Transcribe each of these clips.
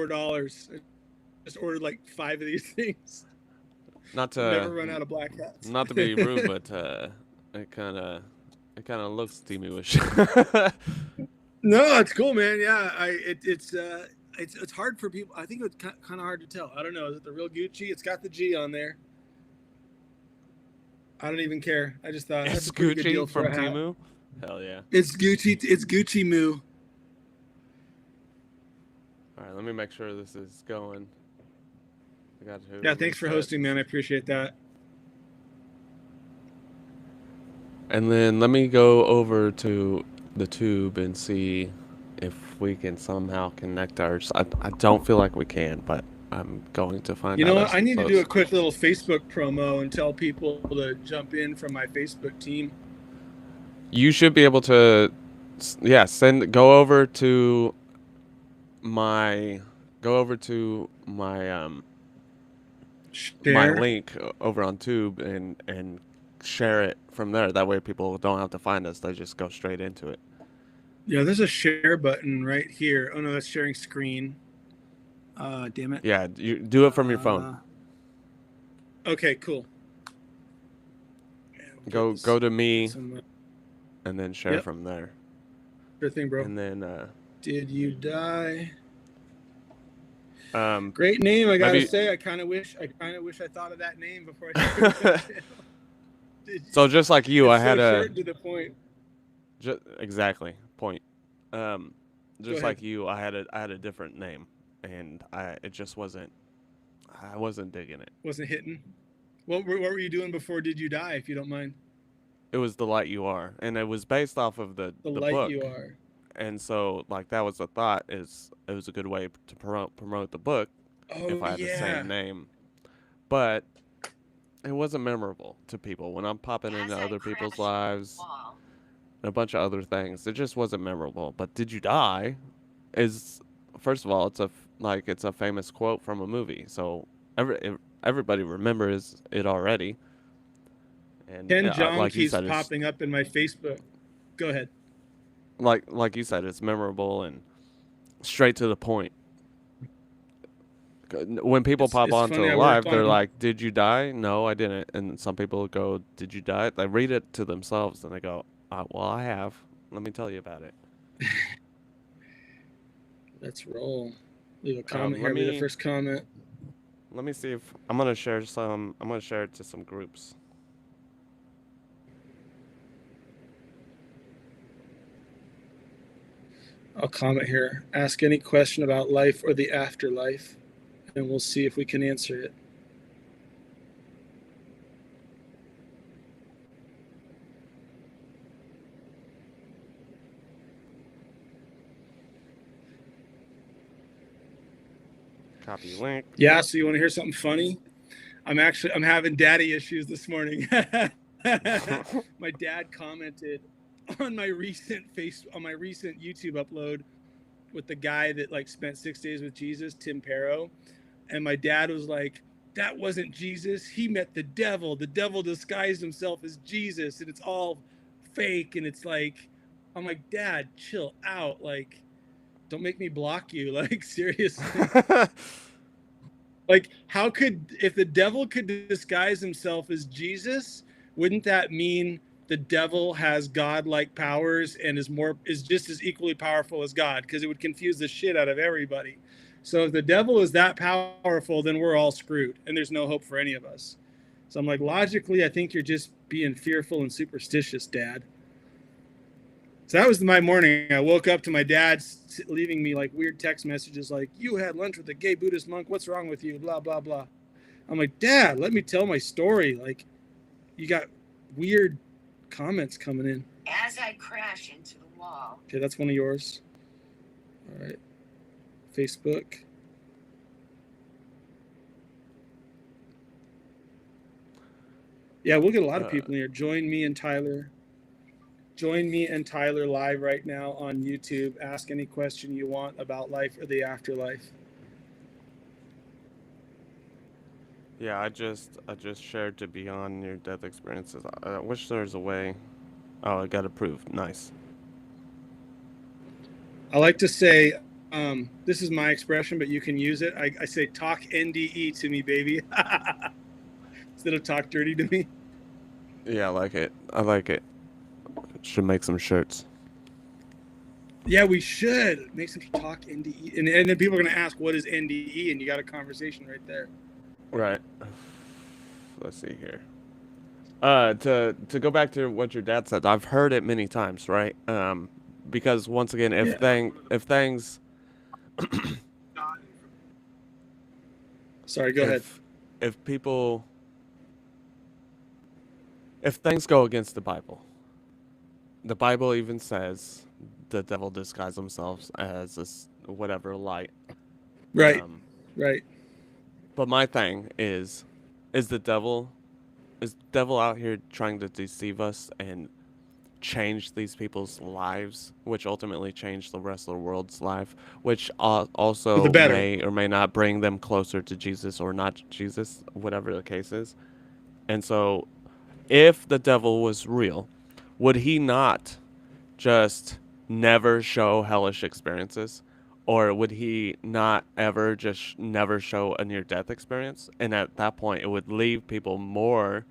$4. I just ordered like 5 of these things. Not Never to run out of black hats. not to be rude, but it kind of it kind of looks steamy-ish. No, it's cool, man. Yeah, it's hard for people. I think it's kind of hard to tell. I don't know. Is it the real Gucci? It's got the G on there. I don't even care. I just thought that's It's a pretty good deal Gucci for from a hat. Timu. Hell yeah! It's Gucci. It's Gucci Moo. All right, let me make sure this is going. I got to Yeah, thanks for reset. hosting, man. I appreciate that. And then let me go over to the tube and see if we can somehow connect ours. I don't feel like we can, but I'm going to find You know out what? as I we need to do a close. quick little Facebook promo and tell people to jump in from my Facebook team. You should be able to, yeah, go over to my go over to my Share. link over on Tube and share it from there. That way people don't have to find us. They just go straight into it. Yeah, there's a share button right here. Oh no, that's sharing screen. Damn it. Yeah, you do it from your phone. Okay, cool. Go to me Some, and then share yep, from there. sure thing, bro. And then Did you die? um Great name, I gotta maybe say. I kind of wish I thought of that name before I started my channel. so just like you, It's I so had a short to the point. exactly point. Go Just ahead. like you, I had a different name, and it just wasn't. I wasn't digging it. Wasn't hitting. What were you doing before Did You Die, if you don't mind? It was The Light You Are, and it was based off of The the light you book, are. and so like that was the thought is it was a good way to promote the book if Oh I had the same yeah. name, but it wasn't memorable to people when I'm popping into other people's lives and a bunch of other things. It just wasn't memorable. But Did You Die is first of all, it's a famous quote from a movie, so everybody remembers it already. And Ken Jong like you keeps said, it's popping up in my Facebook. Go ahead. like you said, it's memorable and straight to the point. When people pop It's onto funny. a I worked live, they're on. like, "Did you die?" No, I didn't. And some people go, "Did you die?" They read it to themselves and they go, "Well, I have. Let me tell you about it." Let's roll. Leave a comment here. Let I'll be the me first comment. let me see if I'm gonna share some. I'm gonna share it to some groups. I'll comment here. Ask any question about life or the afterlife, and we'll see if we can answer it. Copy link. Yeah, so you want to hear something funny? I'm having daddy issues this morning. My dad commented on my recent YouTube upload with the guy that like spent 6 days with Jesus, Tim Perro, and my dad was like, "That wasn't Jesus. He met the devil. The devil disguised himself as Jesus, and it's all fake." And it's like, I'm like, "Dad, chill out. Like, don't make me block you. Like, seriously." Like, how could, if the devil could disguise himself as Jesus, wouldn't that mean the devil has godlike powers and is just as equally powerful as God? Because it would confuse the shit out of everybody. So if the devil is that powerful, then we're all screwed, and there's no hope for any of us. So I'm like, logically, I think you're just being fearful and superstitious, Dad. So that was my morning. I woke up to my dad leaving me like weird text messages like, "You had lunch with a gay Buddhist monk. What's wrong with you? Blah, blah, blah." I'm like, "Dad, let me tell my story. Like, you got weird comments coming in." As I crash into the wall. Okay, that's one of yours. All right. Facebook. Yeah, we'll get a lot of people in here. Join me and Tyler live right now on YouTube. Ask any question you want about life or the afterlife. Yeah, I just shared to Beyond Near Death Experiences. I wish there was a way. Oh, I got approved. Nice. I like to say This is my expression, but you can use it. I say, talk NDE to me, baby. Instead of talk dirty to me. Yeah, I like it. I like it. Should make some shirts. Yeah, we should make some talk NDE. And then people are going to ask, what is NDE? And you got a conversation right there. Right. Let's see here. To go back to what your dad said, I've heard it many times, right? Because once again, if things Sorry, go ahead. If things go against the Bible even says the devil disguise themselves as this whatever light. Right. Right. But my thing is the devil out here trying to deceive us and change these people's lives, which ultimately change the rest of the world's life, which also may or may not bring them closer to Jesus or not Jesus, whatever the case is. And so if the devil was real, would he not just never show hellish experiences? Or would he not ever just never show a near-death experience? And at that point, it would leave people more,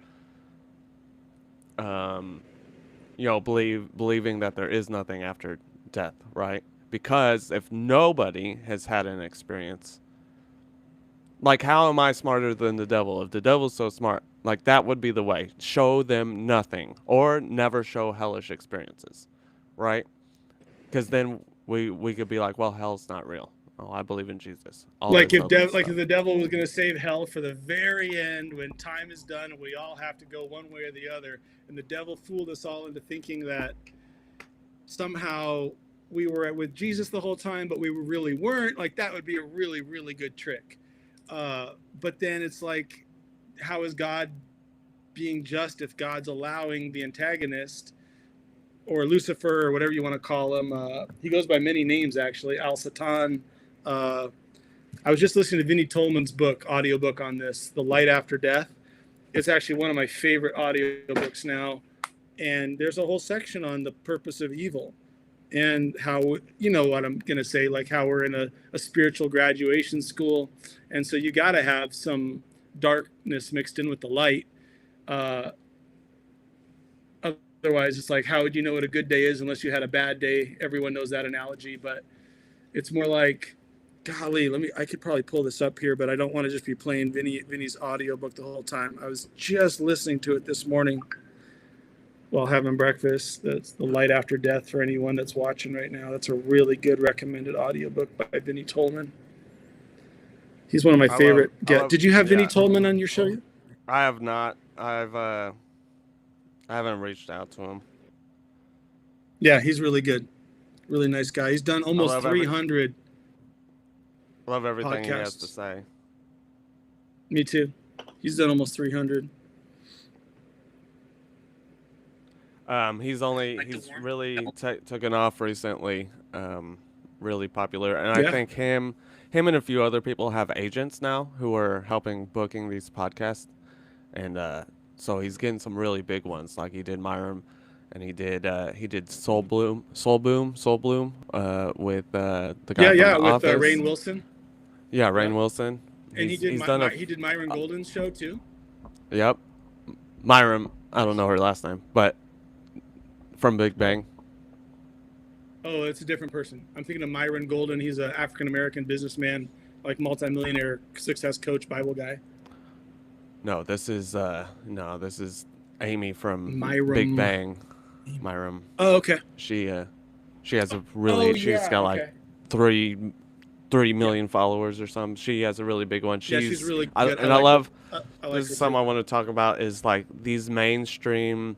believing that there is nothing after death, right? Because if nobody has had an experience, like, how am I smarter than the devil? If the devil's so smart, like, that would be the way. Show them nothing or never show hellish experiences, right? Because then we could be like, well, hell's not real. Oh, I believe in Jesus. If the devil was going to save hell for the very end when time is done and we all have to go one way or the other, and the devil fooled us all into thinking that somehow we were with Jesus the whole time, but we really weren't, like, that would be a really, really good trick. But then it's like, how is God being just if God's allowing the antagonist or Lucifer or whatever you want to call him? He goes by many names, actually. Al-Satan. I was just listening to Vinnie Tolman's audiobook on this, The Light After Death. It's actually one of my favorite audiobooks now. And there's a whole section on the purpose of evil and how, you know what I'm going to say, like how we're in a spiritual graduation school. And so you got to have some darkness mixed in with the light. Otherwise, it's like, how would you know what a good day is unless you had a bad day? Everyone knows that analogy, but it's more like, golly, I could probably pull this up here, but I don't want to just be playing Vinny's audiobook the whole time. I was just listening to it this morning while having breakfast. That's The Light After Death for anyone that's watching right now. That's a really good recommended audiobook by Vinnie Tolman. He's one of my favorite guests. Did you have Vinnie Tolman on your show yet? I have not. I haven't reached out to him. Yeah, he's really good. Really nice guy. He's done almost 300 love everything podcasts. He has to say. Me too. He's done almost 300. He's really taken off recently. Really popular, and I think him and a few other people have agents now who are helping booking these podcasts, and so he's getting some really big ones. Like he did Myram, and he did Soul Bloom with the guy from The Office. With Rainn Wilson. Yeah, Rainn Wilson. And he did Myron Golden's show too. Yep, Myram. I don't know her last name, but from Big Bang. Oh, it's a different person. I'm thinking of Myron Golden. He's an African-American businessman, like multimillionaire, success coach, Bible guy. No, this is Amy from Big Bang. Myram. Oh, okay. She has a really she's got like 3 million followers or something. She has a really big one. She's really good. I love this is something I want to talk about is like these mainstream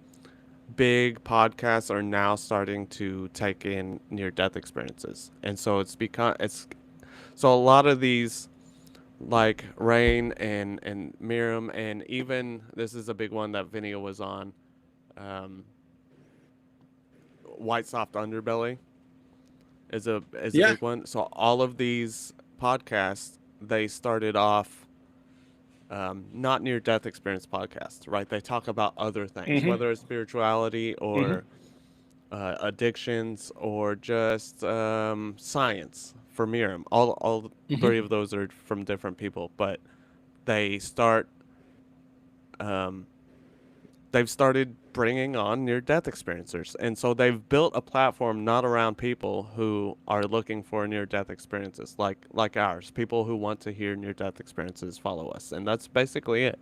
big podcasts are now starting to take in near-death experiences, and so so a lot of these, like Rain and Miriam, and even this is a big one that Vinny was on, White Soft Underbelly is a big one. So all of these podcasts, they started off not near-death experience podcasts, right? They talk about other things, whether it's spirituality or addictions, or just science for Miriam. All Mm-hmm. three of those are from different people, but they start um, they've started bringing on near-death experiencers, and so they've built a platform not around people who are looking for near-death experiences like ours. People who want to hear near-death experiences follow us, and that's basically it.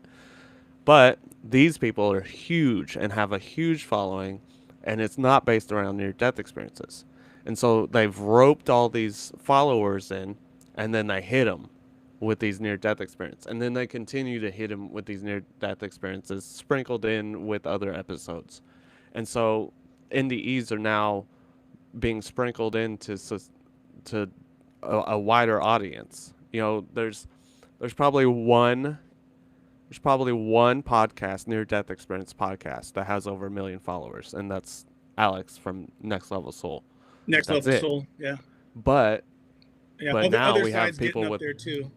But these people are huge and have a huge following, and it's not based around near-death experiences. And so they've roped all these followers in, and then they hit them with these near-death experiences, and then they continue to hit them with these near-death experiences, sprinkled in with other episodes. And so NDEs are now being sprinkled into to a wider audience. You know, there's probably one there's probably one podcast, Near Death Experience podcast, that has over 1 million followers, and that's Alex from Next Level Soul. Next That's Level it. Soul. Yeah. But Yeah. but now Other we have sides getting people up with there too.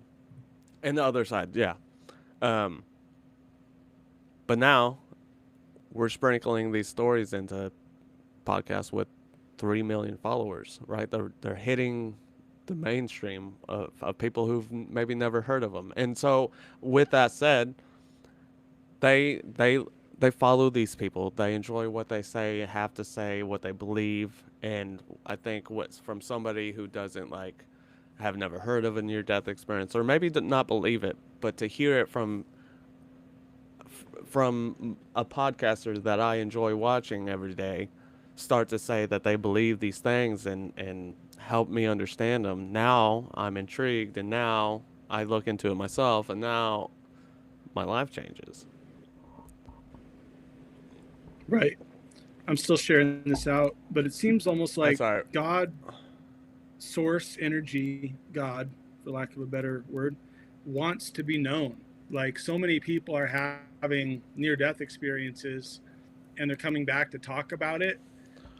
and the other side, yeah. Um, but now we're sprinkling these stories into podcasts with 3 million followers, right? They're hitting the mainstream of people who've maybe never heard of them. And so with that said, they they they follow these people. They enjoy what they say, have to say, what they believe, and I think what's from somebody who doesn't like have never heard of a near death experience, or maybe did not believe it, but to hear it from a podcaster that I enjoy watching every day, start to say that they believe these things and help me understand them. Now I'm intrigued, and now I look into it myself, and now my life changes. Right. I'm still sharing this out, but it seems almost like That's all right. God, source, energy, God, for lack of a better word, wants to be known. Like so many people are having near death experiences and they're coming back to talk about it.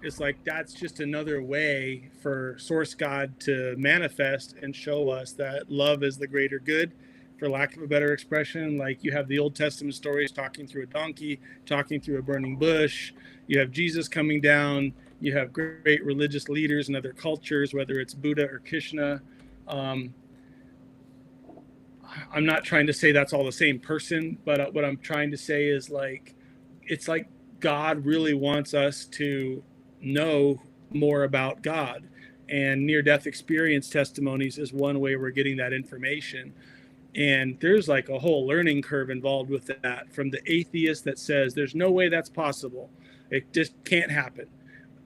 It's like that's just another way for source God to manifest and show us that love is the greater good, for lack of a better expression. Like you have the Old Testament stories talking through a donkey, talking through a burning bush. You have Jesus coming down. You have great religious leaders in other cultures, whether it's Buddha or Krishna. Um, I'm not trying to say that's all the same person, but what I'm trying to say is like, it's like God really wants us to know more about God. And near death experience testimonies is one way we're getting that information. And there's like a whole learning curve involved with that, from the atheist that says there's no way that's possible. It just can't happen.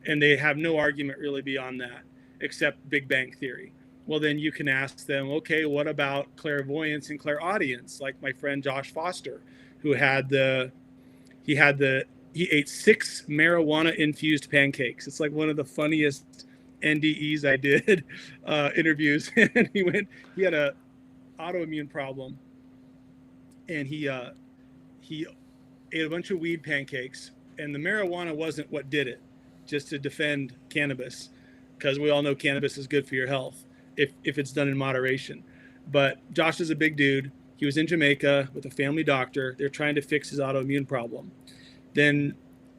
And they have no argument really beyond that, except Big Bang Theory. Well, then you can ask them, okay, what about clairvoyance and clairaudience? Like my friend Josh Foster, who he ate 6 marijuana infused pancakes. It's like one of the funniest NDEs I did interviews. And he had a autoimmune problem, and he ate a bunch of weed pancakes, and the marijuana wasn't what did it, just to defend cannabis, because we all know cannabis is good for your health if it's done in moderation. But Josh is a big dude. He was in Jamaica with a family doctor. They're trying to fix his autoimmune problem. Then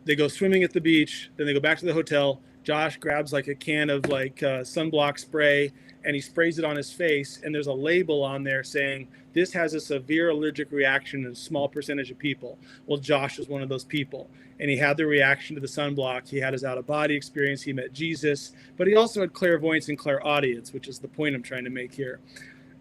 they go swimming at the beach. Then they go back to the hotel. Josh grabs like a can of like sunblock spray, and he sprays it on his face. And there's a label on there saying this has a severe allergic reaction in a small percentage of people. Well, Josh was one of those people, and he had the reaction to the sunblock. He had his out of body experience. He met Jesus, but he also had clairvoyance and clairaudience, which is the point I'm trying to make here.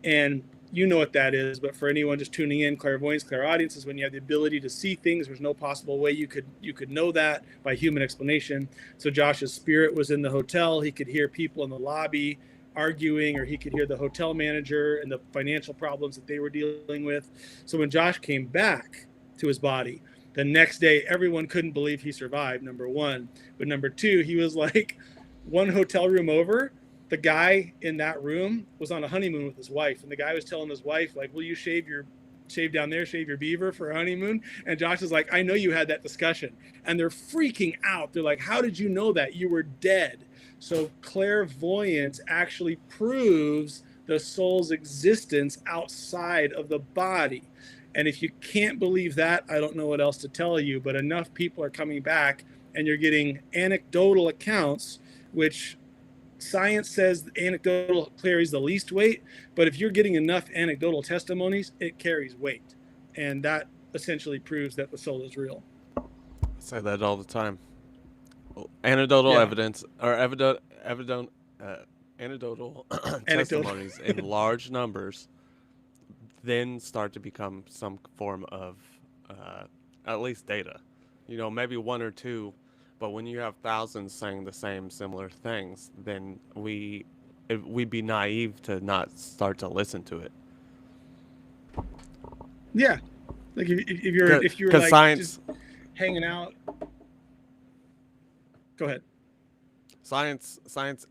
And you know what that is, but for anyone just tuning in, clairvoyance, clairaudience is when you have the ability to see things. There's no possible way you could know that by human explanation. So Josh's spirit was in the hotel. He could hear people in the lobby arguing, or he could hear the hotel manager and the financial problems that they were dealing with. So when Josh came back to his body, the next day, everyone couldn't believe he survived, number one. But number two, he was like one hotel room over. The guy in that room was on a honeymoon with his wife, and the guy was telling his wife, like, will you shave down there, shave your beaver for a honeymoon? And Josh is like, I know you had that discussion. And they're freaking out. They're like, how did you know that? You were dead. So clairvoyance actually proves the soul's existence outside of the body. And if you can't believe that, I don't know what else to tell you, but enough people are coming back and you're getting anecdotal accounts, which science says anecdotal carries the least weight, but if you're getting enough anecdotal testimonies, it carries weight. And that essentially proves that the soul is real. I say that all the time. Anecdotal evidence or anecdotal testimonies in large numbers then start to become some form of at least data. Maybe one or two, but when you have thousands saying the same similar things, then we'd be naive to not start to listen to it. Yeah, like if you're like science, just hanging out. Go ahead. Science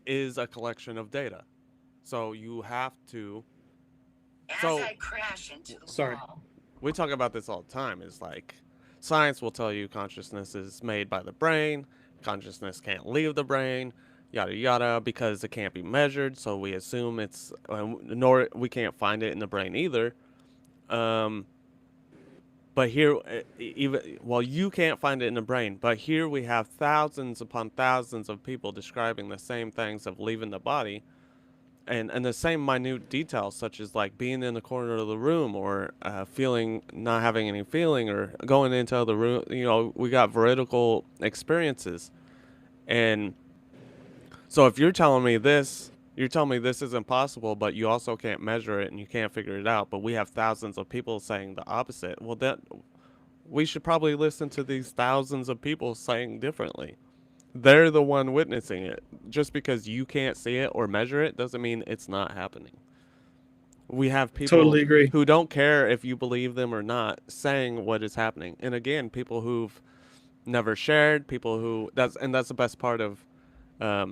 is a collection of data, so you have to. I crash into the wall. We talk about this all the time. It's like science will tell you consciousness is made by the brain. Consciousness can't leave the brain, yada yada, because it can't be measured. So we assume it's, nor we can't find it in the brain either. But here, you can't find it in the brain, but here we have thousands upon thousands of people describing the same things of leaving the body. And the same minute details, such as like being in the corner of the room, or feeling, not having any feeling, or going into the room. We got veridical experiences. And so if you're telling me this isn't possible, but you also can't measure it and you can't figure it out, but we have thousands of people saying the opposite, well, that we should probably listen to these thousands of people saying differently. They're the one witnessing it. Just because you can't see it or measure it doesn't mean it's not happening. We have people totally agree. Who don't care if you believe them or not saying what is happening. And again, people who've never shared, people who that's the best part of I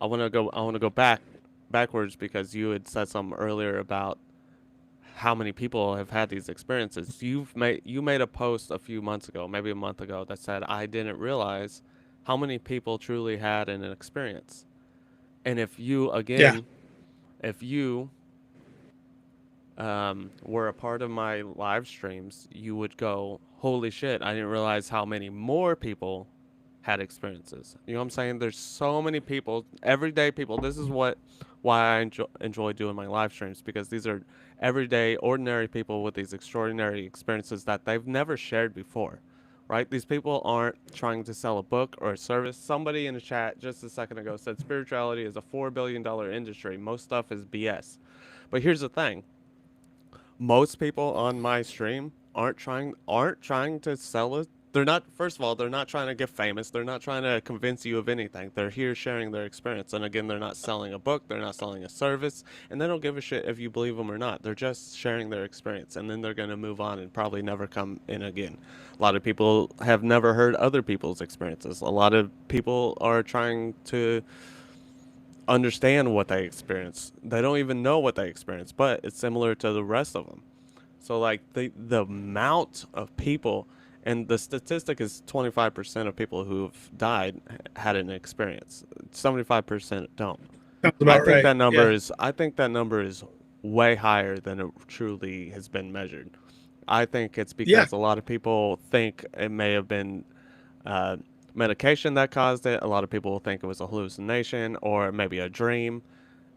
want to go backwards, because you had said something earlier about how many people have had these experiences. You made a post a few months ago, maybe a month ago, that said, I didn't realize how many people truly had an experience. And if you were a part of my live streams, you would go, holy shit, I didn't realize how many more people had experiences. You know what I'm saying? There's so many people, everyday people. This is why I enjoy doing my live streams, because these are everyday, ordinary people with these extraordinary experiences that they've never shared before, right? These people aren't trying to sell a book or a service. Somebody in the chat just a second ago said spirituality is a $4 billion industry. Most stuff is BS. But here's the thing. Most people on my stream aren't trying to sell it. They're not, first of all, they're not trying to get famous. They're not trying to convince you of anything. They're here sharing their experience. And again, they're not selling a book. They're not selling a service. And they don't give a shit if you believe them or not. They're just sharing their experience. And then they're going to move on and probably never come in again. A lot of people have never heard other people's experiences. A lot of people are trying to understand what they experience. They don't even know what they experience, but it's similar to the rest of them. So like the amount of people, and the statistic is 25% of people who've died had an experience. 75% don't. Sounds about right. I think that number is way higher than it truly has been measured. I think it's because a lot of people think it may have been medication that caused it. A lot of people think it was a hallucination or maybe a dream.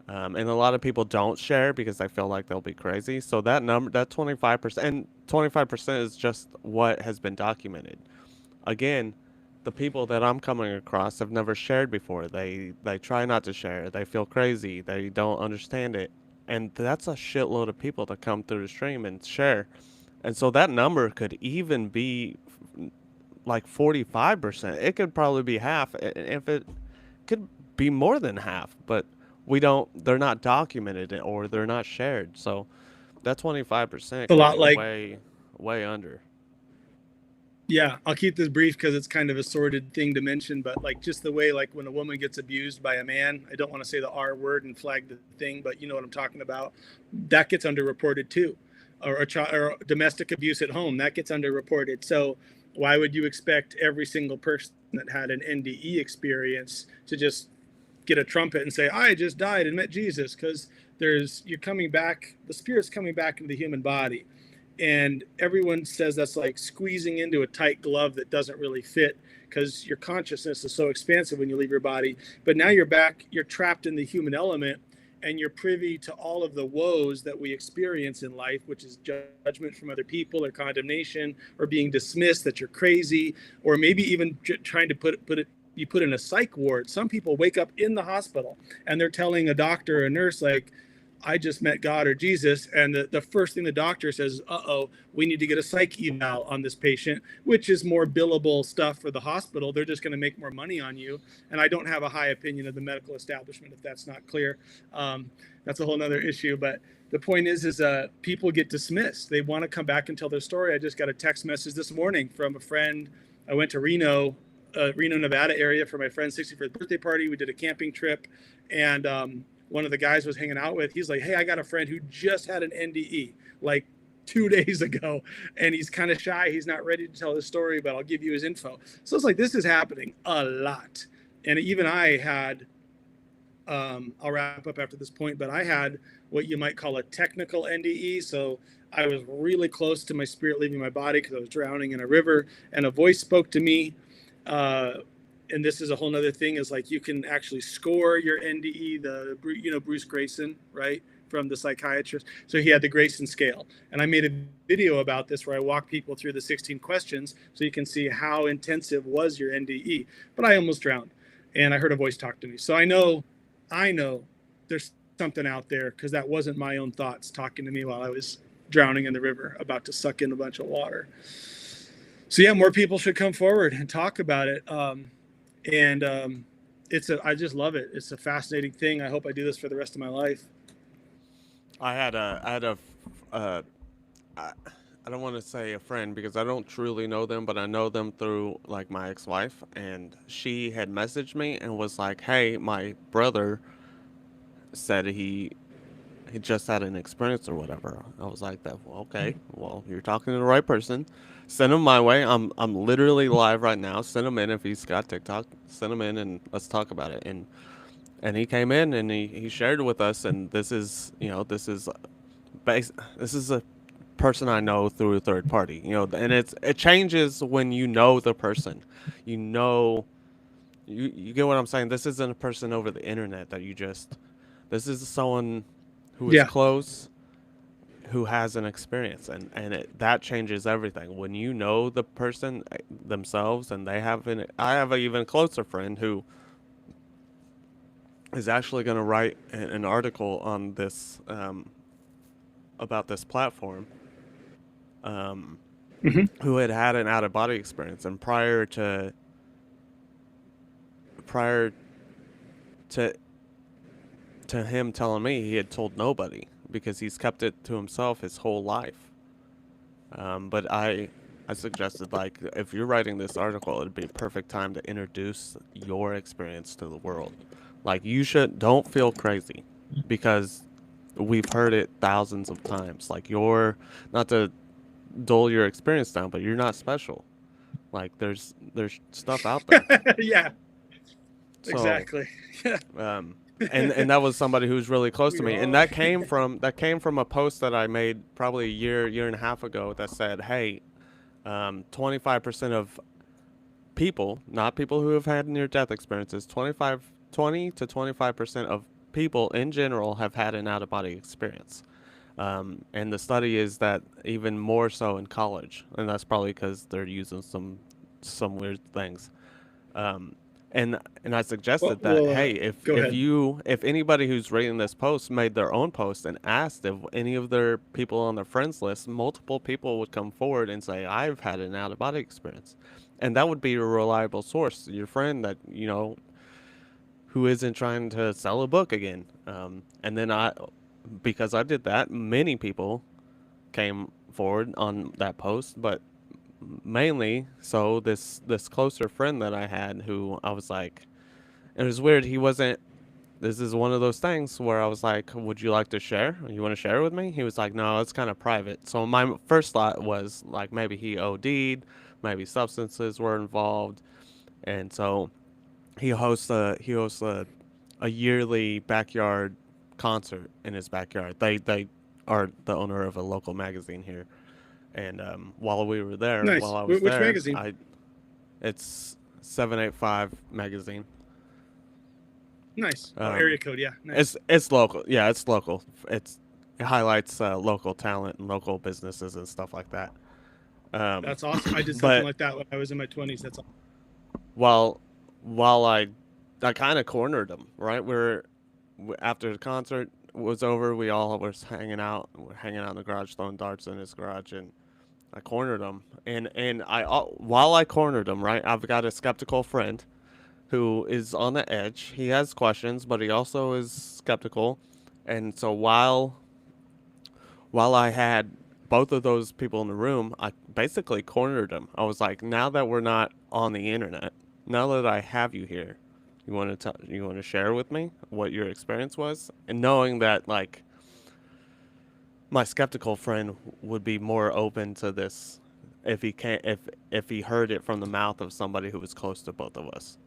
And a lot of people don't share because they feel like they'll be crazy. So that number, that 25%, and 25% is just what has been documented. Again, the people that I'm coming across have never shared before. They try not to share. They feel crazy. They don't understand it. And that's a shitload of people that come through the stream and share. And so that number could even be like 45%. It could probably be half. If it could be more than half, but they're not documented or they're not shared. So that 25% a lot like way under. Yeah, I'll keep this brief because it's kind of a sordid thing to mention, but like just the way, like when a woman gets abused by a man, I don't want to say the R word and flag the thing, but you know what I'm talking about. That gets underreported too, or domestic abuse at home, that gets underreported. So why would you expect every single person that had an NDE experience to just get a trumpet and say, I just died and met Jesus? Because you're coming back, the spirit's coming back into the human body. And everyone says that's like squeezing into a tight glove that doesn't really fit, because your consciousness is so expansive when you leave your body. But now you're back, you're trapped in the human element, and you're privy to all of the woes that we experience in life, which is judgment from other people, or condemnation, or being dismissed that you're crazy, or maybe even trying to put it you put in a psych ward. Some people wake up in the hospital and they're telling a doctor or a nurse, like, I just met God or Jesus. And the first thing the doctor says, we need to get a psych eval on this patient, which is more billable stuff for the hospital. They're just going to make more money on you. And I don't have a high opinion of the medical establishment, if that's not clear. That's a whole nother issue. But the point is people get dismissed. They want to come back and tell their story. I just got a text message this morning from a friend. I went to Reno, Nevada area for my friend's 61st birthday party. We did a camping trip, and one of the guys was hanging out with, he's like, hey, I got a friend who just had an NDE like 2 days ago, and he's kind of shy. He's not ready to tell his story, but I'll give you his info. So it's like, this is happening a lot. And even I had, I'll wrap up after this point, but I had what you might call a technical NDE. So I was really close to my spirit leaving my body because I was drowning in a river, and a voice spoke to me. And this is a whole nother thing, is like, you can actually score your NDE, Bruce Grayson, right, from the psychiatrist. So he had the Grayson scale. And I made a video about this where I walk people through the 16 questions so you can see how intensive was your NDE. But I almost drowned, and I heard a voice talk to me. So I know there's something out there, because that wasn't my own thoughts talking to me while I was drowning in the river, about to suck in a bunch of water. So yeah, more people should come forward and talk about it. I just love it. It's a fascinating thing. I hope I do this for the rest of my life. I don't want to say a friend, because I don't truly know them, but I know them through like my ex-wife, and she had messaged me and was like, hey, my brother said he just had an experience or whatever. I was like, that, well, okay, well, you're talking to the right person. Send him my way. I'm literally live right now. Send him in if he's got TikTok. Send him in and let's talk about it. And he came in and he shared with us. And this is a person I know through a third party. And it changes when you know the person. You get what I'm saying. This isn't a person over the internet that you just. This is someone who is close, who has an experience, and that changes everything. When you know the person themselves, and I have an even closer friend who is actually going to write an article on this, about this platform, who had an out-of-body experience, and prior to him telling me, he had told nobody, because he's kept it to himself his whole life. But I suggested, like, if you're writing this article, it'd be a perfect time to introduce your experience to the world. Like, don't feel crazy, because we've heard it thousands of times. Like, not to dull your experience down, but you're not special. Like, there's stuff out there. Yeah. So, exactly. and that was somebody who's really close to me, and that came from a post that I made probably a year and a half ago that said, hey, 25% of people, not people who have had near-death experiences, 20 to 25% of people in general have had an out-of-body experience. And the study is that even more so in college, and that's probably because they're using some weird things. And I suggested hey, if anybody who's reading this post made their own post and asked if any of their people on their friends list, multiple people would come forward and say, I've had an out-of-body experience. And that would be a reliable source, your friend that, who isn't trying to sell a book again. And then because I did that, many people came forward on that post, but mainly so this closer friend that I had, who I was like, it was weird, this is one of those things where I was like, would you like to share? You want to share with me? He was like, no, it's kind of private. So my first thought was like, maybe he OD'd, maybe substances were involved. And so he hosts a yearly backyard concert in his backyard. They are the owner of a local magazine here. And while we were there, Nice. while I was Which there, magazine? It's 785 magazine. Nice. Area code, yeah. Nice. It's local. Yeah, it's local. It highlights local talent and local businesses and stuff like that. That's awesome. I did something like that when I was in my 20s. That's awesome. While I kind of cornered him, right? After the concert was over, we all was hanging out in the garage, throwing darts in his garage, and I cornered him. And while I cornered him, right, I've got a skeptical friend who is on the edge. He has questions, but he also is skeptical. And so while I had both of those people in the room, I basically cornered him. I was like, now that we're not on the internet, now that I have you here, you want to share with me what your experience was? And knowing that, like, my skeptical friend would be more open to this if he heard it from the mouth of somebody who was close to both of us.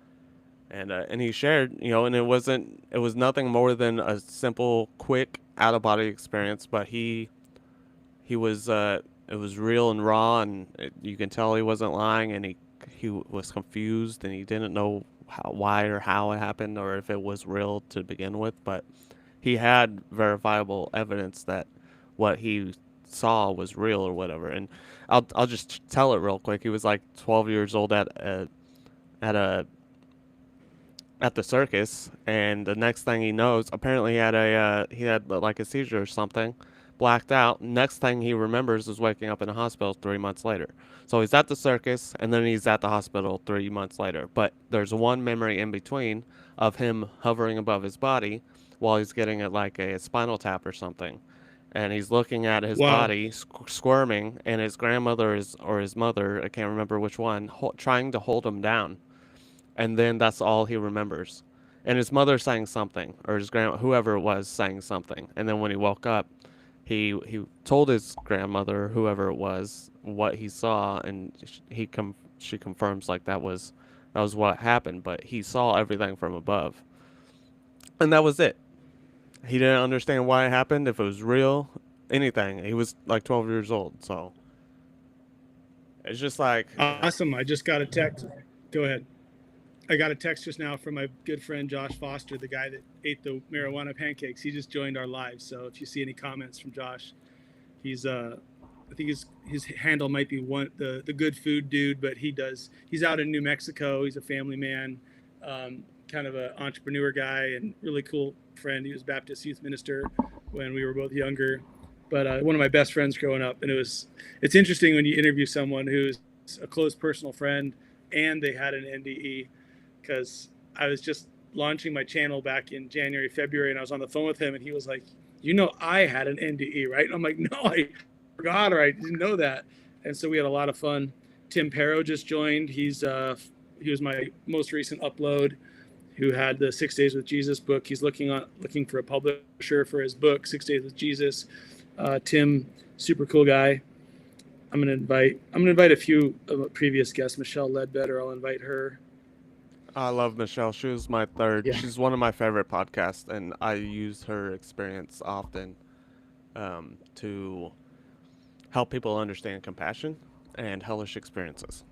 And he shared, and it was nothing more than a simple, quick out of body experience, but it was real and raw, and you can tell he wasn't lying, and he was confused, and he didn't know why or how it happened, or if it was real to begin with, but he had verifiable evidence that what he saw was real or whatever. And I'll just tell it real quick. He was like 12 years old at the circus, and the next thing he knows, apparently he had like a seizure or something, blacked out. Next thing he remembers is waking up in a hospital 3 months later. So he's at the circus, and then he's at the hospital 3 months later. But there's one memory in between of him hovering above his body while he's getting a spinal tap or something. And he's looking at his body, squirming, and his grandmother or his mother, I can't remember which one, trying to hold him down. And then that's all he remembers. And his mother saying something, or his whoever it was saying something. And then when he woke up, he told his grandmother, whoever it was, what he saw, and she confirms like that was what happened. But he saw everything from above, and that was it. He didn't understand why it happened, if it was real, anything. He was like 12 years old, so it's just like awesome. I just got a text. Go ahead. I got a text just now from my good friend Josh Foster, the guy that ate the marijuana pancakes. He just joined our live. So if you see any comments from Josh, he's I think his handle might be the good food dude, but he's out in New Mexico. He's a family man, kind of an entrepreneur guy, and really cool friend. He was Baptist youth minister when we were both younger, but one of my best friends growing up. And it's interesting when you interview someone who's a close personal friend and they had an NDE. Because I was just launching my channel back in January, February, and I was on the phone with him, and he was like, I had an NDE, right? And I'm like, no, I forgot, or I didn't know that. And so we had a lot of fun. Tim Perro just joined. He was my most recent upload, who had the 6 Days with Jesus book. He's looking for a publisher for his book, 6 Days with Jesus. Tim, super cool guy. I'm gonna invite a few previous guests. Michelle Ledbetter, I'll invite her. I love Michelle. She was my third. Yeah. She's one of my favorite podcasts, and I use her experience often to help people understand compassion and hellish experiences.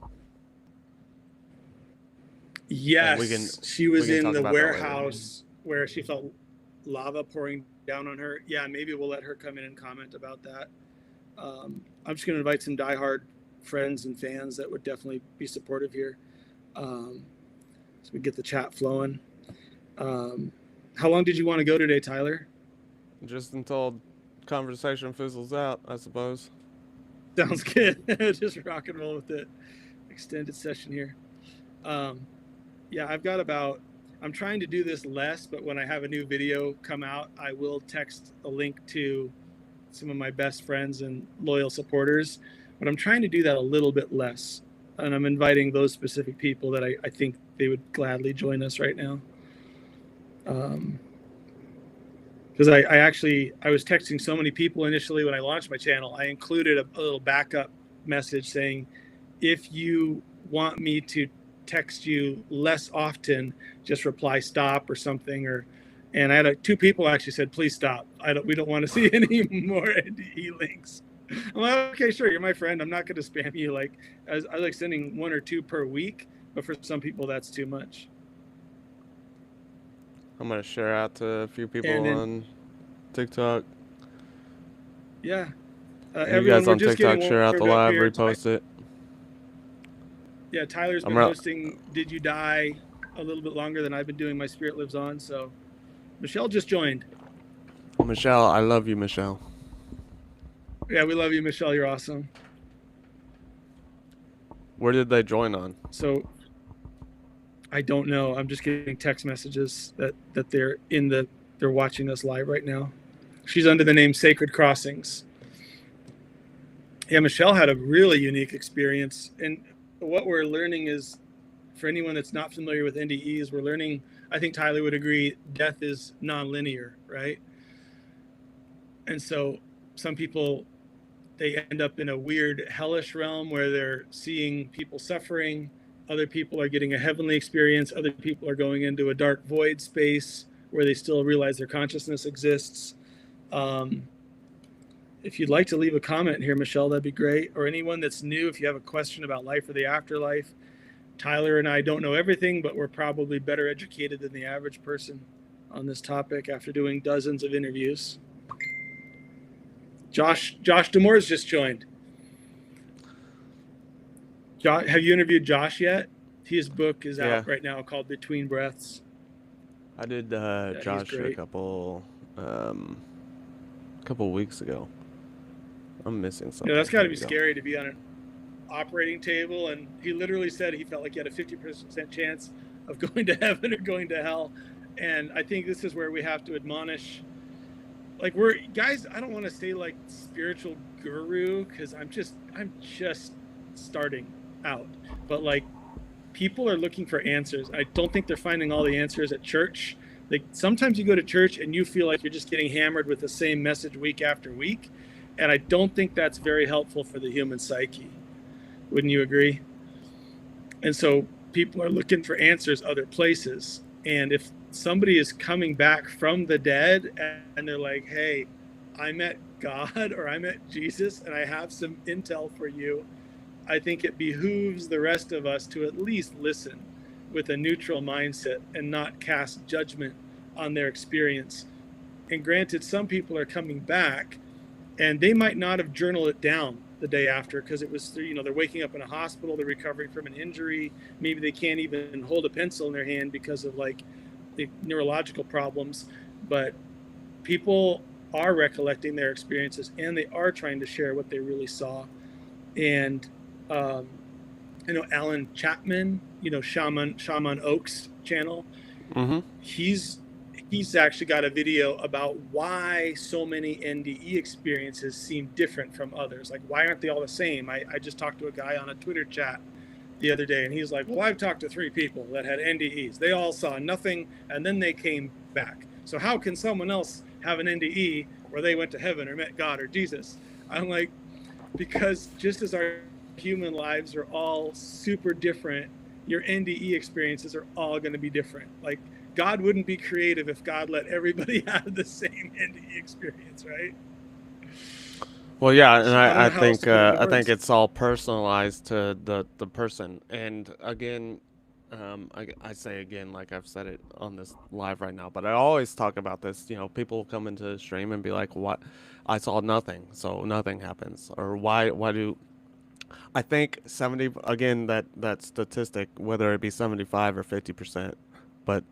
Yes, she was in the warehouse where she felt lava pouring down on her. Yeah, maybe we'll let her come in and comment about that. I'm just going to invite some diehard friends and fans that would definitely be supportive here. So we get the chat flowing. How long did you want to go today, Tyler? Just until conversation fizzles out, I suppose. Sounds good. Just rock and roll with it. Extended session here. Yeah, I'm trying to do this less, but when I have a new video come out, I will text a link to some of my best friends and loyal supporters. But I'm trying to do that a little bit less. And I'm inviting those specific people that I think they would gladly join us right now. Because I was texting so many people initially when I launched my channel. I included a little backup message saying, if you want me to text you less often, just reply stop or something. And I had two people actually said, please stop. We don't want to see any more NDE links. I'm like, okay, sure, you're my friend. I'm not going to spam you. Like, I like sending 1 or 2 per week, but for some people, that's too much. I'm gonna share out to a few people And then, on TikTok. yeah, And you everyone, guys we're on just getting TikTok, share out the warmed up live, here. repost it. Yeah, Tyler's been hosting Did You Die a little bit longer than I've been doing My Spirit Lives On. So Michelle just joined. Michelle, I love you, Michelle. Yeah, we love you, Michelle. You're awesome. Where did they join on? So I don't know. I'm just getting text messages that they're watching us live right now. She's under the name Sacred Crossings. Yeah, Michelle had a really unique experience. And what we're learning is, for anyone that's not familiar with NDEs, we're learning, I think Tyler would agree, death is nonlinear, right? And so some people, they end up in a weird hellish realm where they're seeing people suffering. Other people are getting a heavenly experience. Other people are going into a dark void space where they still realize their consciousness exists. If you'd like to leave a comment here, Michelle, that'd be great. Or anyone that's new, if you have a question about life or the afterlife. Tyler and I don't know everything, but we're probably better educated than the average person on this topic after doing dozens of interviews. Josh Demore's just joined. Josh, have you interviewed Josh yet? His book is out right now called Between Breaths. I did Josh a couple weeks ago. I'm missing something. Yeah, that's got to be scary to be on an operating table, and he literally said he felt like he had a 50% chance of going to heaven or going to hell. And I think this is where we have to admonish, like, we're guys, I don't want to say like spiritual guru, because I'm just starting out, but like, people are looking for answers. I don't think they're finding all the answers at church. Like, sometimes you go to church and you feel like you're just getting hammered with the same message week after week, and I don't think that's very helpful for the human psyche. Wouldn't you agree? And so people are looking for answers other places. And if somebody is coming back from the dead and they're like, hey, I met God or I met Jesus and I have some intel for you, I think it behooves the rest of us to at least listen with a neutral mindset and not cast judgment on their experience. And granted, some people are coming back and they might not have journaled it down the day after because it was, they're waking up in a hospital, they're recovering from an injury. Maybe they can't even hold a pencil in their hand because of like the neurological problems. But people are recollecting their experiences and they are trying to share what they really saw. And Alan Chapman, Shaman Oaks channel. Mm-hmm. He's actually got a video about why so many NDE experiences seem different from others. Like, why aren't they all the same? I just talked to a guy on a Twitter chat the other day, and he's like, well, I've talked to 3 people that had NDEs. They all saw nothing, and then they came back. So how can someone else have an NDE where they went to heaven or met God or Jesus? I'm like, because just as our human lives are all super different, your NDE experiences are all going to be different. Like, God wouldn't be creative if God let everybody have the same NDE experience, right? Well, yeah, and I think it's all personalized to the person. And again, I say again, like I've said it on this live right now, but I always talk about this. People come into the stream and be like, "What? I saw nothing, so nothing happens," or "Why do?" I think 70 again that statistic, whether it be 75 or 50%, but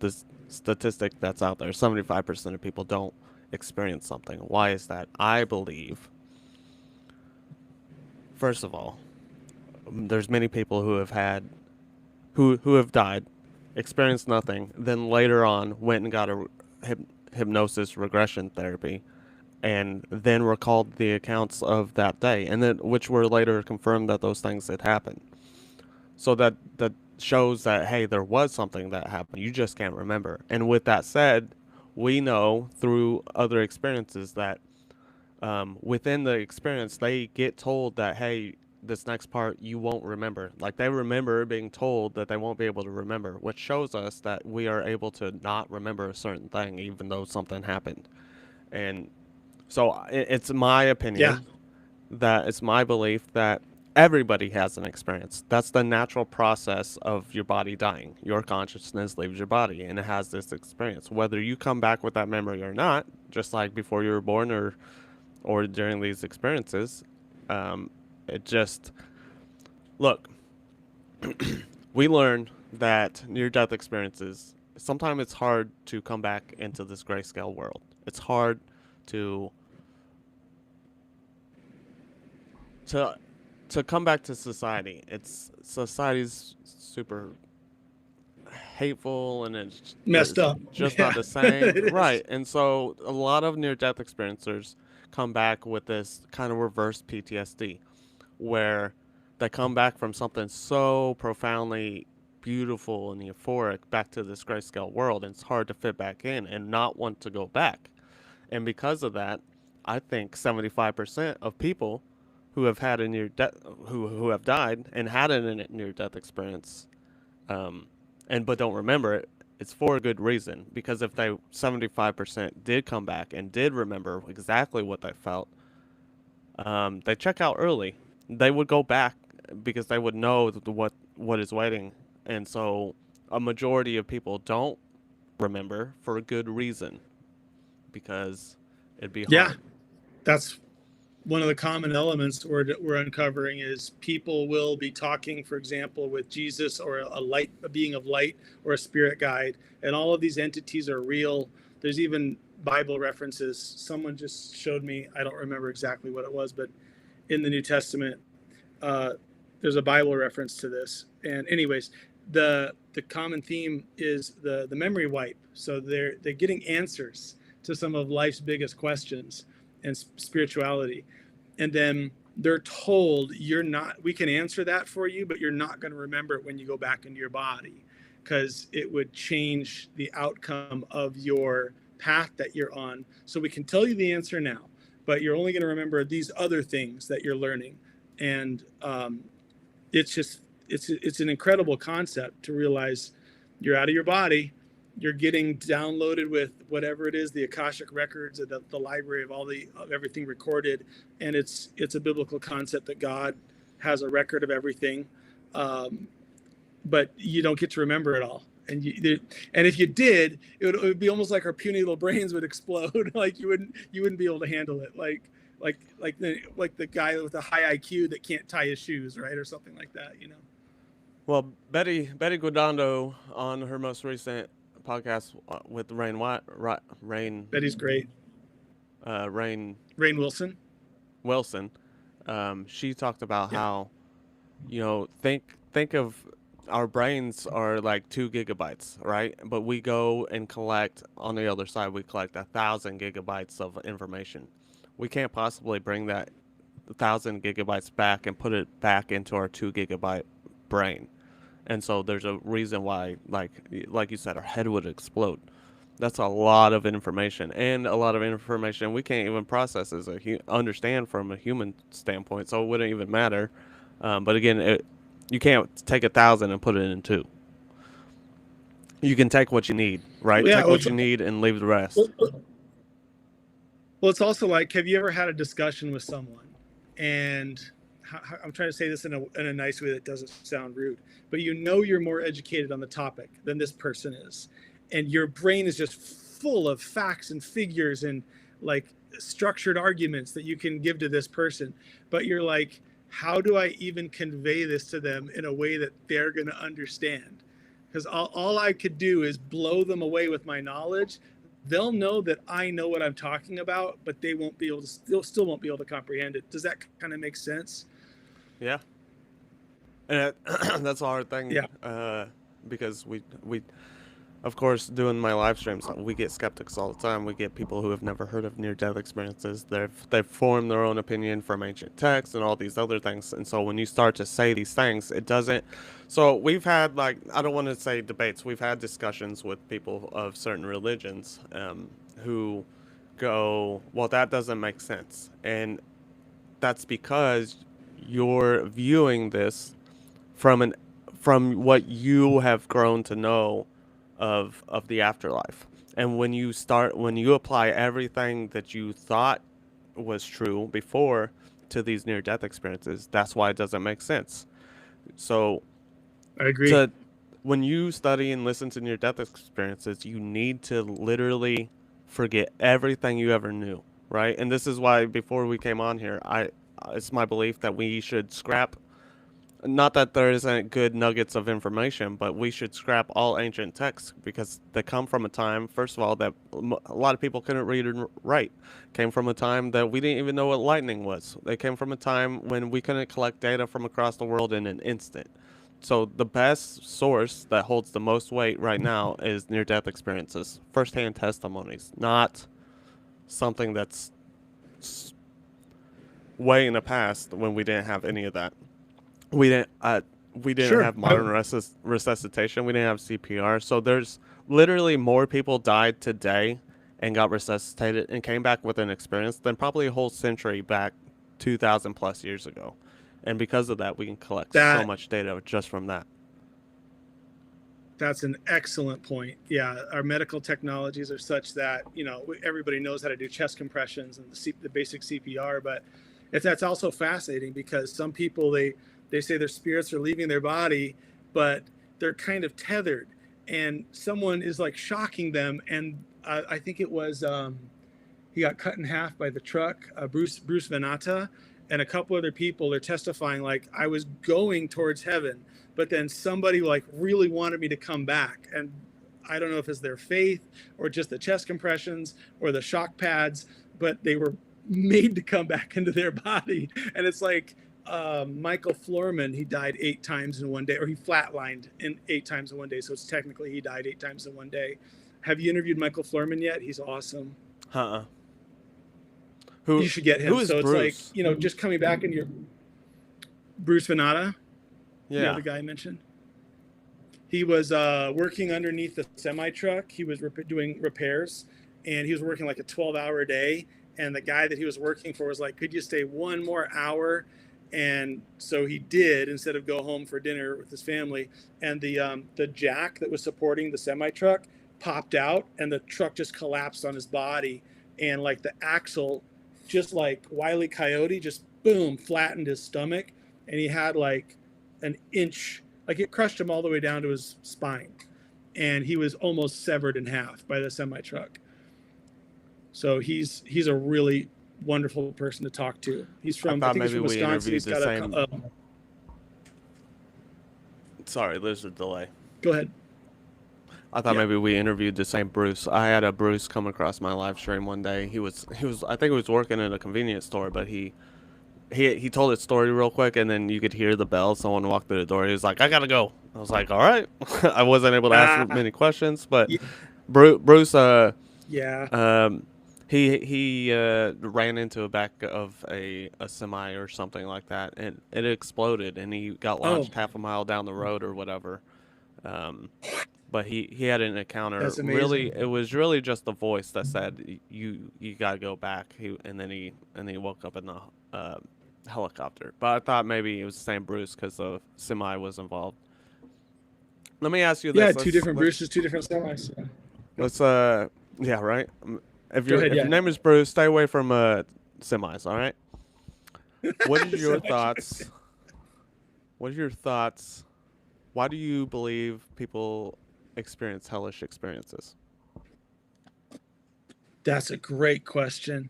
the statistic that's out there, 75% of people don't experience something. Why is that? I believe, first of all, there's many people who have died, experienced nothing, then later on went and got a hypnosis regression therapy, and then recalled the accounts of that day, and then which were later confirmed that those things had happened. So that shows that, hey, there was something that happened. You just can't remember. And with that said, we know through other experiences that within the experience, they get told that, hey, this next part you won't remember. Like, they remember being told that they won't be able to remember, which shows us that we are able to not remember a certain thing even though something happened. And so it's my opinion that it's my belief that everybody has an experience. That's the natural process of your body dying. Your consciousness leaves your body and it has this experience. Whether you come back with that memory or not, just like before you were born or during these experiences, um, it just look. We learn that near-death experiences. Sometimes it's hard to come back into this grayscale world. It's hard to to to come back to society. It's society's super hateful and Messed up. just Yeah, not the same. it is. Right. And so a lot of near death experiencers come back with this kind of reverse PTSD where they come back from something so profoundly beautiful and euphoric back to this grayscale world, and it's hard to fit back in and not want to go back. And because of that, I think 75% of people who have had a near death, who have died and had a near death experience, um, and but don't remember it, it's for a good reason. Because if they 75% did come back and did remember exactly what they felt, they check out early. They would go back because they would know what is waiting, and so a majority of people don't remember for a good reason because it'd be Yeah, hard. that's one of the common elements we're uncovering is people will be talking, for example, with Jesus or a being of light or a spirit guide, and all of these entities are real. There's even Bible references. Someone just showed me, I don't remember exactly what it was, but in the New Testament, uh, there's a Bible reference to this. And anyways, the common theme is the memory wipe. So they're getting answers to some of life's biggest questions and spirituality, and then they're told we can answer that for you, but you're not going to remember it when you go back into your body, because it would change the outcome of your path that you're on. So we can tell you the answer now, but you're only going to remember these other things that you're learning. And it's just it's an incredible concept to realize you're out of your body, you're getting downloaded with whatever it is, the Akashic records, the library of everything recorded, and it's a biblical concept that God has a record of everything, but you don't get to remember it all. And if you did, it would be almost like our puny little brains would explode. Like you wouldn't be able to handle it. Like the guy with a high IQ that can't tie his shoes, right, or something like that. Well, Betty Guadando on her most recent podcast with Rain Betty's great. Rain Wilson. She talked about how, think of our brains are like 2 gigabytes, right? But we go and collect on the other side. We collect 1,000 gigabytes of information. We can't possibly bring that 1,000 gigabytes back and put it back into our 2 gigabyte brain. And so there's a reason why, like you said, our head would explode. That's a lot of information, and a lot of information we can't even process understand from a human standpoint. So it wouldn't even matter. But again, you can't take 1,000 and put it in 2. You can take what you need, right? Yeah, take what you need and leave the rest. Well, it's also like, have you ever had a discussion with someone, and I'm trying to say this in a nice way that doesn't sound rude, but you're more educated on the topic than this person is, and your brain is just full of facts and figures and like structured arguments that you can give to this person, but you're like, how do I even convey this to them in a way that they're going to understand? Because all I could do is blow them away with my knowledge. They'll know that I know what I'm talking about, but they won't be able to still won't be able to comprehend it. Does that kind of make sense? Yeah. And that's a hard thing. Yeah. Because we of course, doing my live streams, we get skeptics all the time. We get people who have never heard of near-death experiences. They've formed their own opinion from ancient texts and all these other things. And so when you start to say these things, it doesn't. So we've had, like, I don't want to say debates. We've had discussions with people of certain religions who go, well, that doesn't make sense. And that's because you're viewing this from what you have grown to know of the afterlife. And when you apply everything that you thought was true before to these near-death experiences. That's why it doesn't make sense. So I agree. When you study and listen to near-death experiences, you need to literally forget everything you ever knew, right? And this is why before we came on here, it's my belief that we should scrap, not that there isn't good nuggets of information, but we should scrap all ancient texts because they come from a time, first of all, that a lot of people couldn't read and write. Came from a time that we didn't even know what lightning was. They came from a time when we couldn't collect data from across the world in an instant. So the best source that holds the most weight right now is near-death experiences, first-hand testimonies, not something that's way in the past when we didn't have any of that. We didn't Sure. have modern resuscitation. We didn't have CPR. So there's literally more people died today and got resuscitated and came back with an experience than probably a whole century back 2,000 plus years ago. And because of that, we can collect so much data just from that. That's an excellent point. Yeah, our medical technologies are such that, you know, everybody knows how to do chest compressions and the basic CPR, but that's also fascinating because some people, they say their spirits are leaving their body, but they're kind of tethered, and someone is like shocking them. And I think it was he got cut in half by the truck. Bruce Venata and a couple other people are testifying like, I was going towards heaven, but then somebody like really wanted me to come back. And I don't know if it's their faith or just the chest compressions or the shock pads, but they were made to come back into their body. And it's like Michael Florman, he died 8 times in one day, or he flatlined 8 times in one day. So it's technically he died 8 times in one day. Have you interviewed Michael Florman yet? He's awesome. You should get him. Who is so it's Bruce? like, you know, just coming back into your Bruce Venata. Yeah. The other guy I mentioned. He was working underneath the semi truck. He was doing repairs, and he was working like a 12-hour day. And the guy that he was working for was like, could you stay one more hour? And so he did, instead of go home for dinner with his family. And the jack that was supporting the semi truck popped out, and the truck just collapsed on his body. And like the axle, just like Wile E. Coyote, just boom, flattened his stomach. And he had like an inch, like it crushed him all the way down to his spine. And he was almost severed in half by the semi truck. So he's a really wonderful person to talk to. He's from, I think he's from Wisconsin. He's got a sorry, there's a delay. Go ahead. I thought maybe we interviewed the same Bruce. I had a Bruce come across my live stream one day. He was I think he was working in a convenience store, but he told his story real quick, and then you could hear the bell. Someone walked through the door. He was like, I gotta go. I was like, all right. I wasn't able to ask many questions, but Bruce he ran into a back of a semi or something like that, and it exploded, and he got launched half a mile down the road or whatever. But he had an encounter. That's amazing. Really, it was really just the voice that said you gotta go back. And then he woke up in the helicopter. But I thought maybe it was the same Bruce because the semi was involved. Let me ask you this. Yeah, two different Bruces, 2 different semis. Yeah. Let's yeah, right. If your name is Bruce, stay away from semis. All right. What is your thoughts? What are your thoughts? Why do you believe people experience hellish experiences? That's a great question.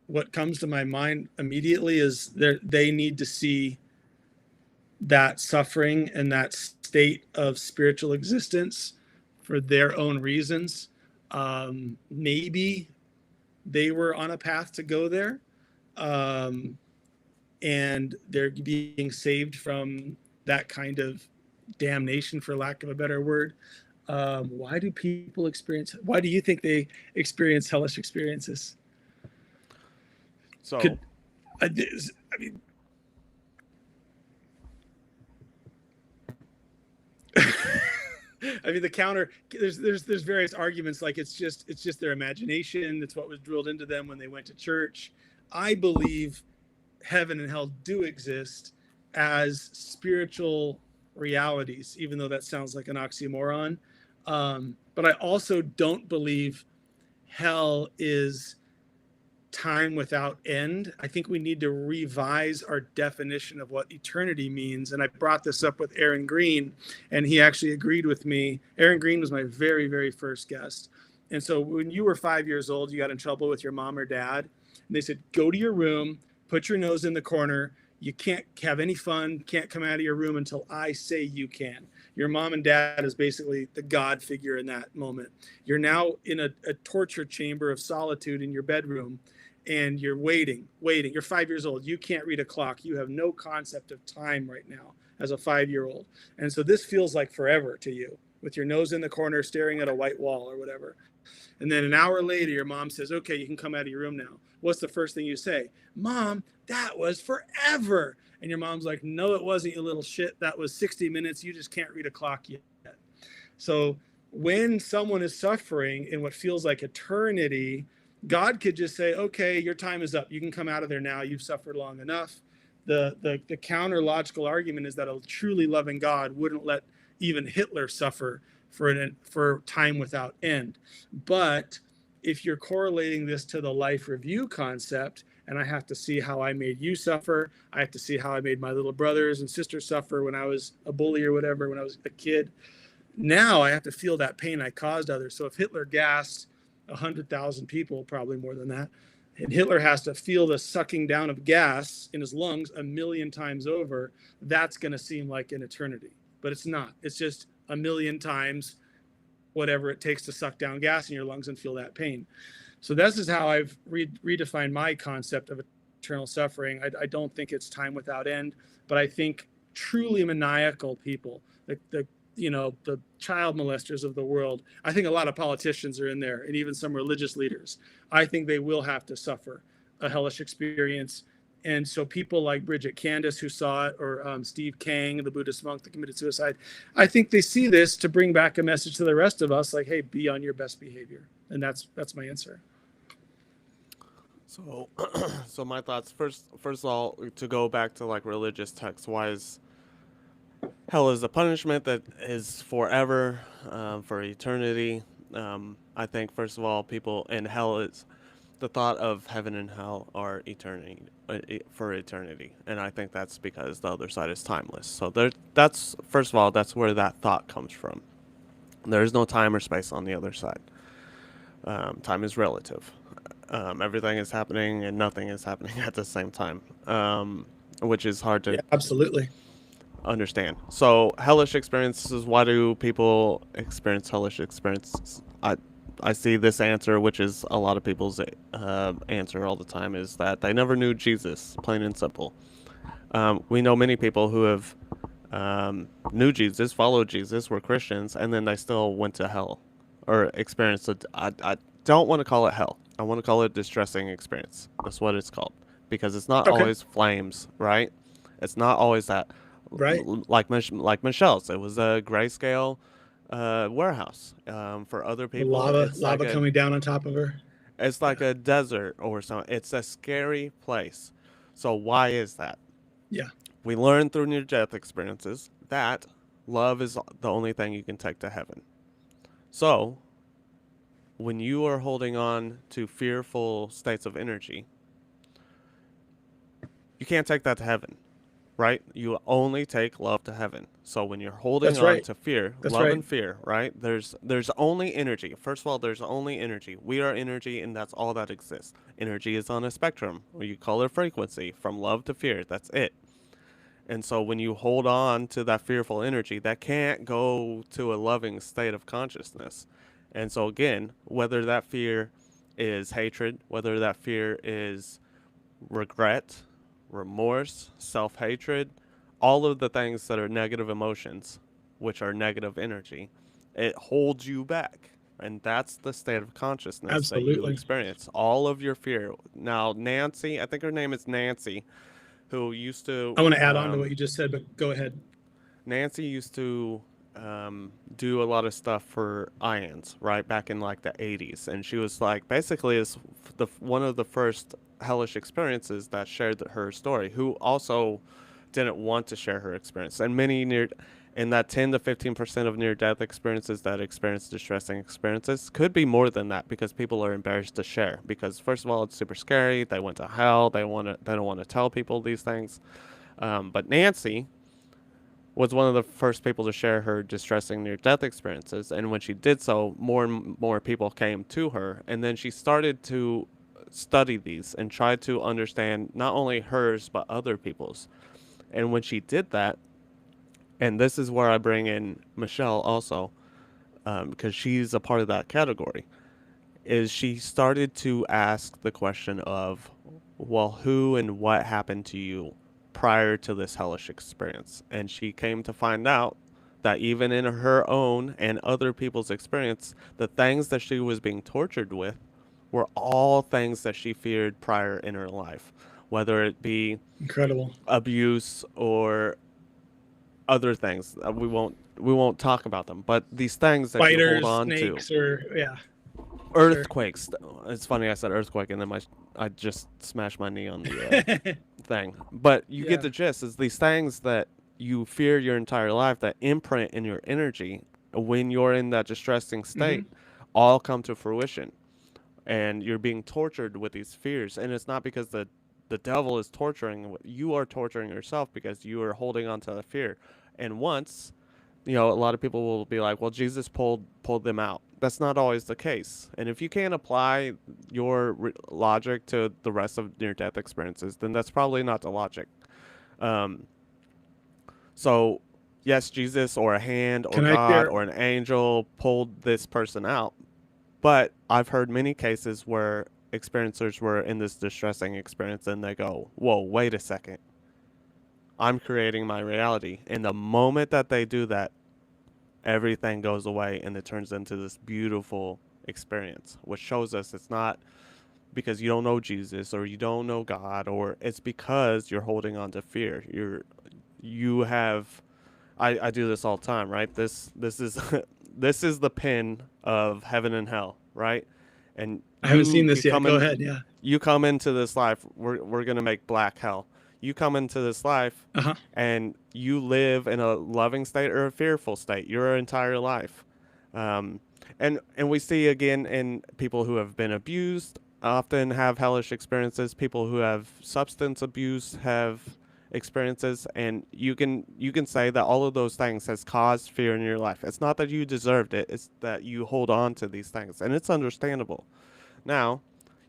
What comes to my mind immediately is they need to see that suffering and that state of spiritual existence for their own reasons. Maybe they were on a path to go there, and they're being saved from that kind of damnation, for lack of a better word. Why do you think they experience hellish experiences? So I mean, the counter, there's various arguments, like it's just their imagination. It's what was drilled into them when they went to church. I believe heaven and hell do exist as spiritual realities, even though that sounds like an oxymoron. But I also don't believe hell is time without end. I think we need to revise our definition of what eternity means. And I brought this up with Aaron Green, and he actually agreed with me. Aaron Green was my very, very first guest. And so when you were 5 years old, you got in trouble with your mom or dad, and they said, go to your room, put your nose in the corner. You can't have any fun, can't come out of your room until I say you can. Your mom and dad is basically the God figure in that moment. You're now in a torture chamber of solitude in your bedroom, and you're waiting. You're 5 years old. You can't read a clock. You have no concept of time right now as a 5-year-old. And so this feels like forever to you, with your nose in the corner, staring at a white wall or whatever. And then an hour later, your mom says, okay, you can come out of your room now. What's the first thing you say? Mom, that was forever. And your mom's like, no, it wasn't, you little shit. That was 60 minutes. You just can't read a clock yet. So when someone is suffering in what feels like eternity, God could just say, okay, your time is up. You can come out of there now. You've suffered long enough. The counter logical argument is that a truly loving God wouldn't let even Hitler suffer for time without end. But if you're correlating this to the life review concept, and I have to see how I made you suffer, I have to see how I made my little brothers and sisters suffer when I was a bully or whatever, when I was a kid. Now I have to feel that pain I caused others. So if Hitler gassed 100,000 people, probably more than that, and Hitler has to feel the sucking down of gas in his lungs 1,000,000 times over, that's going to seem like an eternity. But it's not. It's just 1,000,000 times whatever it takes to suck down gas in your lungs and feel that pain. So this is how I've redefined my concept of eternal suffering. I don't think it's time without end, but I think truly maniacal people, the child molesters of the world, I think a lot of politicians are in there, and even some religious leaders. I think they will have to suffer a hellish experience. And so people like Bridget Candace, who saw it, or Steve Kang, the Buddhist monk that committed suicide, I think they see this to bring back a message to the rest of us, like, hey, be on your best behavior. And that's my answer. So my thoughts, first of all, to go back to like religious texts, why is hell is a punishment that is forever, for eternity. I think, first of all, people in hell is the thought of heaven and hell are eternity, for eternity. And I think that's because the other side is timeless. So that's, first of all, that's where that thought comes from. There is no time or space on the other side. Time is relative. Everything is happening and nothing is happening at the same time, which is hard to absolutely understand. So hellish experiences, why do people experience hellish experiences? I see this answer, which is a lot of people's answer all the time, is that they never knew Jesus, plain and simple. We know many people who have knew Jesus, followed Jesus, were Christians, and then they still went to hell or experienced I don't want to call it hell. I want to call it a distressing experience. That's what it's called, because it's not always flames, right? It's not always that. Right. Like Michelle's, it was a grayscale warehouse. For other people, lava like coming down on top of her. It's like a desert or something. It's a scary place. So why is that? Yeah. We learn through near-death experiences that love is the only thing you can take to heaven. So when you are holding on to fearful states of energy, you can't take that to heaven. Right? You only take love to heaven. So when you're holding on to fear, love and fear, right? There's only energy. First of all, there's only energy. We are energy, and that's all that exists. Energy is on a spectrum, or you call it frequency, from love to fear. That's it. And so when you hold on to that fearful energy, that can't go to a loving state of consciousness. And so again, whether that fear is hatred, whether that fear is regret, remorse, self-hatred, all of the things that are negative emotions, which are negative energy, it holds you back. And that's the state of consciousness that you experience. All of your fear. Now, Nancy, I think her name is Nancy, who used to... I want to add on to what you just said, but go ahead. Nancy used to do a lot of stuff for IANS, right, back in like the 80s. And she was like, basically is one of the first hellish experiences that shared her story, who also didn't want to share her experience. And And that 10 to 15% of near-death experiences that experience distressing experiences could be more than that, because people are embarrassed to share. Because first of all, it's super scary. They went to hell. They don't want to tell people these things. But Nancy was one of the first people to share her distressing near-death experiences. And when she did so, more and more people came to her. And then she started to study these and try to understand not only hers, but other people's. And when she did that, and this is where I bring in Michelle also, because she's a part of that category, is she started to ask the question of, well, who and what happened to you prior to this hellish experience? And she came to find out that even in her own and other people's experience, the things that she was being tortured with were all things that she feared prior in her life, whether it be Incredible abuse or other things. We won't talk about them, but these things that you hold spiders, on snakes, to. or Earthquakes. It's funny I said earthquake, and then I just smashed my knee on the thing. But you get the gist. Is these things that you fear your entire life that imprint in your energy when you're in that distressing state, all come to fruition, and you're being tortured with these fears. And it's not because the devil is torturing you, are torturing yourself because you are holding on to the fear. And once, a lot of people will be like, well, Jesus pulled them out. That's not always the case. And if you can't apply your logic to the rest of near-death experiences, then that's probably not the logic. So yes, Jesus or a hand or God or an angel pulled this person out. But I've heard many cases where experiencers were in this distressing experience and they go, whoa, wait a second. I'm creating my reality. And the moment that they do that, everything goes away and it turns into this beautiful experience, which shows us it's not because you don't know Jesus or you don't know God, or it's because you're holding on to fear. I do this all the time, right? This is this is the pin of heaven and hell, right? And I haven't seen this yet. Go ahead. Yeah. You come into this life, we're going to make black hell. You come into this life and you live in a loving state or a fearful state your entire life. And we see again in people who have been abused often have hellish experiences. People who have substance abuse have experiences, and you can say that all of those things has caused fear in your life. It's not that you deserved it, it's that you hold on to these things, and it's understandable. Now,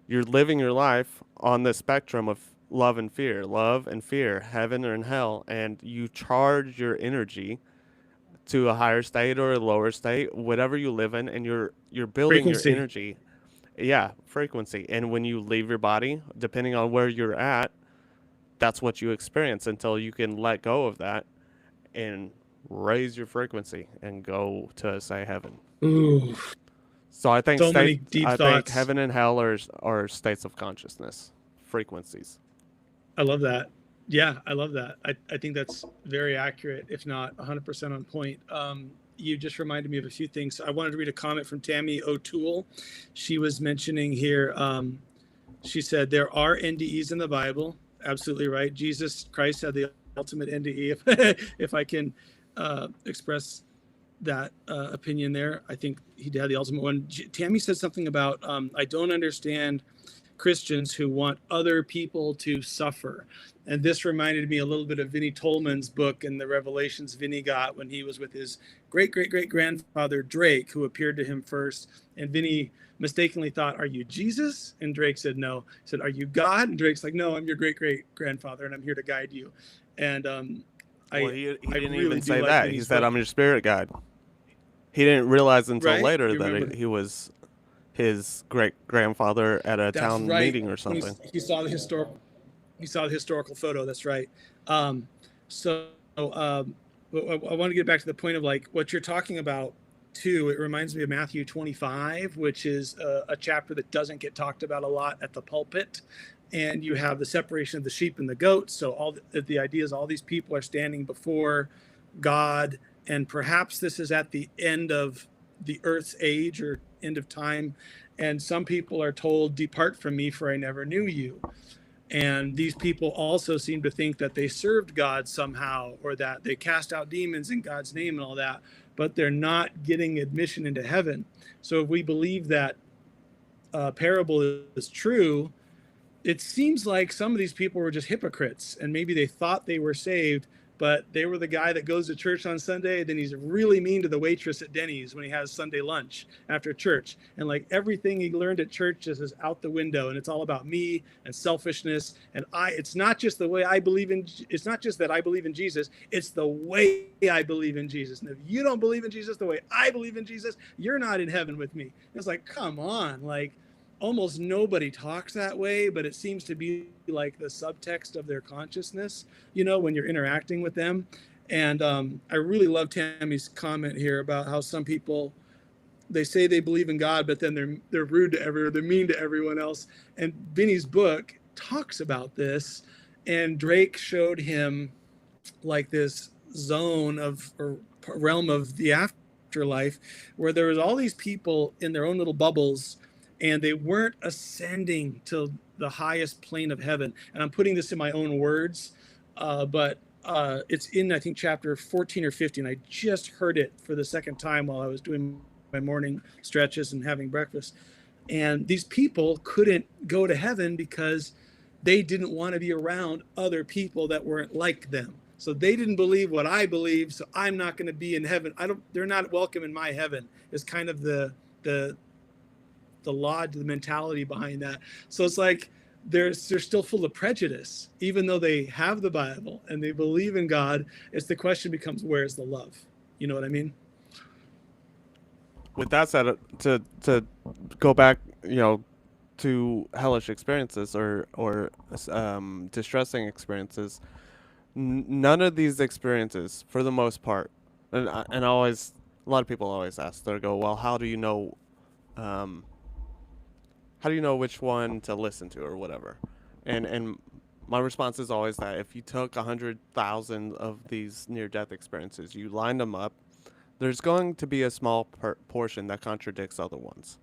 you're living your life on the spectrum of love and fear, heaven and hell, and you charge your energy to a higher state or a lower state, whatever you live in, and you're building frequency. your energy. Yeah, frequency. And when you leave your body, depending on where you're at, that's what you experience until you can let go of that and raise your frequency and go to, say, heaven. Ooh. So I think many deep thoughts. think heaven and hell are states of consciousness, frequencies. I love that. Yeah, I love that. I think that's very accurate, if not 100% on point. You just reminded me of a few things. I wanted to read a comment from Tammy O'Toole. She was mentioning here, she said, there are NDEs in the Bible. Absolutely right. Jesus Christ had the ultimate NDE, if I can express that opinion there. I think he had the ultimate one. Tammy said something about, I don't understand Christians who want other people to suffer. And this reminded me a little bit of Vinnie Tolman's book and the revelations Vinnie got when he was with his great-great-great-grandfather Drake, who appeared to him first. And Vinnie mistakenly thought, are you Jesus? And Drake said, no. He said, are you God? And Drake's like, no, I'm your great-great-grandfather, and I'm here to guide you. And he didn't really even say like that. Vinnie's He said, book. I'm your spirit guide. He didn't realize until later that remember? he was his great-grandfather at a town meeting or something. He saw the historical photo. That's right. I want to get back to the point of like what you're talking about too. It reminds me of Matthew 25, which is a chapter that doesn't get talked about a lot at the pulpit. And you have the separation of the sheep and the goats. So the idea is all these people are standing before God, and perhaps this is at the end of the earth's age or end of time. And some people are told, depart from me, for I never knew you. And these people also seem to think that they served God somehow, or that they cast out demons in God's name and all that, but they're not getting admission into heaven. So if we believe that parable is true, it seems like some of these people were just hypocrites, and maybe they thought they were saved, but they were the guy that goes to church on Sunday, then he's really mean to the waitress at Denny's when he has Sunday lunch after church, and like everything he learned at church just is out the window, and it's all about me and selfishness. And it's not just the way I believe in, it's not just that I believe in Jesus, it's the way I believe in Jesus. And if you don't believe in Jesus the way I believe in Jesus, you're not in heaven with me. It's like, come on, like, almost nobody talks that way, but it seems to be like the subtext of their consciousness, when you're interacting with them. And I really love Tammy's comment here about how some people, they say they believe in God, but then they're rude to everyone, they're mean to everyone else. And Vinny's book talks about this, and Drake showed him like this zone of, or realm of the afterlife, where there was all these people in their own little bubbles, and they weren't ascending to the highest plane of heaven. And I'm putting this in my own words, but it's in, I think, chapter 14 or 15. I just heard it for the second time while I was doing my morning stretches and having breakfast. And these people couldn't go to heaven because they didn't want to be around other people that weren't like them. So they didn't believe what I believe, so I'm not going to be in heaven. They're not welcome in my heaven, is kind of the law, the mentality behind that. So it's like they're still full of prejudice, even though they have the Bible and they believe in God. It's the question becomes, where's the love? You know what I mean? With that said, to go back, to hellish experiences or distressing experiences, none of these experiences, for the most part, and always, a lot of people always ask, they go, well, how do you know which one to listen to or whatever? And my response is always that if you took 100,000 of these near-death experiences, you lined them up, there's going to be a small portion that contradicts other ones.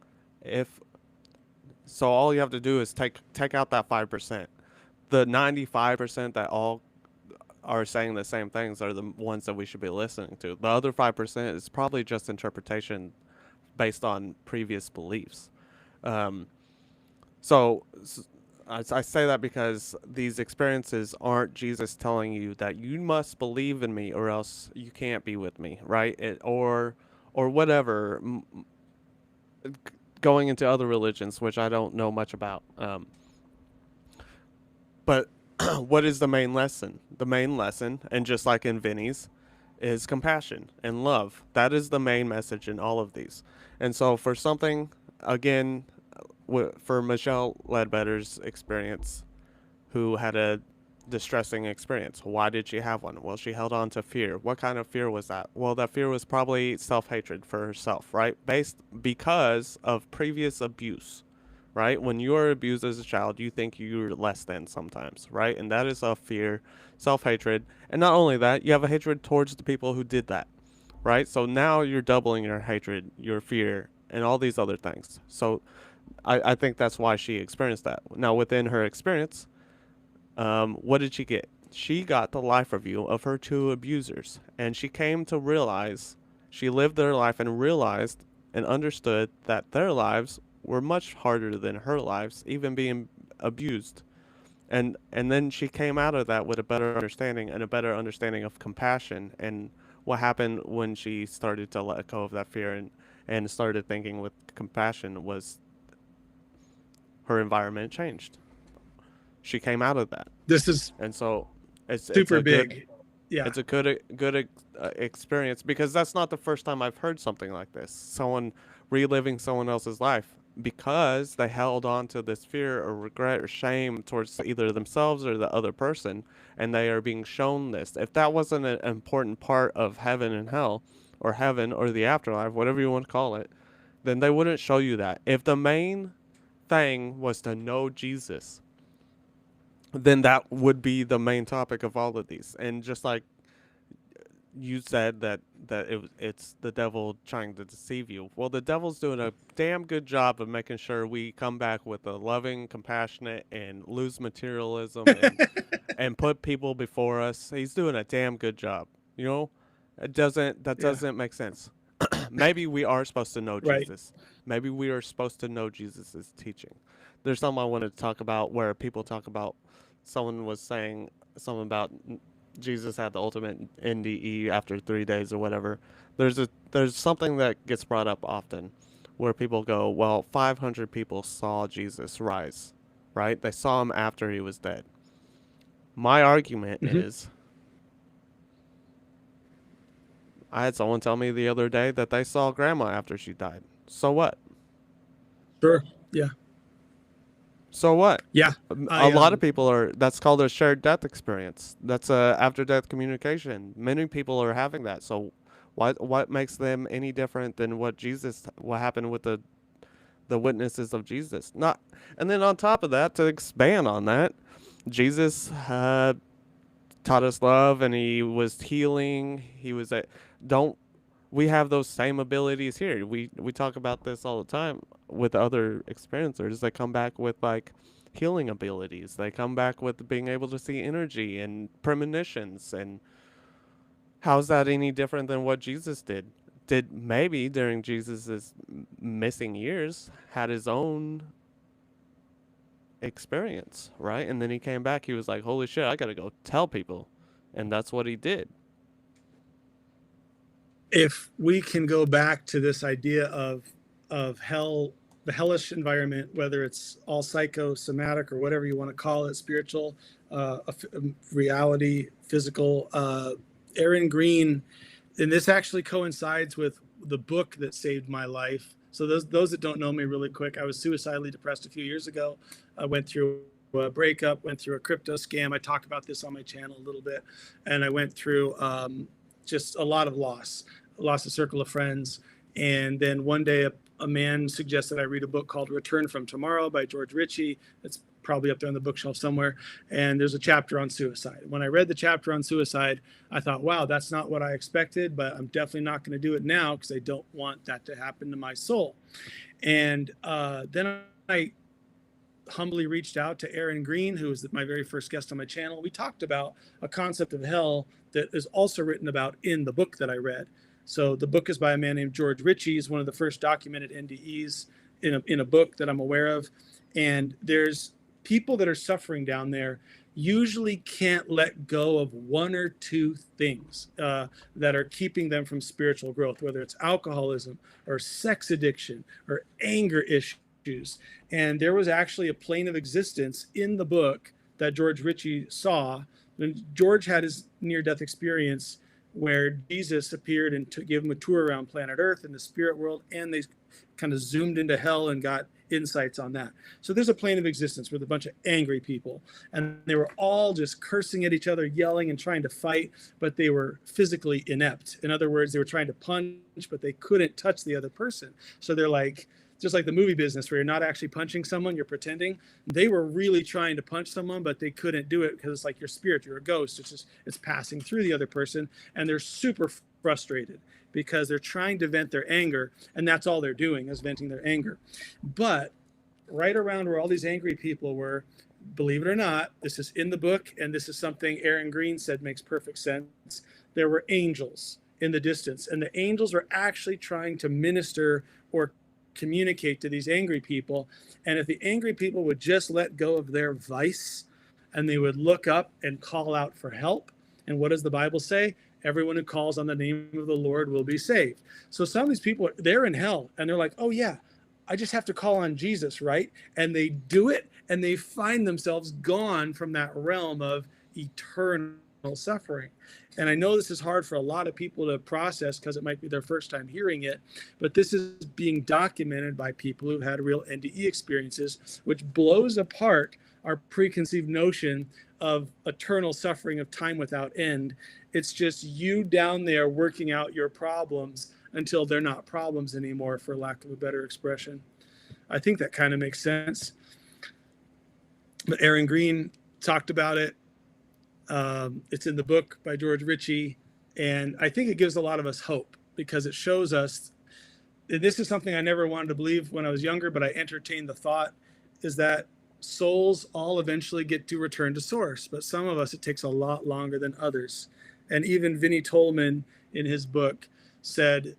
So all you have to do is take out that 5%. The 95% that all are saying the same things are the ones that we should be listening to. The other 5% is probably just interpretation based on previous beliefs. So I say that because these experiences aren't Jesus telling you that you must believe in me or else you can't be with me, right? Or whatever, going into other religions, which I don't know much about. But what is the main lesson? The main lesson, and just like in Vinny's, is compassion and love. That is the main message in all of these. And so for something, again, for Michelle Ledbetter's experience, who had a distressing experience. Why did she have one? Well, she held on to fear. What kind of fear was that? Well, that fear was probably self-hatred for herself, right? Because of previous abuse, right? When you are abused as a child, you think you're less than sometimes, right? And that is a fear, self-hatred. And not only that, you have a hatred towards the people who did that, right? So now you're doubling your hatred, your fear, and all these other things. So I think that's why she experienced that. Now, within her experience, what did she get? She got the life review of her two abusers, and she came to realize, she lived their life and realized and understood that their lives were much harder than her lives, even being abused. And then she came out of that with a better understanding and a better understanding of compassion and what happened when she started to let go of that fear and started thinking with compassion was her environment changed. She came out of that. This is, and so it's super a big. Good, yeah. It's a good experience, because that's not the first time I've heard something like this. Someone reliving someone else's life because they held on to this fear or regret or shame towards either themselves or the other person, and they are being shown this. If that wasn't an important part of heaven and hell, or heaven or the afterlife, whatever you want to call it, then they wouldn't show you that. If the main thing was to know Jesus, then that would be the main topic of all of these. And just like you said that it's the devil trying to deceive you. Well, the devil's doing a damn good job of making sure we come back with a loving, compassionate, and lose materialism and put people before us. He's doing a damn good job. You know, that Yeah. doesn't make sense. Maybe we are supposed to know Right. Jesus. Maybe we are supposed to know Jesus' teaching. There's something I wanted to talk about where people talk about. Someone was saying something about Jesus had the ultimate NDE after 3 days or whatever. There's something that gets brought up often, where people go, well, 500 people saw Jesus rise, right? They saw him after he was dead. My argument Mm-hmm. is, I had someone tell me the other day that they saw grandma after she died. So what? Sure. Yeah. So what? Yeah. A I lot of people that's called a shared death experience. That's a after death communication. Many people are having that. So what makes them any different than what happened with the witnesses of Jesus? Not, and then on top of that, to expand on that, Jesus taught us love, and he was healing. He was a don't we have those same abilities here. We talk about this all the time with other experiencers. They come back with like healing abilities. They come back with being able to see energy and premonitions. And how's that any different than what Jesus did? Did maybe during Jesus's missing years had his own experience, right? And then he came back. He was like, "Holy shit, I gotta go tell people," and that's what he did. If we can go back to this idea of hell, the hellish environment, whether it's all psychosomatic or whatever you want to call it, spiritual, reality, physical. Aaron Green, and this actually coincides with the book that saved my life. So those that don't know me really quick, I was suicidally depressed a few years ago. I went through a breakup, went through a crypto scam. I talk about this on my channel a little bit, and I went through just a lot of loss. Lost a circle of friends. And then one day a man suggested I read a book called Return from Tomorrow by George Ritchie. It's probably up there on the bookshelf somewhere. And there's a chapter on suicide. When I read the chapter on suicide, I thought, wow, that's not what I expected, but I'm definitely not going to do it now because I don't want that to happen to my soul. And then I humbly reached out to Aaron Green, who was my very first guest on my channel. We talked about a concept of hell that is also written about in the book that I read. So the book is by a man named George Ritchie. He's one of the first documented NDEs in a book that I'm aware of. And there's people that are suffering down there usually can't let go of one or two things that are keeping them from spiritual growth, whether it's alcoholism or sex addiction or anger issues. And there was actually a plane of existence in the book that George Ritchie saw when George had his near-death experience, where Jesus appeared and gave him a tour around planet Earth and the spirit world, and they kind of zoomed into hell and got insights on that. So there's a plane of existence with a bunch of angry people, and they were all just cursing at each other, yelling and trying to fight, but they were physically inept. In other words, they were trying to punch, but they couldn't touch the other person. So they're like, just like the movie business where you're not actually punching someone, you're pretending. They were really trying to punch someone, but they couldn't do it because it's like your spirit, you're a ghost. It's passing through the other person, and they're super frustrated because they're trying to vent their anger, and that's all they're doing is venting their anger. But right around where all these angry people were, believe it or not, this is in the book, and this is something Aaron Green said makes perfect sense. There were angels in the distance, and the angels were actually trying to minister or communicate to these angry people. And if the angry people would just let go of their vice and they would look up and call out for help, and what does the Bible say? Everyone who calls on the name of the Lord will be saved. So some of these people, they're in hell, and they're like, oh yeah, I just have to call on Jesus, right? And they do it, and they find themselves gone from that realm of eternal suffering. And I know this is hard for a lot of people to process because it might be their first time hearing it, but this is being documented by people who've had real NDE experiences, which blows apart our preconceived notion of eternal suffering of time without end. It's just you down there working out your problems until they're not problems anymore, for lack of a better expression. I think that kind of makes sense. But Aaron Green talked about it. It's in the book by George Ritchie, And I think it gives a lot of us hope, because it shows us, this is something I never wanted to believe when I was younger, but I entertained the thought, is that souls all eventually get to return to source. But some of us, it takes a lot longer than others. And even Vinnie Tolman in his book said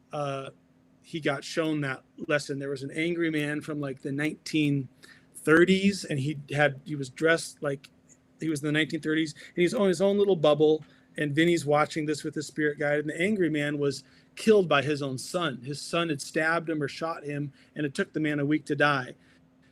he got shown that lesson. There was an angry man from like the 1930s, and he was dressed like he was in the 1930s, and he's on his own little bubble. And Vinny's watching this with his spirit guide, and the angry man was killed by his own son. His son had stabbed him or shot him, and it took the man a week to die.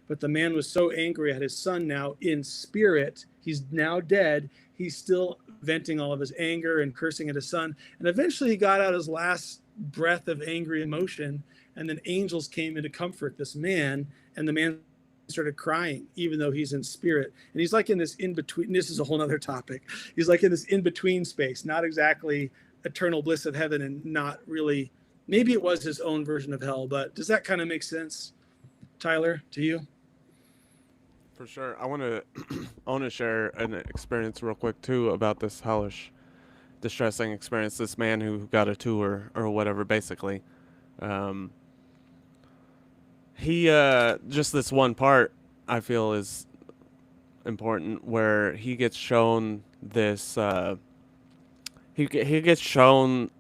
But the man was so angry at his son now in spirit. He's now dead. He's still venting all of his anger and cursing at his son. And eventually he got out his last breath of angry emotion. And then angels came in to comfort this man. And the man started crying, even though he's in spirit. And he's like in this in-between. This is a whole nother topic. He's like in this in-between space, not exactly eternal bliss of heaven, and not really, maybe it was his own version of hell. But does that kind of make sense, Tyler, to you? For sure. I want to share an experience real quick too about this hellish, distressing experience. This man who got a tour or whatever, basically. He just this one part I feel is important, where he gets shown this. He gets shown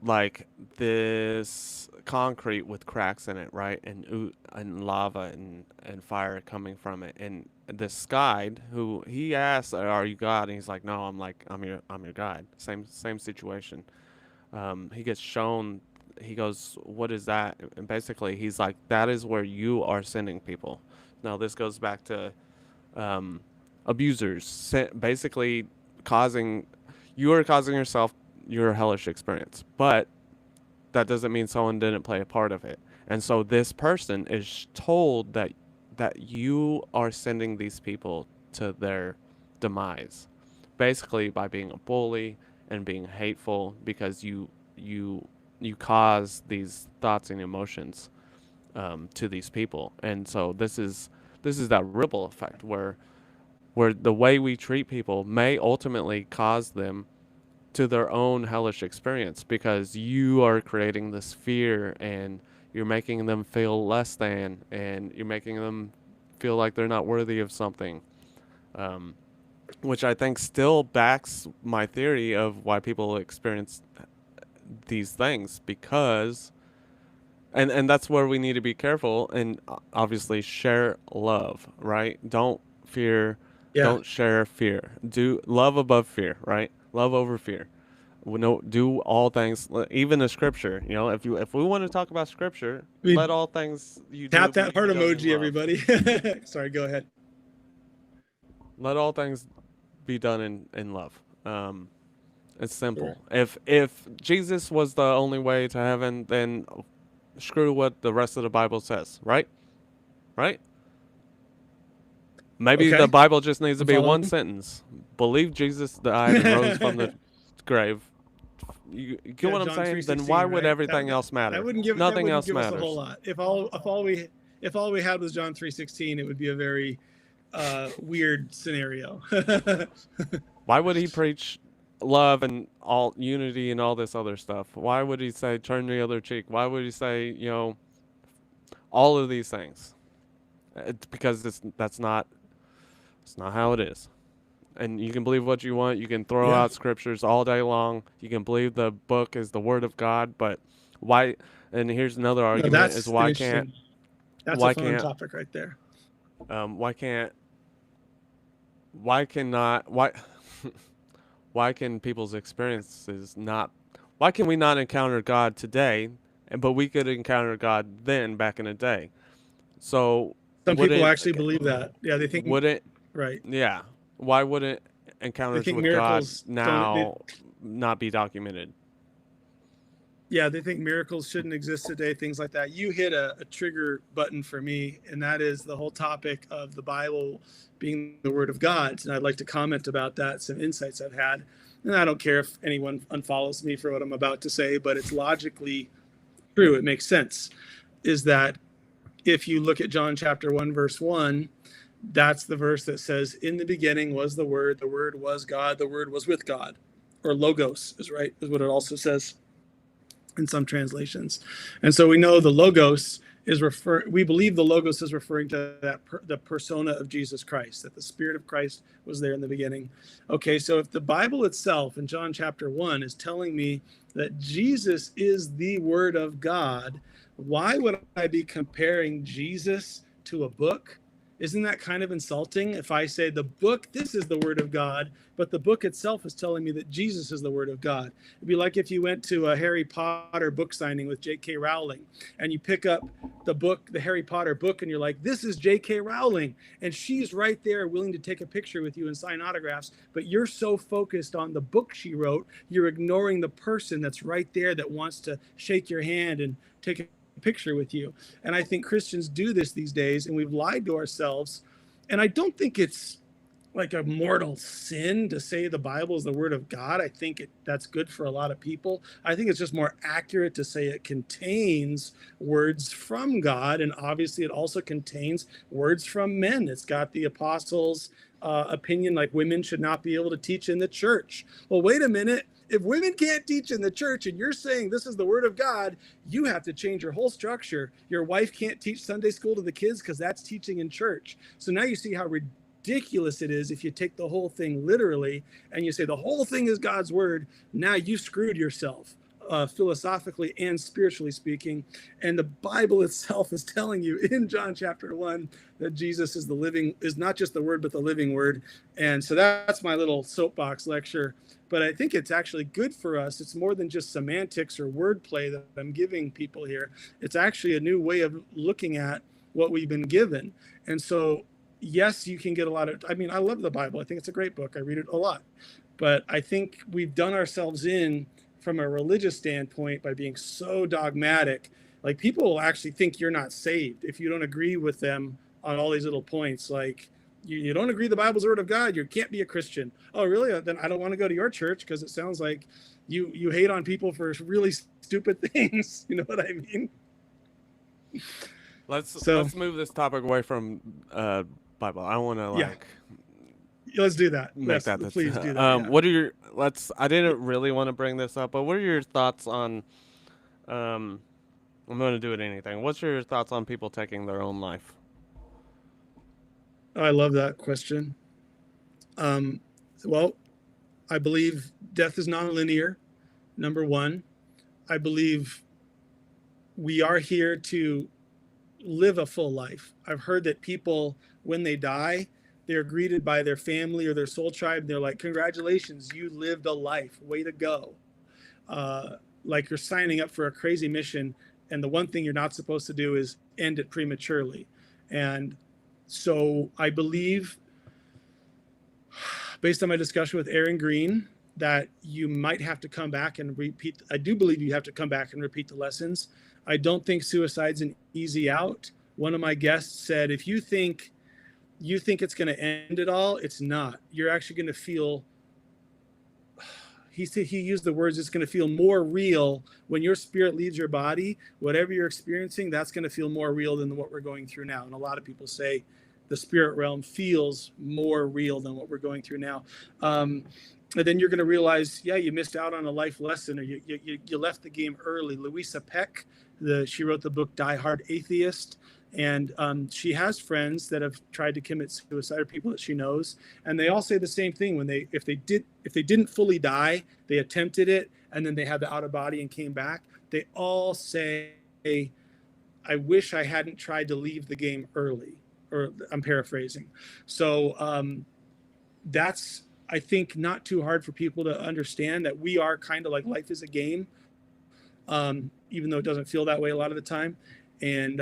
like this concrete with cracks in it, right, and lava and fire coming from it, and this guide who he asks, "Are you God?" and he's like, "No, I'm your guide." Same situation. He gets shown. He goes, "What is that?" And basically, he's like, "That is where you are sending people." Now, this goes back to abusers, basically you are causing yourself your hellish experience, but that doesn't mean someone didn't play a part of it. And so this person is told that you are sending these people to their demise, basically by being a bully and being hateful, because you cause these thoughts and emotions to these people. And so this is that ripple effect where the way we treat people may ultimately cause them to their own hellish experience, because you are creating this fear and you're making them feel less than, and you're making them feel like they're not worthy of something, which I think still backs my theory of why people experience these things, because and that's where we need to be careful and obviously share love, right? Don't fear. Yeah. Don't share fear. Do love above fear, right? Love over fear. Do all things, even the scripture. You know, if we want to talk about scripture, let all things you do. Tap that heart emoji, everybody. Sorry, go ahead. Let all things be done in love. It's simple. Sure. If Jesus was the only way to heaven, then screw what the rest of the Bible says, right? Right? Maybe the Bible just needs to be one sentence. Believe Jesus died and rose from the grave. You get what I'm saying? Then why would everything else matter? Nothing else matters. Us a whole lot. If all we had was John 3:16, it would be a very weird scenario. Why would he preach love and all unity and all this other stuff? Why would he say turn the other cheek? Why would he say, all of these things? Because that's not how it is. And you can believe what you want. You can throw out scriptures all day long. You can believe the book is the word of God, but why? And here's another argument: is why can't? That's a fun topic right there. Why can people's experiences not? Why can we not encounter God today, but we could encounter God then back in the day? So some people actually believe that. Yeah, they think. Would it? Right. Yeah. Why wouldn't encounters with God now not be documented? Yeah, they think miracles shouldn't exist today, things like that. You hit a trigger button for me, and that is the whole topic of the Bible being the Word of God. And I'd like to comment about that, some insights I've had. And I don't care if anyone unfollows me for what I'm about to say, but it's logically true. It makes sense. Is that if you look at John chapter 1, verse 1, that's the verse that says, in the beginning was the Word was God, the Word was with God. or logos is what it also says in some translations. And so we know the logos we believe the logos is referring to the persona of Jesus Christ, that the Spirit of Christ was there in the beginning. Okay, so if the Bible itself in John chapter 1 is telling me that Jesus is the Word of God, why would I be comparing Jesus to a book? Isn't that kind of insulting if I say the book, this is the Word of God, but the book itself is telling me that Jesus is the Word of God? It'd be like if you went to a Harry Potter book signing with J.K. Rowling and you pick up the book, the Harry Potter book, and you're like, this is J.K. Rowling. And she's right there willing to take a picture with you and sign autographs, but you're so focused on the book she wrote, you're ignoring the person that's right there that wants to shake your hand and take a picture with you. And I think Christians do this these days, and we've lied to ourselves. And I don't think it's like a mortal sin to say the Bible is the Word of God. I think that's good for a lot of people. I think it's just more accurate to say it contains words from God, and obviously it also contains words from men. It's got the apostles' opinion, like women should not be able to teach in the church. Well, wait a minute. If women can't teach in the church and you're saying this is the Word of God, you have to change your whole structure. Your wife can't teach Sunday school to the kids because that's teaching in church. So now you see how ridiculous it is if you take the whole thing literally and you say the whole thing is God's Word. Now you screwed yourself, philosophically and spiritually speaking. And the Bible itself is telling you in John chapter 1 that Jesus is not just the Word, but the living Word. And so that's my little soapbox lecture. But I think it's actually good for us. It's more than just semantics or wordplay that I'm giving people here. It's actually a new way of looking at what we've been given. And so, yes, you can get I love the Bible. I think it's a great book. I read it a lot. But I think we've done ourselves in from a religious standpoint by being so dogmatic. Like, people will actually think you're not saved if you don't agree with them on all these little points. Like, you don't agree the Bible's the Word of God, you can't be a Christian. Oh, really? Then I don't want to go to your church because it sounds like you hate on people for really stupid things. You know what I mean? Let's move this topic away from Bible. I want to let's do that. Please do that. I didn't really want to bring this up, but what are your thoughts on I'm going to do it anything. What's your thoughts on people taking their own life? I love that question. Well, I believe death is non-linear, number one. I believe we are here to live a full life. I've heard that people, when they die, they're greeted by their family or their soul tribe. They're like, congratulations, you lived a life. Way to go. Like you're signing up for a crazy mission. And the one thing you're not supposed to do is end it prematurely. And so I believe, based on my discussion with Aaron Green, that you might have to come back and repeat. I do believe you have to come back and repeat the lessons. I don't think suicide's an easy out. One of my guests said, if you think it's going to end it all, it's not. You're actually going to feel, he used the words, it's going to feel more real when your spirit leaves your body. Whatever you're experiencing, that's going to feel more real than what we're going through now. And a lot of people say the spirit realm feels more real than what we're going through now. And then you're going to realize, you missed out on a life lesson, or you left the game early. Louisa Peck, she wrote the book Die Hard Atheist. And she has friends that have tried to commit suicide, or people that she knows, and they all say the same thing. If they didn't fully die, they attempted it, and then they had the out of body and came back. They all say, "I wish I hadn't tried to leave the game early." Or I'm paraphrasing. So that's, I think, not too hard for people to understand that we are kind of like life is a game, even though it doesn't feel that way a lot of the time. And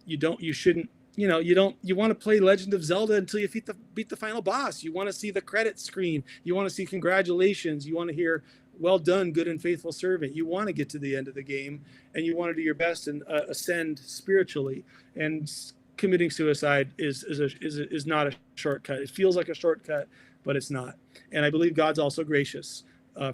you want to play Legend of Zelda until you beat the final boss. You want to see the credits screen. You want to see congratulations. You want to hear, well done, good and faithful servant. You want to get to the end of the game, and you want to do your best and ascend spiritually. And committing suicide is not a shortcut. It feels like a shortcut, but it's not. And I believe God's also gracious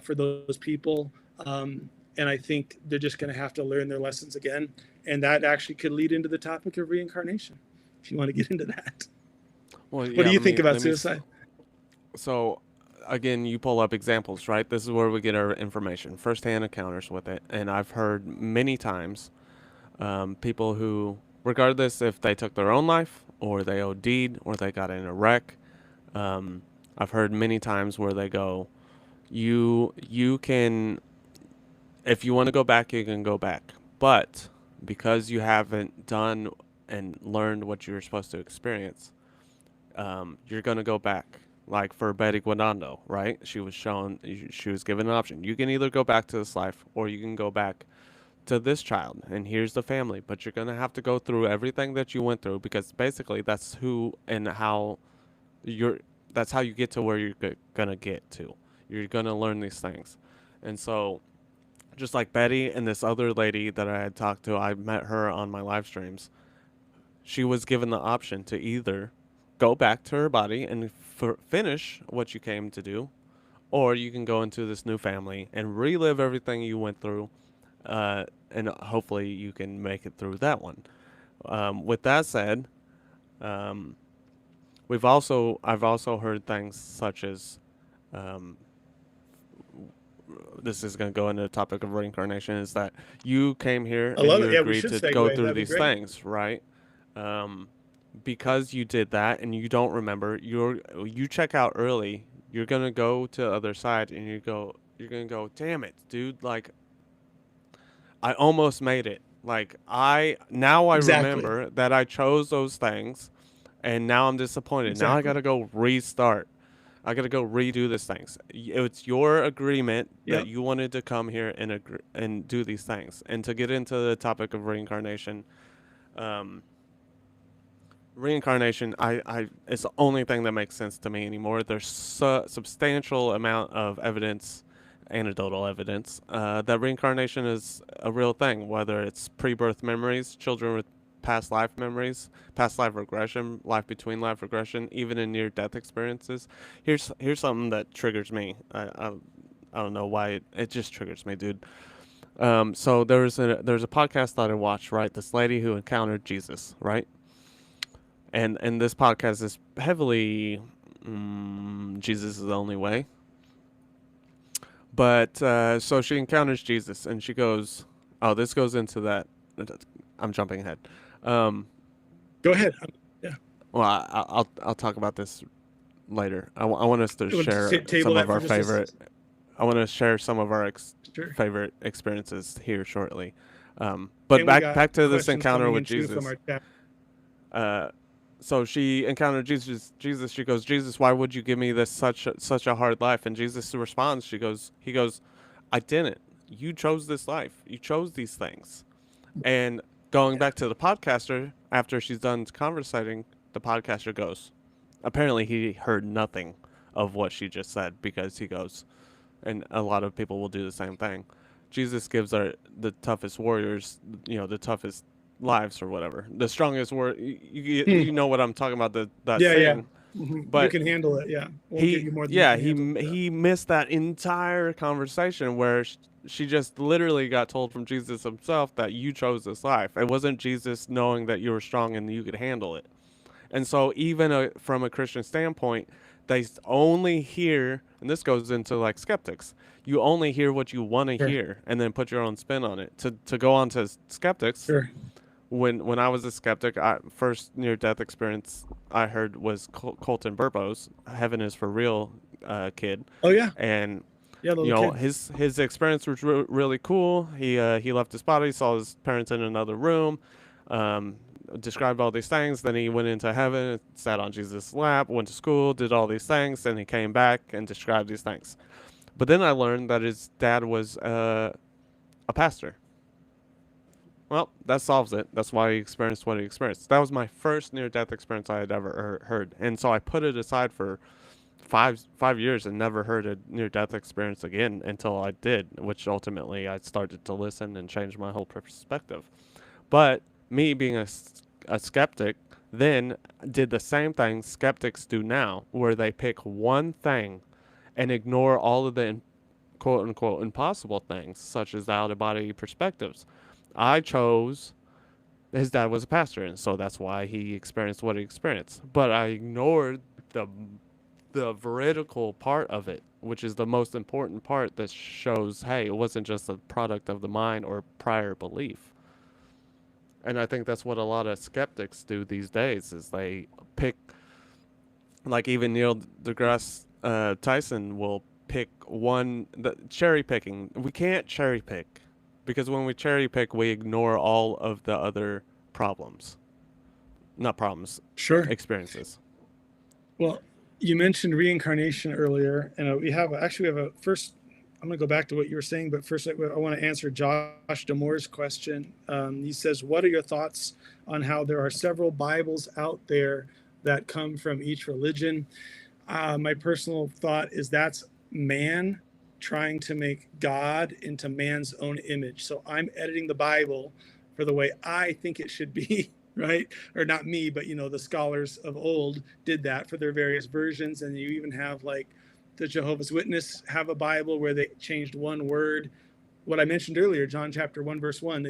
for those people. And I think they're just going to have to learn their lessons again. And that actually could lead into the topic of reincarnation, if you want to get into that. Well, what do you think about suicide? So again, you pull up examples, right? This is where we get our information, firsthand encounters with it. And I've heard many times people who, regardless if they took their own life or they OD'd or they got in a wreck, I've heard many times where they go, you can, if you want to go back, you can go back. But because you haven't done and learned what you were supposed to experience, you're going to go back. Like for Betty Guadando, right? She was given an option. You can either go back to this life or you can go back to this child. And here's the family. But you're going to have to go through everything that you went through because basically that's who and how that's how you get to where you're going to get to. You're going to learn these things. And so just like Betty and this other lady that I had talked to, I met her on my live streams. She was given the option to either go back to her body and finish what you came to do, or you can go into this new family and relive everything you went through, and hopefully you can make it through that one. With that said, I've also heard things such as, this is going to go into the topic of reincarnation, is that you came here and you agreed to go through these things, right? Because you did that and you don't remember, you check out early, you're going to go to the other side and you're going to go, damn it, dude, like, I almost made it. Like, I remember that I chose those things and now I'm disappointed. Exactly. Now I got to go restart. I got to go redo these things. It's your agreement that you wanted to come here and do these things. And to get into the topic of reincarnation, it's the only thing that makes sense to me anymore. There's substantial amount of evidence, anecdotal evidence, that reincarnation is a real thing, whether it's pre-birth memories, children with past life memories, past life regression, life between life regression, even in near-death experiences. Here's something that triggers me. I don't know why it just triggers me, dude. So there's a podcast that I watched, right? This lady who encountered Jesus, right? And this podcast is heavily Jesus is the only way. But so she encounters Jesus and she goes, oh, this goes into that. I'm jumping ahead. Go ahead. Yeah. Well, I'll talk about this later. I want us to share some of our favorite. I want to share some of our favorite experiences here shortly. But back to this encounter with Jesus. So she encountered Jesus. She goes, Jesus, why would you give me this such a hard life? And Jesus responds. He goes, I didn't. You chose this life. You chose these things. And going back to the podcaster, after she's done conversating, the podcaster goes, apparently he heard nothing of what she just said, because he goes, and a lot of people will do the same thing. Jesus gives the toughest warriors, the toughest lives or whatever. The strongest word, you know what I'm talking about, that saying. Mm-hmm. But you can handle it, yeah. He missed that entire conversation where she just literally got told from Jesus himself that you chose this life. It wasn't Jesus knowing that you were strong and you could handle it. And so even from a Christian standpoint, they only hear, and this goes into like skeptics, you only hear what you want to hear and then put your own spin on it. To go on to skeptics, when I was a skeptic, first near-death experience I heard was Colton Burpo's Heaven is for Real kid. Oh, yeah. And kid. his experience was really cool. He left his body, saw his parents in another room, described all these things. Then he went into heaven, sat on Jesus' lap, went to school, did all these things. Then he came back and described these things. But then I learned that his dad was a pastor. Well, that solves it. That's why he experienced what he experienced. That was my first near-death experience I had ever heard. And so I put it aside for 5 years and never heard a near-death experience again until I did, which ultimately I started to listen and change my whole perspective. But me being a skeptic then did the same thing skeptics do now, where they pick one thing and ignore all of the quote-unquote impossible things, such as the out-of-body perspectives. I chose, his dad was a pastor, and so that's why he experienced what he experienced. But I ignored the the veridical part of it, which is the most important part that shows, hey, it wasn't just a product of the mind or prior belief. And I think that's what a lot of skeptics do these days is they pick, like even Neil deGrasse Tyson will pick the cherry picking. We can't cherry pick because when we cherry pick, we ignore all of the other problems. Not problems, Sure. experiences. Well, you mentioned reincarnation earlier, and we have a first. I'm going to go back to what you were saying, but first I want to answer Josh Damore's question. He says, "What are your thoughts on how there are several Bibles out there that come from each religion?" My personal thought is that's man trying to make God into man's own image. So I'm editing the Bible for the way I think it should be. Right? Or not me, but the scholars of old did that for their various versions. And you even have like the Jehovah's Witness have a Bible where they changed one word. What I mentioned earlier, John chapter 1, verse 1,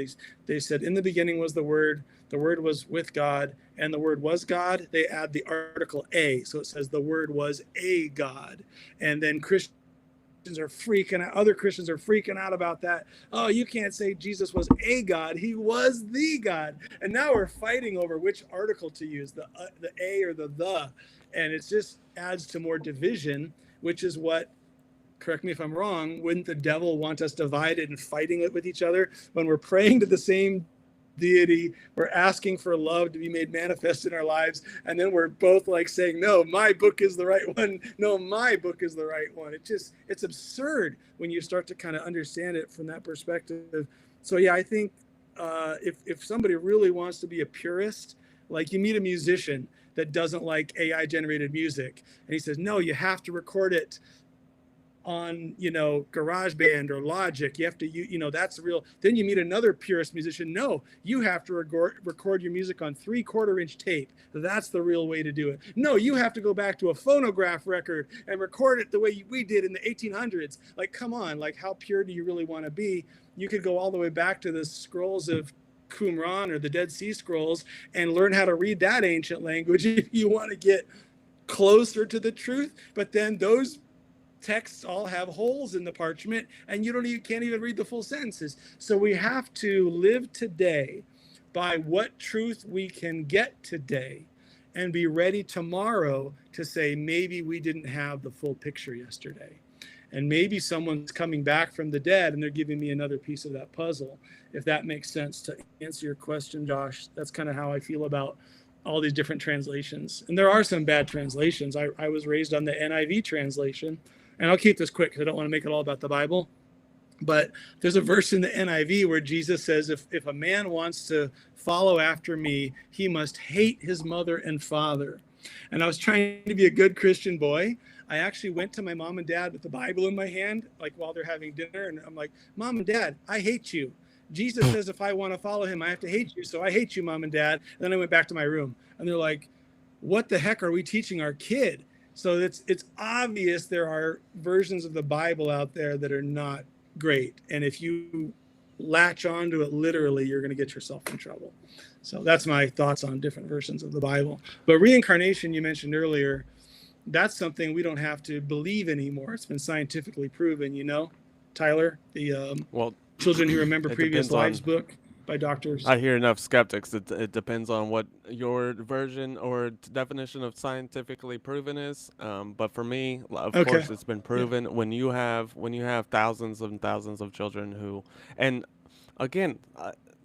they said, in the beginning was the Word was with God, and the Word was God. They add the article a. So it says the Word was a God. And then other Christians are freaking out about that. Oh, you can't say Jesus was a God. He was the God. And now we're fighting over which article to use, the a or the. And it just adds to more division, which is what, correct me if I'm wrong, wouldn't the devil want us divided and fighting it with each other when we're praying to the same deity, we're asking for love to be made manifest in our lives, and then we're both like saying, no, my book is the right one, no, my book is the right one. It's absurd when you start to kind of understand it from that perspective. So yeah, I think if somebody really wants to be a purist, like you meet a musician that doesn't like AI generated music and he says, no, you have to record it on GarageBand or Logic, you have to that's real. Then you meet another purist musician, no, you have to record your music on 3/4-inch tape, that's the real way to do it. No, you have to go back to a phonograph record and record it the way we did in the 1800s. Like, come on, like how pure do you really want to be? You could go all the way back to the scrolls of Qumran or the Dead Sea Scrolls and learn how to read that ancient language if you want to get closer to the truth. But then those texts all have holes in the parchment and you can't even read the full sentences. So we have to live today by what truth we can get today and be ready tomorrow to say, maybe we didn't have the full picture yesterday. And maybe someone's coming back from the dead and they're giving me another piece of that puzzle. If that makes sense to answer your question, Josh, that's kind of how I feel about all these different translations. And there are some bad translations. I was raised on the NIV translation. And I'll keep this quick because I don't want to make it all about the Bible. But there's a verse in the NIV where Jesus says, if a man wants to follow after me, he must hate his mother and father. And I was trying to be a good Christian boy. I actually went to my mom and dad with the Bible in my hand, like while they're having dinner. And I'm like, Mom and Dad, I hate you. Jesus says if I want to follow him, I have to hate you. So I hate you, Mom and Dad. And then I went back to my room. And they're like, what the heck are we teaching our kid? So it's obvious there are versions of the Bible out there that are not great. And if you latch onto it literally, you're going to get yourself in trouble. So that's my thoughts on different versions of the Bible. But reincarnation, you mentioned earlier, that's something we don't have to believe anymore. It's been scientifically proven, Tyler, the Children Who Remember Previous Lives book by doctors. I hear enough skeptics. It depends on what your version or definition of scientifically proven is. But for me, of course, it's been proven. Yeah. When you have thousands and thousands of children who, and again,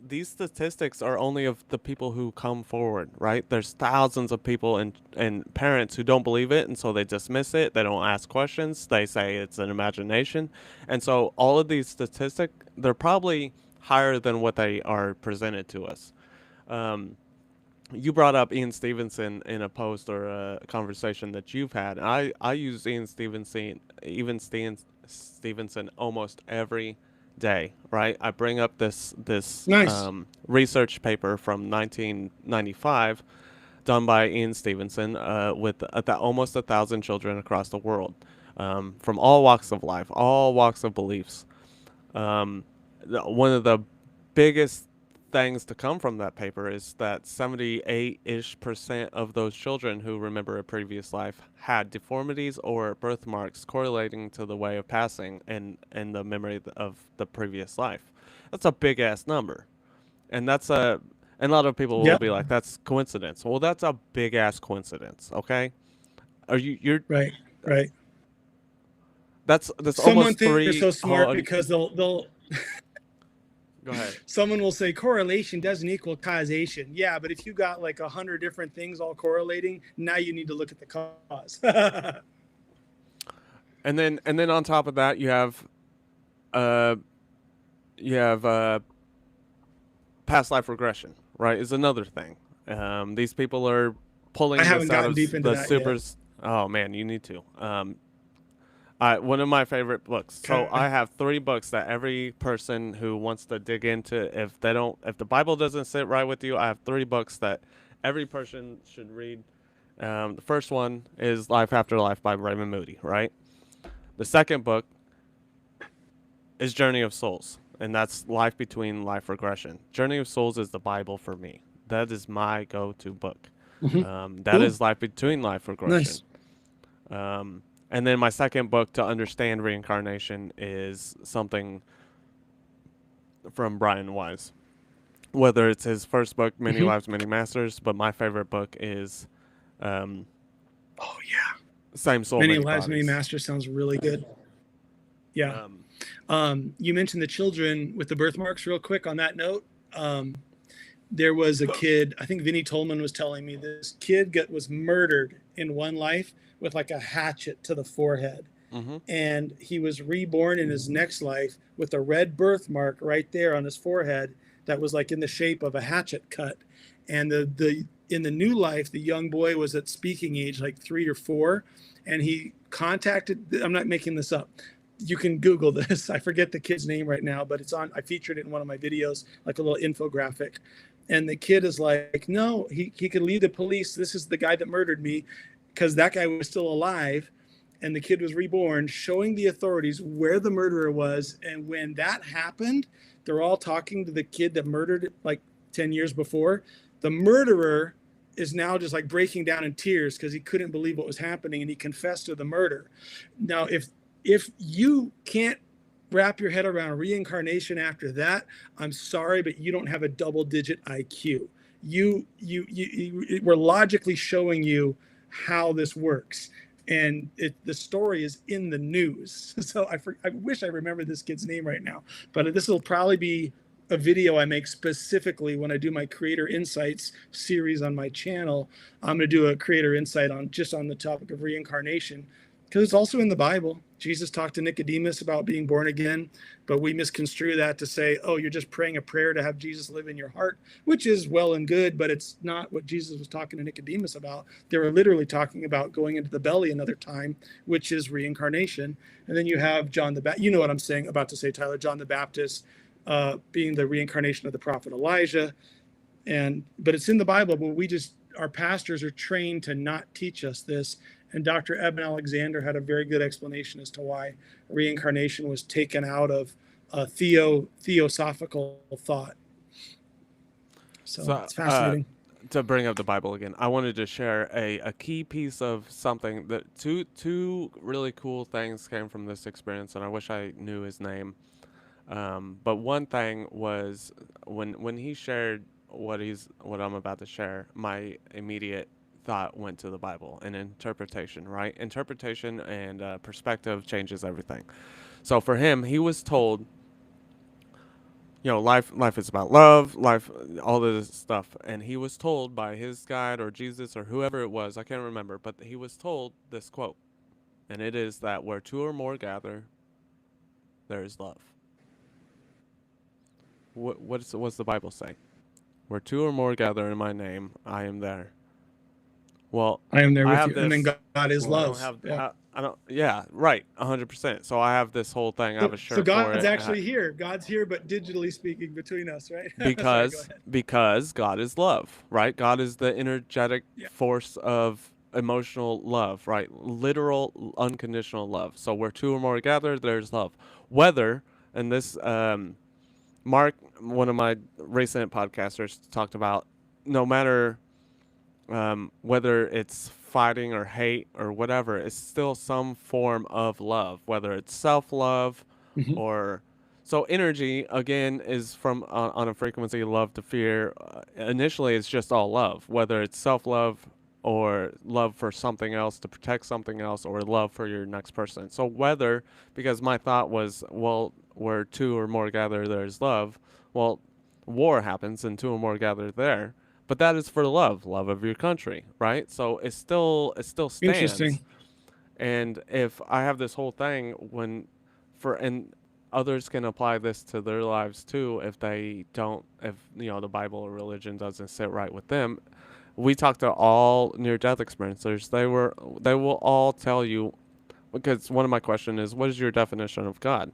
these statistics are only of the people who come forward, right? There's thousands of people and parents who don't believe it, and so they dismiss it. They don't ask questions. They say it's an imagination, and so all of these statistics, they're probably higher than what they are presented to us. You brought up Ian Stevenson in a post or a conversation that you've had. I use Ian Stevenson almost every day, right? I bring up this nice. Research paper from 1995 done by Ian Stevenson with almost 1,000 children across the world from all walks of life, all walks of beliefs. One of the biggest things to come from that paper is that 78-ish% of those children who remember a previous life had deformities or birthmarks correlating to the way of passing and the memory of the previous life. That's a big ass number. And and a lot of people will Yep. be like, that's coincidence. Well, that's a big ass coincidence, okay? You're Right. that's Someone almost thinks they're three. so smart because they'll Go ahead. someone will say correlation doesn't equal causation. Yeah, but if you got like 100 different things all correlating, now you need to look at the cause. And then on top of that, you have past life regression, right? Is another thing. These people are pulling I haven't this out gotten of deep into the that supers. Yet. Oh man, you need to. One of my favorite books. So Okay. I have 3 books that every person who wants to dig into, if the Bible doesn't sit right with you, I have 3 books that every person should read. The first one is Life After Life by Raymond Moody, right? The second book is Journey of Souls, and that's Life Between Life Regression. Journey of Souls is the Bible for me. That is my go-to book. That Cool. is Life Between Life Regression. Nice. And then my second book to understand reincarnation is something from Brian Weiss. Whether it's his first book, Many Lives, Many Masters, but my favorite book is Oh yeah. Same Soul, Many Many Lives, Bodies. Many Masters sounds really good. Yeah. You mentioned the children with the birthmarks real quick on that note. There was a kid, I think Vinnie Tolman was telling me, this kid was murdered in one life with like a hatchet to the forehead. And he was reborn in his next life with a red birthmark right there on his forehead that was like in the shape of a hatchet cut. And in the new life, the young boy was at speaking age, like 3 or 4, and he contacted, I'm not making this up, you can Google this. I forget the kid's name right now, but I featured it in one of my videos, like a little infographic. And the kid is like, no, he could lead the police. This is the guy that murdered me, because that guy was still alive. And the kid was reborn, showing the authorities where the murderer was. And when that happened, they're all talking to the kid that murdered like 10 years before. The murderer is now just like breaking down in tears because he couldn't believe what was happening, and he confessed to the murder. Now, if you can't wrap your head around reincarnation after that, I'm sorry, but you don't have a double-digit IQ. We're logically showing you how this works, and the story is in the news. So I wish I remember this kid's name right now, but this will probably be a video I make specifically when I do my Creator Insights series on my channel. I'm going to do a Creator Insight on the topic of reincarnation, because it's also in the Bible. Jesus talked to Nicodemus about being born again, but we misconstrue that to say, oh, you're just praying a prayer to have Jesus live in your heart, which is well and good, but it's not what Jesus was talking to Nicodemus about. They were literally talking about going into the belly another time, which is reincarnation. And then you have John the Baptist, you know what I'm saying, about to say, Tyler, John the Baptist being the reincarnation of the prophet Elijah. But it's in the Bible, but our pastors are trained to not teach us this. And Dr. Eben Alexander had a very good explanation as to why reincarnation was taken out of theosophical thought. So it's fascinating. To bring up the Bible again, I wanted to share a key piece of something that two really cool things came from this experience, and I wish I knew his name. But one thing was when he shared what I'm about to share, my immediate thought went to the Bible and interpretation, right? Interpretation and perspective changes everything. So for him, he was told, life is about love, life, all of this stuff. And he was told by his guide or Jesus or whoever it was, I can't remember, but he was told this quote. And it is that where 2 or more gather, there is love. What's the Bible say? Where 2 or more gather in my name, I am there. Well, I am there with you. This, and then God is love. I don't. Yeah, right. 100%. So I have this whole thing. I have a shirt. So God's for it. actually here. God's here, but digitally speaking between us, right? Because God is love, right? God is the energetic force of emotional love, right? Literal, unconditional love. So where 2 or more gather, there's love. Whether, and this Mark, one of my recent podcasters, talked about no matter whether it's fighting or hate or whatever, it's still some form of love, whether it's self-love Mhm. or so energy again is from on a frequency love to fear. Initially, it's just all love, whether it's self-love or love for something else to protect something else or love for your next person. So whether, because my thought was, well, where two or more gather, there's love. Well, war happens and two or more gather there, but that is for love of your country, right? So it still stands. Interesting. And if I have this whole thing and others can apply this to their lives too, if they don't, if the Bible or religion doesn't sit right with them. We talked to all near-death experiencers. They will all tell you, because one of my questions is, what is your definition of God?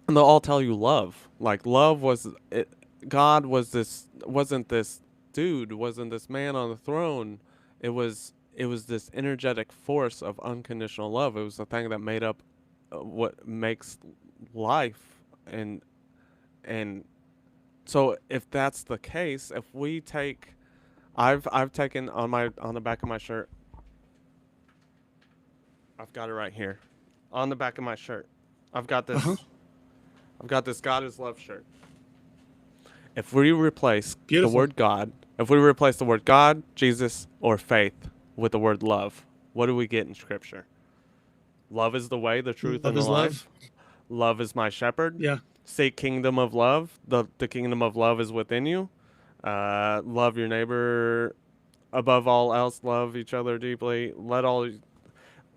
And they'll all tell you love. Like love was it. God wasn't this dude, wasn't this man on the throne. It was this energetic force of unconditional love. It was the thing that made up what makes life. And so if that's the case, if we take I've taken on the back of my shirt. I've got it right here. On the back of my shirt. I've got this Uh-huh. I've got this God is love shirt. If we replace Beautiful. the word God, if we replace the word God, Jesus, or faith with the word love, what do we get in Scripture? Love is the way, the truth, Love and the is life. love. Love is my shepherd. Yeah. Seek kingdom of love. The kingdom of love is within you. Love your neighbor above all else. Love each other deeply.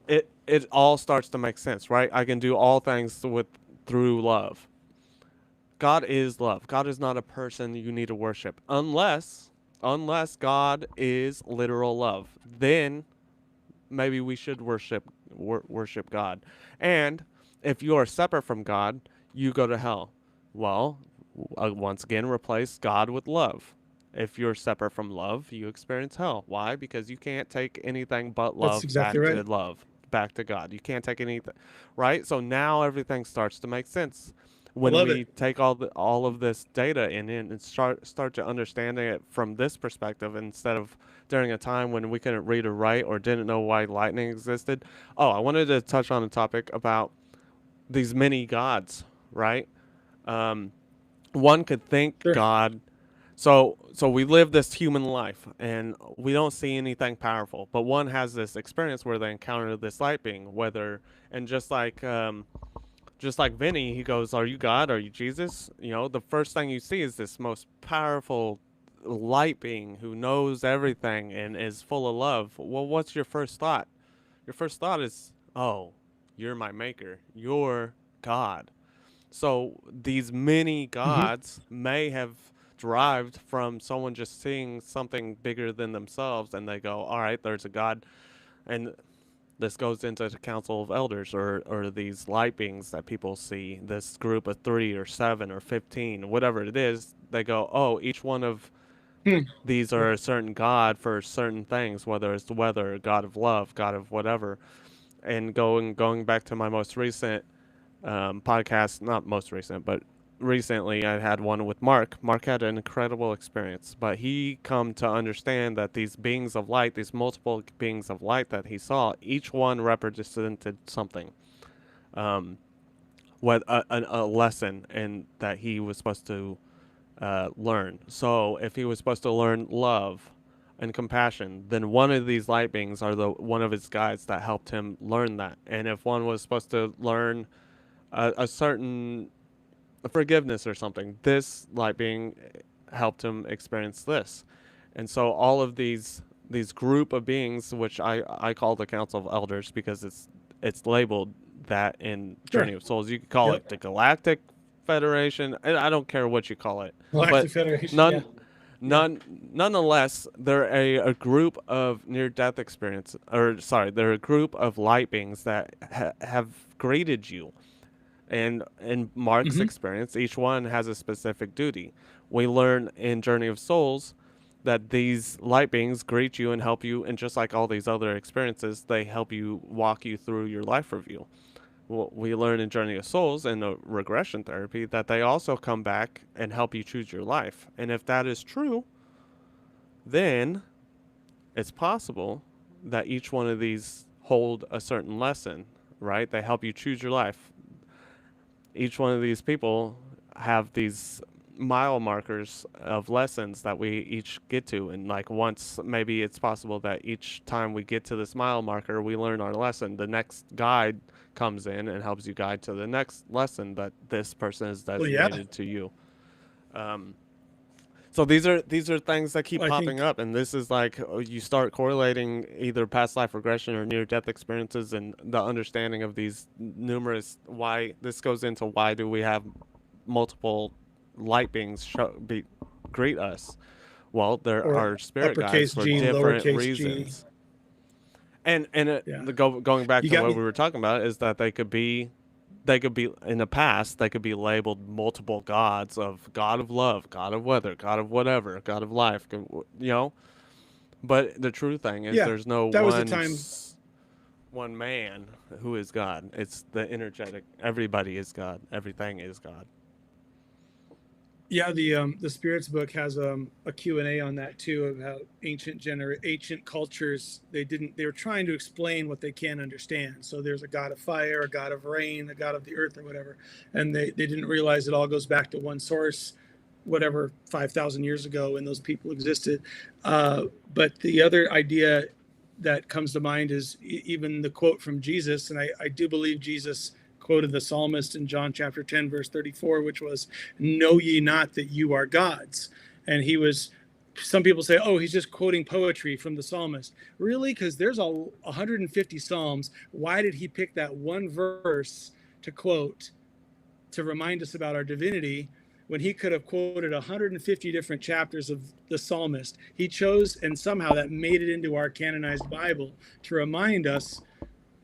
It all starts to make sense, right? I can do all things through love. God is love. God is not a person you need to worship unless God is literal love. Then maybe we should worship God. And if you are separate from God, you go to hell. Well, once again, replace God with love. If you're separate from love, you experience hell. Why? Because you can't take anything but That's love exactly back right. to love, back to God. You can't take anything, right? So now everything starts to make sense I when love we it. take all of this data in and start to understanding it from this perspective instead of during a time when we couldn't read or write or didn't know why lightning existed. Oh, I wanted to touch on a topic about these many gods, right? Um, One could think Sure. God. So we live this human life and we don't see anything powerful, but one has this experience where they encounter this light being, whether and just like Vinny, he goes, "Are you God? Are you Jesus?" The first thing you see is this most powerful light being who knows everything and is full of love. Well, what's your first thought? Your first thought is, "Oh, you're my maker. You're God." So these many Hmm. gods may have derived from someone just seeing something bigger than themselves, and they go, "All right, there's a God," and this goes into the council of elders or these light beings that people see, this group of 3 or 7 or 15, whatever it is. They go, oh, each one of Hmm. these Yeah. are a certain god for certain things, whether it's the weather, god of love, god of whatever. And going back to my most recent podcast, not most recent, but recently I had one with Mark. Mark had an incredible experience, but he come to understand that these beings of light, these multiple beings of light that he saw, each one represented something, what a lesson, and that he was supposed to learn. So if he was supposed to learn love and compassion, then one of these light beings are the one of his guides that helped him learn that. And if one was supposed to learn a certain forgiveness or something, this light being helped him experience this. And so all of these group of beings, which I call the council of elders because it's labeled that in Sure. Journey of Souls. You could call Yep. it the Galactic Federation. I don't care what you call it, but Galactic Federation. none Yeah. Yeah. nonetheless, they're a group of near-death experience, or sorry, they're a group of light beings that have greeted you. And in Mark's Hmm. experience, each one has a specific duty. We learn in Journey of Souls that these light beings greet you and help you, and just like all these other experiences, they help you walk you through your life review. what we learn in Journey of Souls and the regression therapy, that they also come back and help you choose your life. And if that is true, then it's possible that each one of these hold a certain lesson, right? They help you choose your life. Each one of these people have these mile markers of lessons that we each get to, and like once maybe it's possible that each time we get to this mile marker we learn our lesson, the next guide comes in and helps you guide to the next lesson that this person is designated to you. So these are things that keep popping up, and this is like you start correlating either past life regression or near death experiences, and the understanding of these numerous, why this goes into why do we have multiple light beings greet us. Well, there are spirit guides for different reasons. And going back to what we were talking about is that they could be in the past, they could be labeled multiple gods, of God of love, God of weather, God of whatever, God of life, but the true thing is there's no one man who is God. It's the energetic, everybody is God, everything is God. Yeah, the spirits book has a Q&A on that too, of how ancient cultures, they were trying to explain what they can't understand. So there's a god of fire, a god of rain, a god of the earth, or whatever, and they didn't realize it all goes back to one source, whatever 5,000 years ago when those people existed. But the other idea that comes to mind is even the quote from Jesus, and I do believe Jesus quoted the psalmist in John chapter 10, verse 34, which was, "Know ye not that you are gods?" And some people say, oh, he's just quoting poetry from the psalmist. Really? Because there's 150 psalms. Why did he pick that one verse to quote to remind us about our divinity when he could have quoted 150 different chapters of the psalmist? He chose, and somehow that made it into our canonized Bible to remind us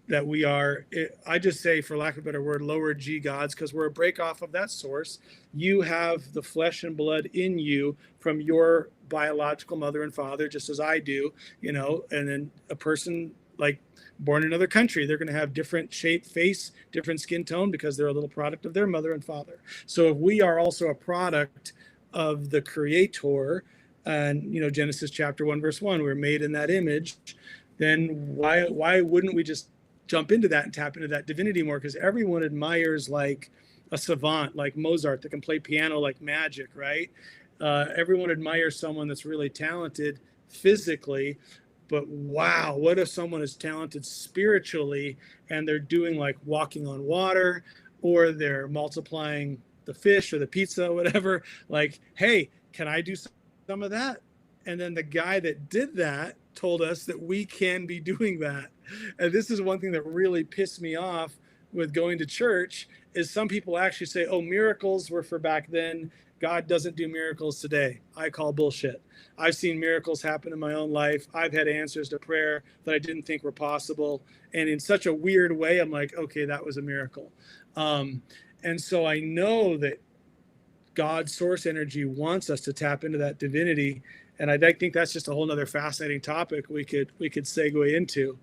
that we are, I just say, for lack of a better word, lower G gods, because we're a break off of that source. You have the flesh and blood in you from your biological mother and father, just as I do, and then a person like born in another country, they're going to have different shape, face, different skin tone, because they're a little product of their mother and father. So if we are also a product of the Creator, and Genesis chapter 1 verse 1, we're made in that image, then why wouldn't we just jump into that and tap into that divinity more? Because everyone admires like a savant like Mozart that can play piano like magic, right? Everyone admires someone that's really talented physically, but wow, what if someone is talented spiritually and they're doing like walking on water, or they're multiplying the fish or the pizza or whatever? Like, hey, can I do some of that? And then the guy that did that told us that we can be doing that. And this is one thing that really pissed me off with going to church, is some people actually say, oh, miracles were for back then. God doesn't do miracles today. I call bullshit. I've seen miracles happen in my own life. I've had answers to prayer that I didn't think were possible. And in such a weird way, I'm like, okay, that was a miracle. And so I know that God's source energy wants us to tap into that divinity. And I think that's just a whole nother fascinating topic we could segue into.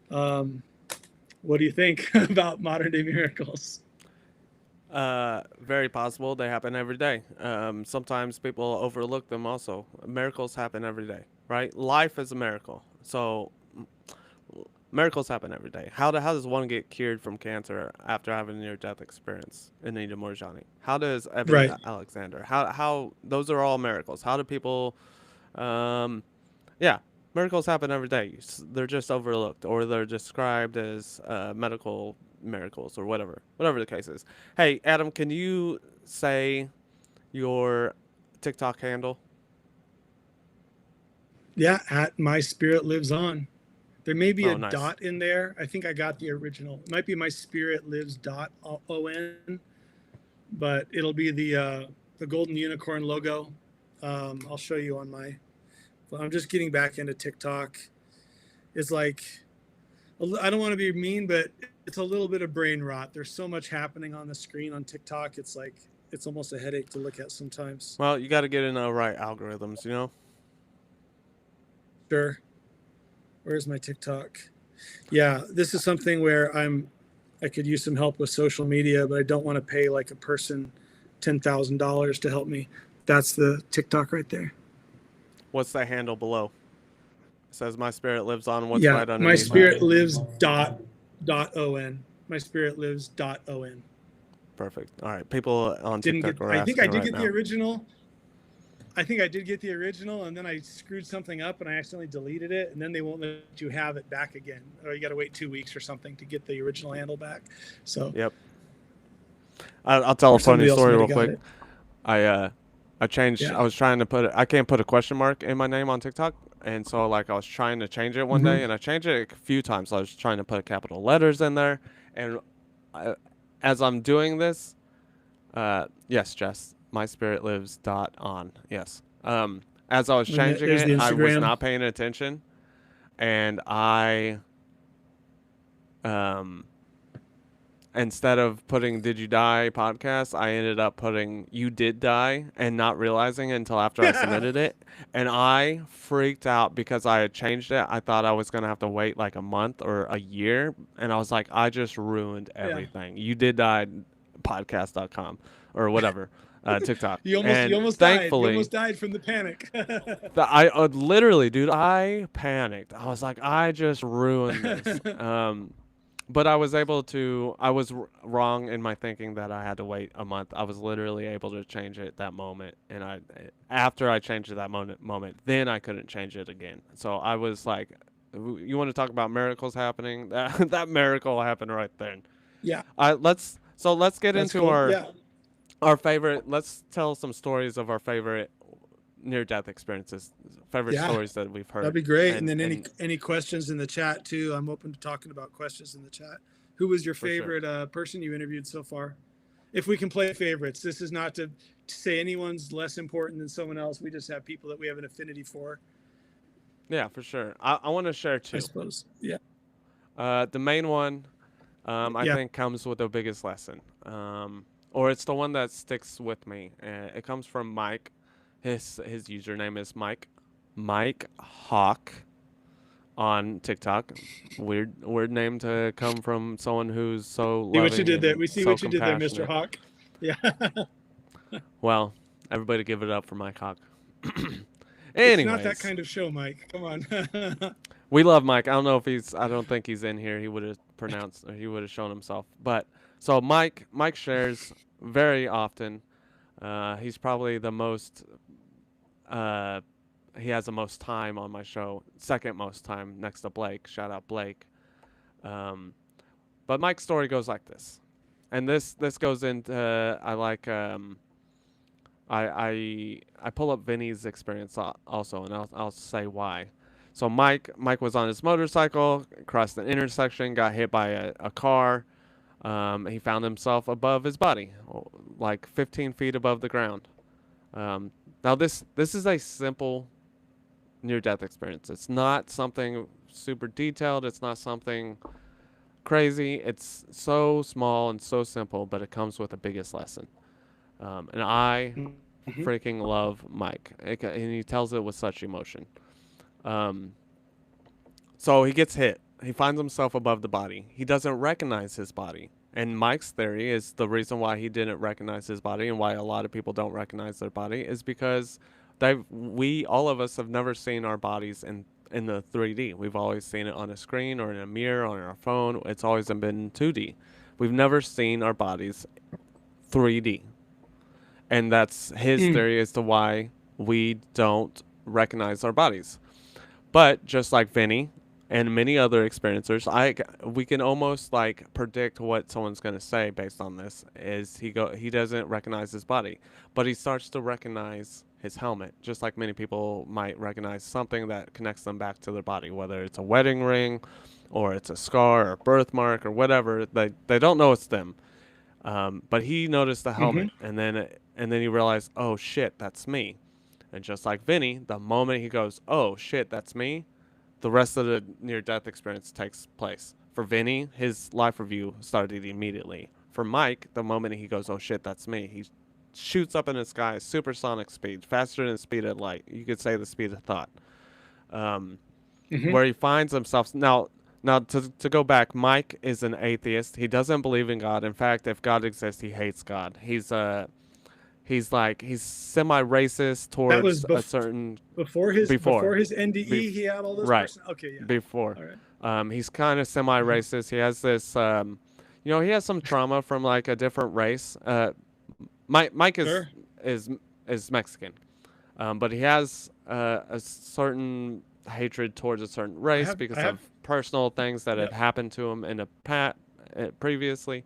What do you think about modern day miracles? Very possible. They happen every day. Sometimes people overlook them also. Miracles happen every day, right? Life is a miracle. So miracles happen every day. How does one get cured from cancer after having a near-death experience? Anita Morjani. How does Evan Alexander? How those are all miracles. How do people? Miracles happen every day. They're just overlooked, or they're described as medical miracles, or whatever the case is. Hey, Adam, can you say your TikTok handle? Yeah, at My Spirit Lives On. There may be a nice. dot in there. I think I got the original. It might be My Spirit Lives .on, but it'll be the golden unicorn logo. I'll show you on my. I'm just getting back into TikTok. It's like, I don't want to be mean, but it's a little bit of brain rot. There's so much happening on the screen on TikTok. It's like, it's almost a headache to look at sometimes. Well, you got to get in the right algorithms, Sure. Where's my TikTok? Yeah, this is something where I I could use some help with social media, but I don't want to pay like a person $10,000 to help me. That's the TikTok right there. What's that handle below? It says my spirit lives on. What's Yeah, right underneath? my spirit lives .on. My spirit lives .on. Perfect. All right, people on Didn't TikTok get. are I asking think I did right get now. the original. I think I did get the original, and then I screwed something up, and I accidentally deleted it, and then they won't let you have it back again, or you got to wait 2 weeks or something to get the original handle back. So. Yep. I'll tell a funny story real quick. It. I changed. Yeah. I was trying to put. I can't put a question mark in my name on TikTok, and so like I was trying to change it one day, and I changed it a few times. So I was trying to put capital letters in there, and as I'm doing this, yes, Jess, my spirit lives .on. Yes. As I was changing it, I was not paying attention, and I instead of putting "Did you die" podcast, I ended up putting "You did die" and not realizing it until after I submitted it. And I freaked out because I had changed it. I thought I was going to have to wait like a month or a year. And I was like, I just ruined everything. You did die podcast.com or whatever. TikTok. You almost thankfully, died. You almost died from the panic. I literally, dude, I panicked. I was like, I just ruined this. But I was able to. I was wrong in my thinking that I had to wait a month. I was literally able to change it that moment, and after I changed it that moment, then I couldn't change it again. So I was like, "You want to talk about miracles happening? That miracle happened right then." Yeah. Let's get into cool. our favorite. Let's tell some stories of our favorite near-death experiences, favorite stories that we've heard. That'd be great. And then any questions in the chat too. I'm open to talking about questions in the chat. Who was your favorite person you interviewed so far? If we can play favorites, this is not to say anyone's less important than someone else. We just have people that we have an affinity for. Yeah, for sure. I want to share two. I suppose. Yeah. The main one, I think, comes with the biggest lesson, or it's the one that sticks with me. It comes from Mike. His username is Mike Hawk on TikTok. Weird name to come from someone who's so loving. See what you did there. We see so what you did there, Mr. Hawk. Yeah. Well, everybody give it up for Mike Hawk. Anyways, it's not that kind of show, Mike. Come on. We love Mike. I don't think he's in here. He would have shown himself. But so Mike shares very often. He's probably the most. He has the most time on my show, second most time next to Blake. Shout out Blake. But Mike's story goes like this, and this goes into I pull up Vinny's experience also, and I'll say why. So Mike was on his motorcycle, crossed an intersection, got hit by a car. He found himself above his body, like 15 feet above the ground. Now this is a simple near-death experience. It's not something super detailed. It's not something crazy. It's so small and so simple, but it comes with the biggest lesson. And I freaking love Mike, and he tells it with such emotion. So he gets hit. He finds himself above the body. He doesn't recognize his body. And Mike's theory is the reason why he didn't recognize his body and why a lot of people don't recognize their body is because all of us have never seen our bodies in the 3D. We've always seen it on a screen or in a mirror or on our phone. It's always been 2D. We've never seen our bodies 3D. And that's his theory as to why we don't recognize our bodies. But just like Vinny and many other experiencers, we can almost like predict what someone's going to say based on this. He doesn't recognize his body, but he starts to recognize his helmet, just like many people might recognize something that connects them back to their body, whether it's a wedding ring, or it's a scar or a birthmark or whatever. They don't know it's them, but he noticed the helmet, and then he realized, oh shit, that's me. And just like Vinny, the moment he goes, oh shit, that's me, the rest of the near-death experience takes place. For Vinny, his life review started immediately. For Mike, the moment he goes, oh shit, that's me, he shoots up in the sky, supersonic speed, faster than the speed of light. You could say the speed of thought. Where he finds himself. Now Now, to go back, Mike is an atheist. He doesn't believe in God. In fact, if God exists, he hates God. He's semi-racist That was towards a certain before his NDE. Bef- He had all those right. Okay, yeah. Before. All right. He's kind of semi-racist. He has this, he has some trauma from like a different race. Mike Sure. is Mexican, but he has a certain hatred towards a certain race because of personal things that had happened to him in previously.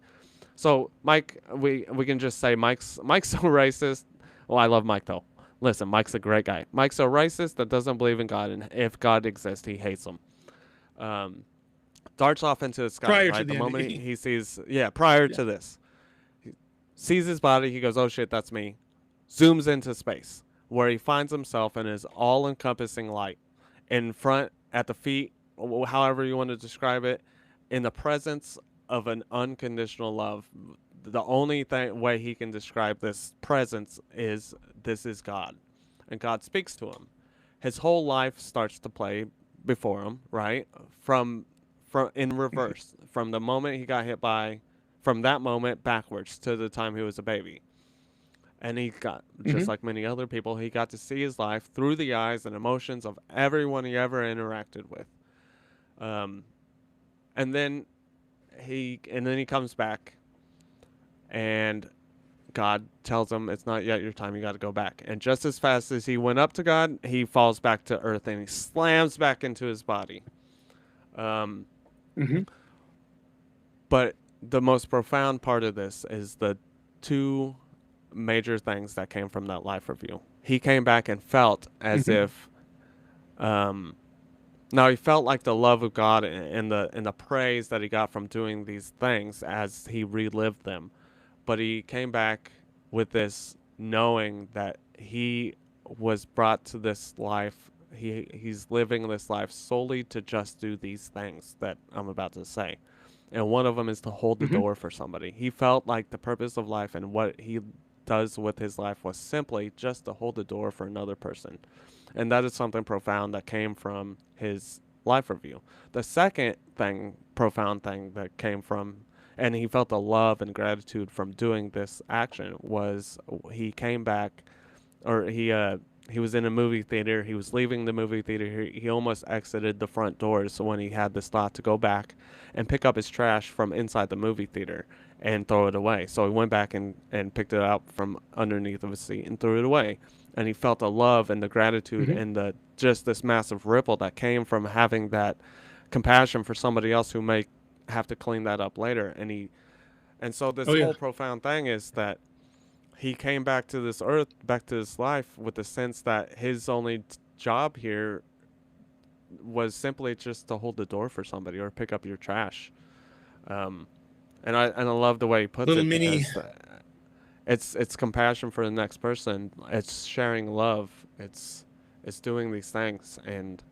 So Mike, we can just say Mike's so racist. Well, I love Mike though. Listen, Mike's a great guy. Mike's so racist that doesn't believe in God, and if God exists, he hates him. Darts off into the sky. Prior right? to the moment NDE. he sees, prior to this, he sees his body. He goes, "Oh shit, that's me." Zooms into space, where he finds himself in his all-encompassing light, in front, at the feet, however you want to describe it, in the presence of an unconditional love. The only way he can describe this presence is this is God, and God speaks to him. His whole life starts to play before him, right? From in reverse, from the moment he got hit by, from that moment backwards to the time he was a baby. And he got, just like many other people, he got to see his life through the eyes and emotions of everyone he ever interacted with. And then he comes back, and God tells him it's not yet your time. You got to go back. And just as fast as he went up to God, he falls back to earth and he slams back into his body. But the most profound part of this is the two major things that came from that life review. He came back and felt as if, now he felt like the love of God and the praise that he got from doing these things as he relived them. But he came back with this knowing that he was brought to this life. He's living this life solely to just do these things that I'm about to say. And one of them is to hold the door for somebody. He felt like the purpose of life and what he does with his life was simply just to hold the door for another person. And that is something profound that came from his life review. The second profound thing that came from, and he felt the love and gratitude from doing this action, was he came back, or he was in a movie theater. He was leaving the movie theater. He almost exited the front doors when he had this thought to go back and pick up his trash from inside the movie theater and throw it away. So he went back and picked it up from underneath of his seat and threw it away. And he felt the love and the gratitude and just this massive ripple that came from having that compassion for somebody else who may have to clean that up later. And so this whole profound thing is that he came back to this earth, back to this life, with the sense that his only job here was simply just to hold the door for somebody or pick up your trash. And I love the way he puts it. Because it's compassion for the next person. It's sharing love. It's doing these things. And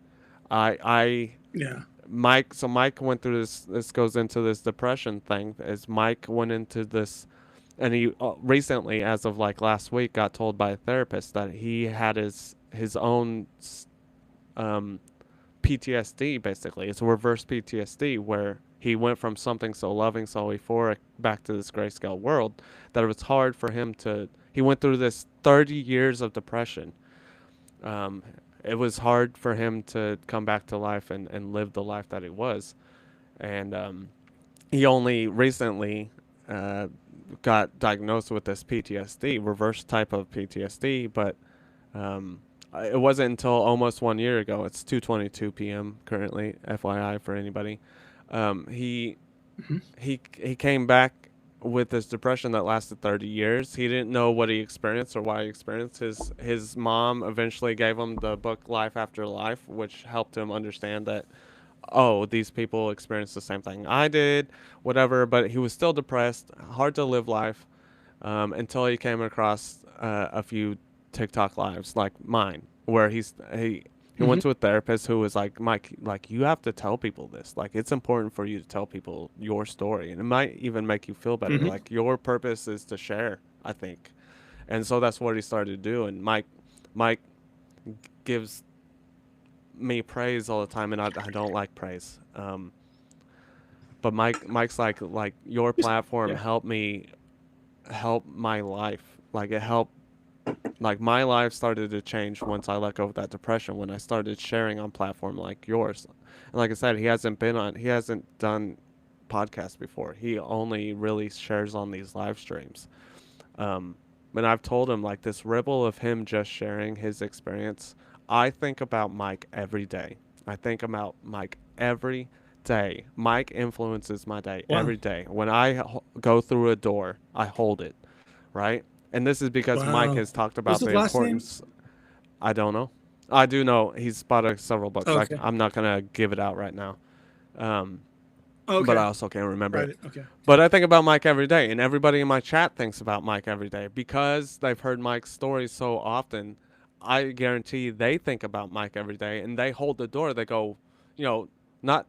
Mike went through this. This goes into this depression thing. As Mike went into this. And he recently, as of like last week, got told by a therapist that he had his own PTSD, basically. It's a reverse PTSD, where he went from something so loving, so euphoric, back to this grayscale world, that it was hard for him to... He went through this 30 years of depression. It was hard for him to come back to life and live the life that he was. And he only recently... got diagnosed with this PTSD, reverse type of PTSD, but it wasn't until almost 1 year ago. It's 2:22 p.m. currently, FYI for anybody. He came back with this depression that lasted 30 years. He didn't know what he experienced or why he experienced. His mom eventually gave him the book Life After Life, which helped him understand that, oh, these people experienced the same thing I did, whatever, but he was still depressed, hard to live life, until he came across a few TikTok lives like mine, where he went to a therapist who was like, Mike, like, you have to tell people this. Like, it's important for you to tell people your story, and it might even make you feel better. Like, your purpose is to share, I think. And so that's what he started to do, and Mike gives me praise all the time, and I don't like praise. But Mike's like your platform Yeah. helped my life. Like it helped. Like my life started to change once I let go of that depression, when I started sharing on platform like yours. And like I said, he hasn't done podcasts before. He only really shares on these live streams. And I've told him, like, this ripple of him just sharing his experience. I think about Mike every day. I think about Mike every day. Mike influences my day Wow. every day. When I go through a door, I hold it, right? And this is because Mike Wow. has talked What's about his the last name? importance. I don't know. I do know he's bought several books. Okay. I'm not gonna give it out right now. Okay. But I also can't remember it. Okay. But I think about Mike every day, and everybody in my chat thinks about Mike every day because they've heard Mike's stories so often. I guarantee they think about Mike every day, and they hold the door. They go, not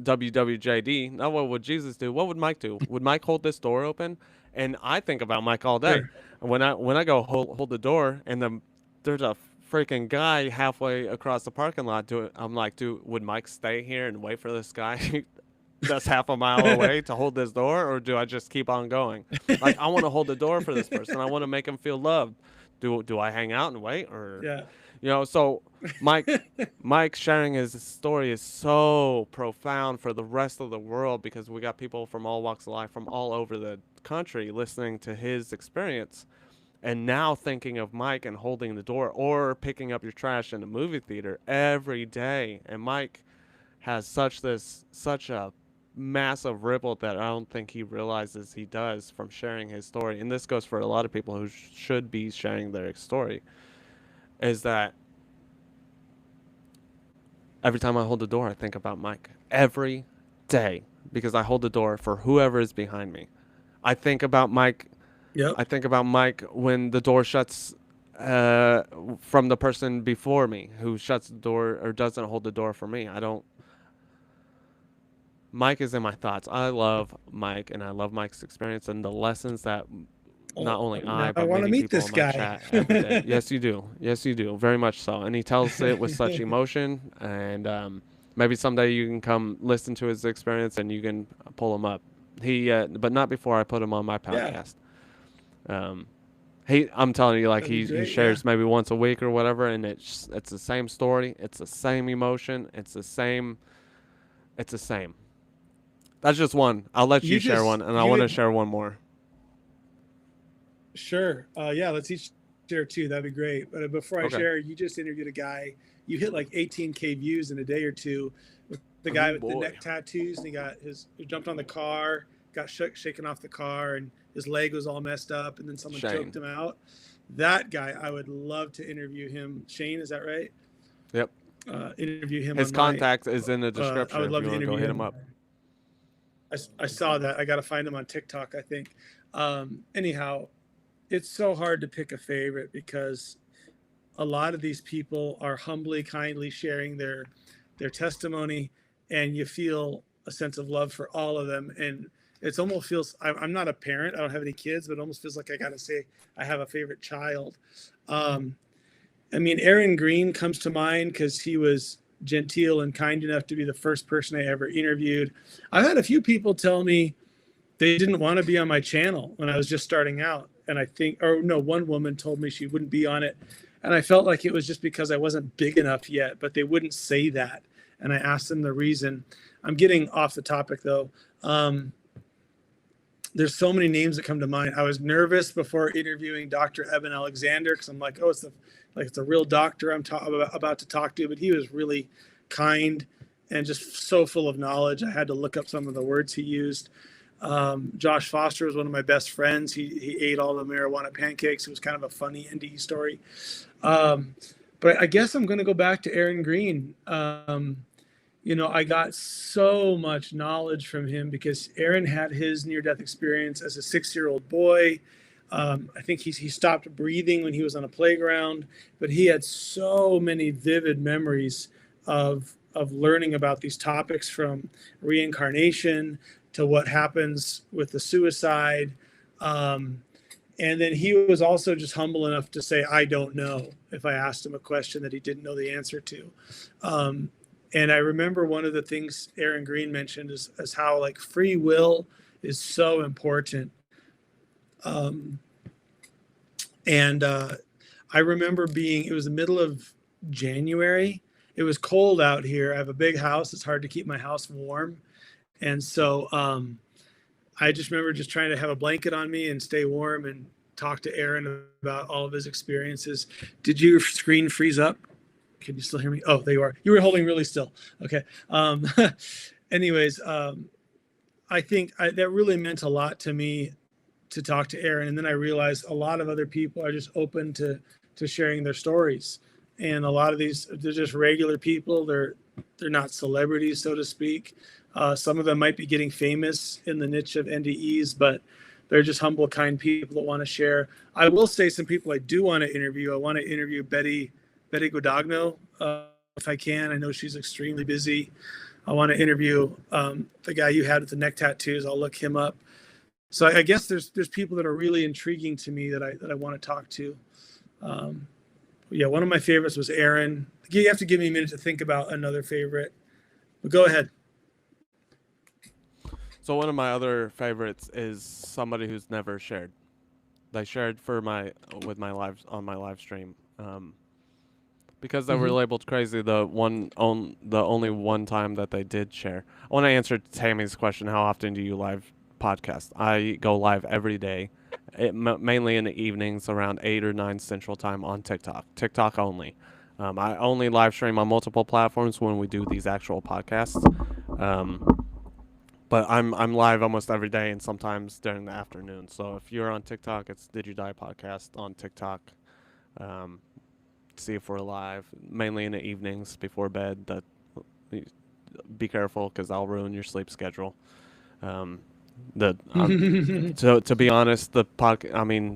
WWJD. Not what would Jesus do? What would Mike do? Would Mike hold this door open? And I think about Mike all day. Sure. When I go hold the door, and there's a freaking guy halfway across the parking lot. I'm like, dude, would Mike stay here and wait for this guy that's half a mile away to hold this door, or do I just keep on going? Like, I want to hold the door for this person. I want to make him feel loved. Do I hang out and wait, or Yeah. So Mike sharing his story is so profound for the rest of the world, because we got people from all walks of life, from all over the country, listening to his experience, and now thinking of Mike and holding the door, or picking up your trash in a movie theater every day. And Mike has such a massive ripple that I don't think he realizes he does from sharing his story. And this goes for a lot of people who should be sharing their story, is that every time I hold the door, I think about Mike every day, because I hold the door for whoever is behind me. I think about Mike. Yep. I think about Mike when the door shuts from the person before me who shuts the door or doesn't hold the door for me. Mike is in my thoughts. I love Mike, and I love Mike's experience and the lessons that not only Now but want to many meet people this in my guy. chat every day. Yes, you do. Yes, you do. Very much so. And he tells it with such emotion. And maybe someday you can come listen to his experience and you can pull him up. But not before I put him on my podcast. I'm telling you, like, he shares maybe once a week or whatever, and it's the same story. It's the same emotion. It's the same. That's just one. I'll let you share one, and I want to share one more. Sure. Yeah, let's each share two. That'd be great. But before I share, you just interviewed a guy. You hit like 18K views in a day or two with the guy with the neck tattoos, and he jumped on the car, got shaken off the car, and his leg was all messed up, and then someone choked him out. That guy, I would love to interview him. Shane, is that right? Yep. Interview him. His contact is in the description. I would love to interview hit him up. I saw that. I got to find him on TikTok, I think. Anyhow, it's so hard to pick a favorite because a lot of these people are humbly, kindly sharing their testimony, and you feel a sense of love for all of them. And it almost feels, I'm not a parent, I don't have any kids, but it almost feels like I got to say I have a favorite child. Aaron Green comes to mind because he was genteel and kind enough to be the first person I ever interviewed. I've had a few people tell me they didn't want to be on my channel when I was just starting out. And one woman told me she wouldn't be on it. And I felt like it was just because I wasn't big enough yet, but they wouldn't say that. And I asked them the reason. I'm getting off the topic though. There's so many names that come to mind. I was nervous before interviewing Dr. Eben Alexander because I'm like, it's a real doctor I'm about to talk to, but he was really kind and just so full of knowledge. I had to look up some of the words he used. Josh Foster was one of my best friends. He ate all the marijuana pancakes. It was kind of a funny NDE story. But I guess I'm going to go back to Aaron Green. I got so much knowledge from him because Aaron had his near-death experience as a 6-year-old boy. I think he stopped breathing when he was on a playground, but he had so many vivid memories of learning about these topics, from reincarnation to what happens with the suicide. And then he was also just humble enough to say, I don't know, if I asked him a question that he didn't know the answer to. And I remember one of the things Aaron Green mentioned is how like free will is so important. Um, and I remember it was the middle of January. It was cold out here. I have a big house. It's hard to keep my house warm. And so I just remember just trying to have a blanket on me and stay warm and talk to Aaron about all of his experiences. Did your screen freeze up? Can you still hear me? Oh, there you are. You were holding really still. Okay. Anyways, I think that really meant a lot to me to talk to Aaron. And then I realized a lot of other people are just open to sharing their stories. And a lot of these, they're just regular people. They're not celebrities, so to speak. Some of them might be getting famous in the niche of NDEs, but they're just humble, kind people that want to share. I will say some people I do want to interview. I want to interview Betty Godagno, if I can. I know she's extremely busy. I want to interview the guy you had with the neck tattoos. I'll look him up. So I guess there's people that are really intriguing to me that I want to talk to. Yeah, one of my favorites was Aaron. You have to give me a minute to think about another favorite. But go ahead. So one of my other favorites is somebody who's never shared. They shared on my live stream. Because they were labeled crazy the only one time that they did share. I want to answer Tammy's question, how often do you live podcast? I go live every day, mainly in the evenings around 8 or 9 Central Time on TikTok only. I only live stream on multiple platforms when we do these actual podcasts. But I'm live almost every day and sometimes during the afternoon. So if you're on TikTok, it's Did You Die Podcast on TikTok. See if we're live, mainly in the evenings before bed. Be careful because I'll ruin your sleep schedule. To be honest, the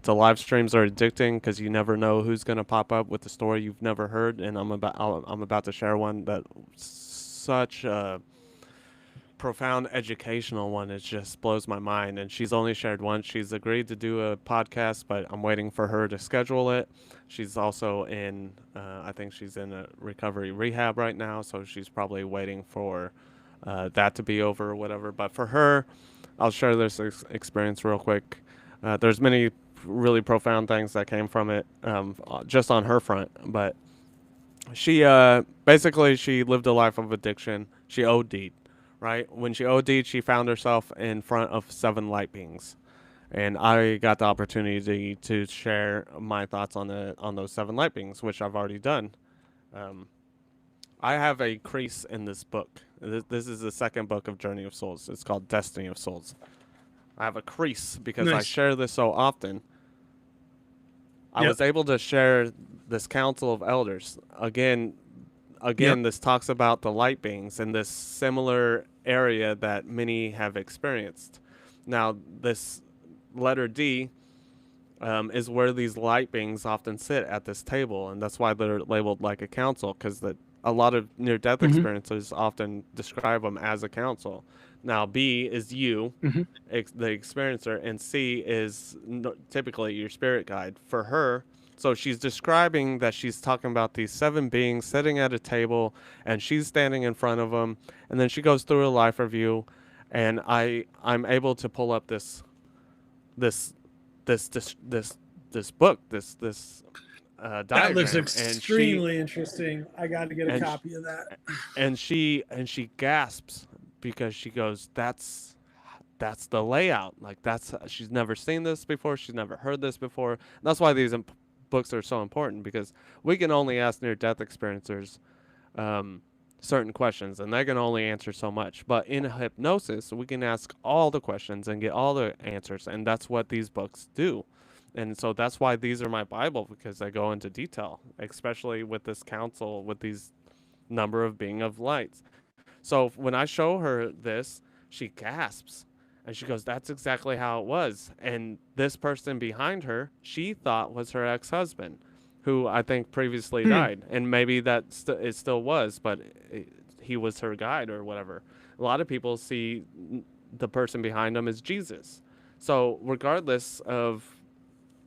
live streams are addicting because you never know who's gonna pop up with the story you've never heard, and I'm about to share one that such a profound educational one. It just blows my mind. And she's only shared once. She's agreed to do a podcast, but I'm waiting for her to schedule it. She's also in I think she's in a recovery rehab right now, so she's probably waiting for that to be over or whatever. But for her, I'll share this experience real quick. There's many really profound things that came from it, just on her front. But she basically she lived a life of addiction. She OD'd. Right? When she OD'd, she found herself in front of 7 light beings. And I got the opportunity to share my thoughts on those 7 light beings, which I've already done. I have a crease in this book. This is the second book of Journey of Souls. It's called Destiny of Souls. I have a crease because I share this so often. I was able to share this council of elders. Again, this talks about the light beings in this similar area that many have experienced. Now, this letter D is where these light beings often sit at this table, and that's why they're labeled like a council, because a lot of near-death experiences often describe them as a council. Now, B is you, the experiencer, and C is typically your spirit guide. For her, so she's describing that she's talking about these 7 beings sitting at a table, and she's standing in front of them. And then she goes through a life review, and I'm able to pull up this book, this diagram. That looks extremely interesting. I got to get a copy of that. And she gasps because she goes, that's the layout. Like she's never seen this before. She's never heard this before. And that's why these books are so important, because we can only ask near-death experiencers certain questions, and they can only answer so much. But in hypnosis, we can ask all the questions and get all the answers, and that's what these books do. And so that's why these are my Bible, because they go into detail, especially with this council, with these number of being of lights. So when I show her this, she gasps. And she goes, that's exactly how it was. And this person behind her, she thought was her ex-husband, who I think previously died. And maybe it still was, but he was her guide or whatever. A lot of people see the person behind them as Jesus. So regardless of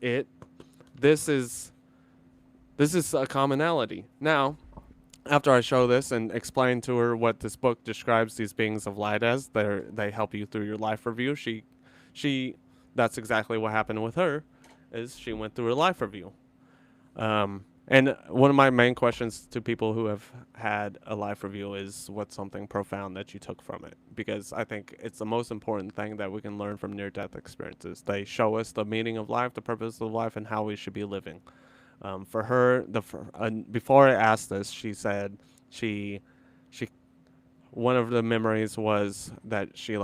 it, this is a commonality. Now, after I show this and explain to her what this book describes these beings of light as, they help you through your life review. She, that's exactly what happened with her, is she went through a life review. And one of my main questions to people who have had a life review is what's something profound that you took from it? Because I think it's the most important thing that we can learn from near-death experiences. They show us the meaning of life, the purpose of life, and how we should be living. For her, before I asked this, she said she, she, one of the memories was that she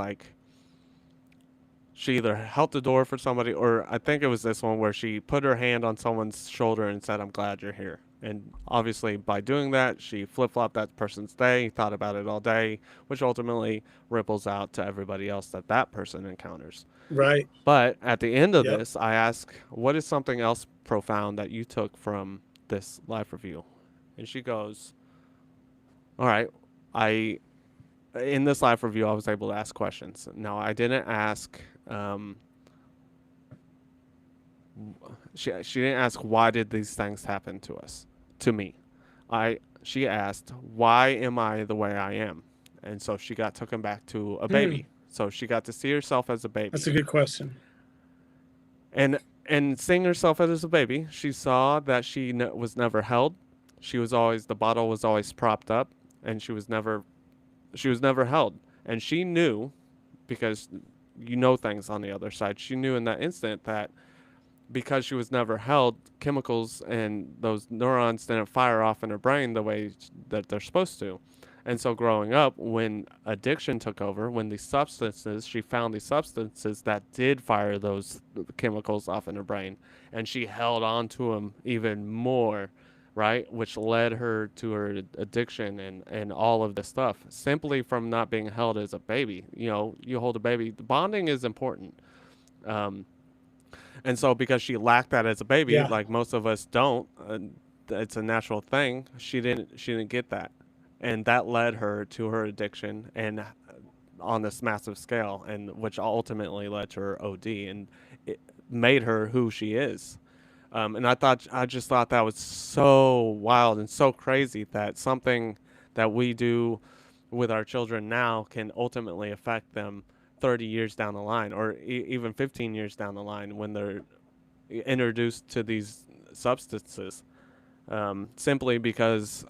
either held the door for somebody, or I think it was this one where she put her hand on someone's shoulder and said, "I'm glad you're here." And obviously, by doing that, she flip-flopped that person's day, thought about it all day, which ultimately ripples out to everybody else that person encounters. Right. But at the end of Yep. this, I ask, what is something else profound that you took from this life review? And she goes, all right, in this live review, I was able to ask questions. Now, I didn't ask. She didn't ask why did these things happen to me. She asked why am I the way I am, and so she got taken back to a baby. So she got to see herself as a baby. That's a good question. And seeing herself as a baby, she saw that she was never held. The bottle was always propped up, and she was never held. And she knew, because things on the other side, she knew in that instant that because she was never held, chemicals and those neurons didn't fire off in her brain the way that they're supposed to. And so growing up, when addiction took over, she found these substances that did fire those chemicals off in her brain. And she held on to them even more, right? Which led her to her addiction and all of this stuff, simply from not being held as a baby. You hold a baby, the bonding is important. And so because she lacked that as a baby, like most of us don't, it's a natural thing. She didn't get that. And that led her to her addiction and on this massive scale, and which ultimately led to her OD, and it made her who she is. And I just thought that was so wild and so crazy that something that we do with our children now can ultimately affect them 30 years down the line, or even 15 years down the line when they're introduced to these substances, simply because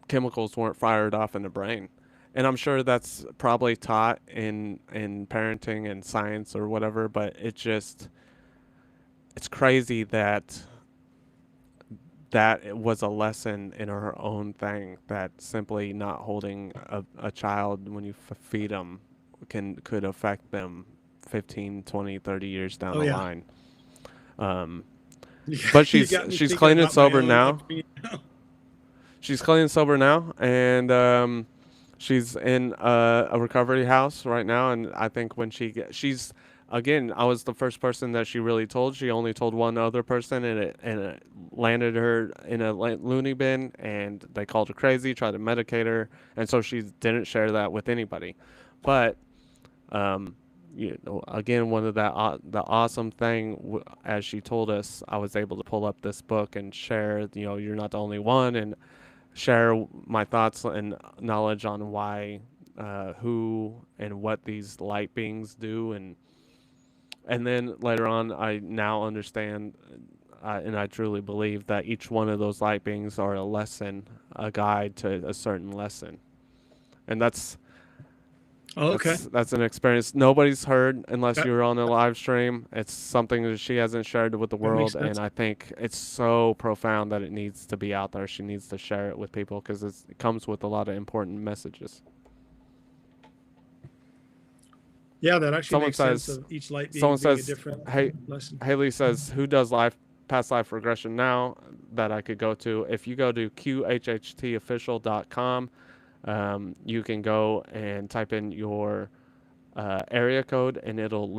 chemicals weren't fired off in the brain. And I'm sure that's probably taught in parenting and science or whatever, but it's crazy that it was a lesson in her own thing, that simply not holding a child when you feed them could affect them 15, 20, 30 years down the line. But she's clean and sober now. She's clean and sober now, and she's in a recovery house right now. And I think when she's again, I was the first person that she really told. She only told one other person, and it landed her in a loony bin, and they called her crazy, tried to medicate her, and so she didn't share that with anybody. But again, one of the awesome thing, as she told us, I was able to pull up this book and share. You're not the only one, and share my thoughts and knowledge on why, who, and what these light beings do, and then later on, I now understand, and I truly believe that each one of those light beings are a lesson, a guide to a certain lesson, and that's. Oh, okay. That's an experience nobody's heard unless you're on a live stream. It's something that she hasn't shared with the world, and I think it's so profound that it needs to be out there. She needs to share it with people because it comes with a lot of important messages. Yeah, that actually makes sense of each light being a different lesson. Haley says, who does past life regression now that I could go to? If you go to qhhtofficial.com, you can go and type in your area code, and it'll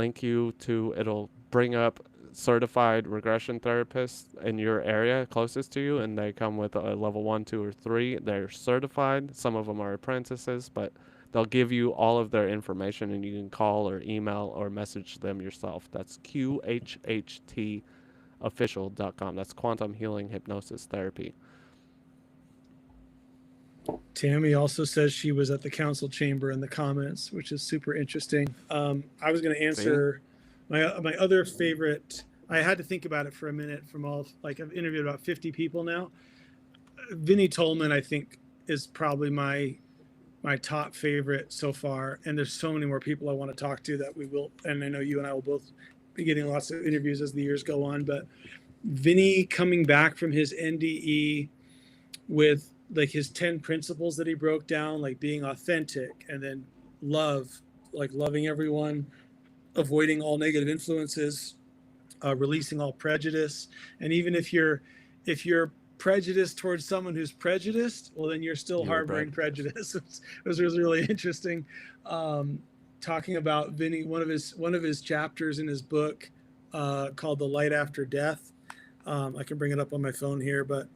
bring up certified regression therapists in your area closest to you, and they come with a level 1, 2, or 3. They're certified. Some of them are apprentices, but they'll give you all of their information, and you can call or email or message them yourself. That's qhhtofficial.com. That's Quantum Healing Hypnosis Therapy. Tammy also says she was at the council chamber in the comments, which is super interesting. I was going to answer my other favorite. I had to think about it for a minute. From all, like, I've interviewed about 50 people now. Vinnie Tolman, I think, is probably my top favorite so far. And there's so many more people I want to talk to that we will. And I know you and I will both be getting lots of interviews as the years go on. But Vinnie coming back from his NDE with like his 10 principles that he broke down, like being authentic, and then love, like loving everyone, avoiding all negative influences, releasing all prejudice. And even if you're prejudiced towards someone who's prejudiced, well, then you're still harboring prejudice. It was really interesting. Talking about Vinny, one of his chapters in his book called The Light After Death. I can bring it up on my phone here, but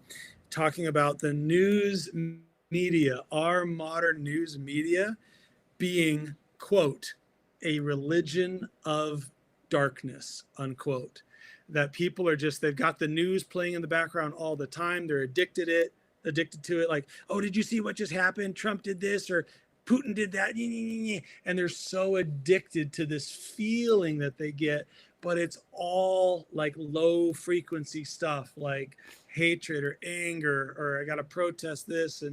talking about the news media, our modern news media being, quote, a religion of darkness, unquote. That people are just, they've got the news playing in the background all the time. They're addicted to it. Like, oh, did you see what just happened? Trump did this, or Putin did that. And they're so addicted to this feeling that they get, but it's all like low frequency stuff, like hatred or anger, or I got to protest this.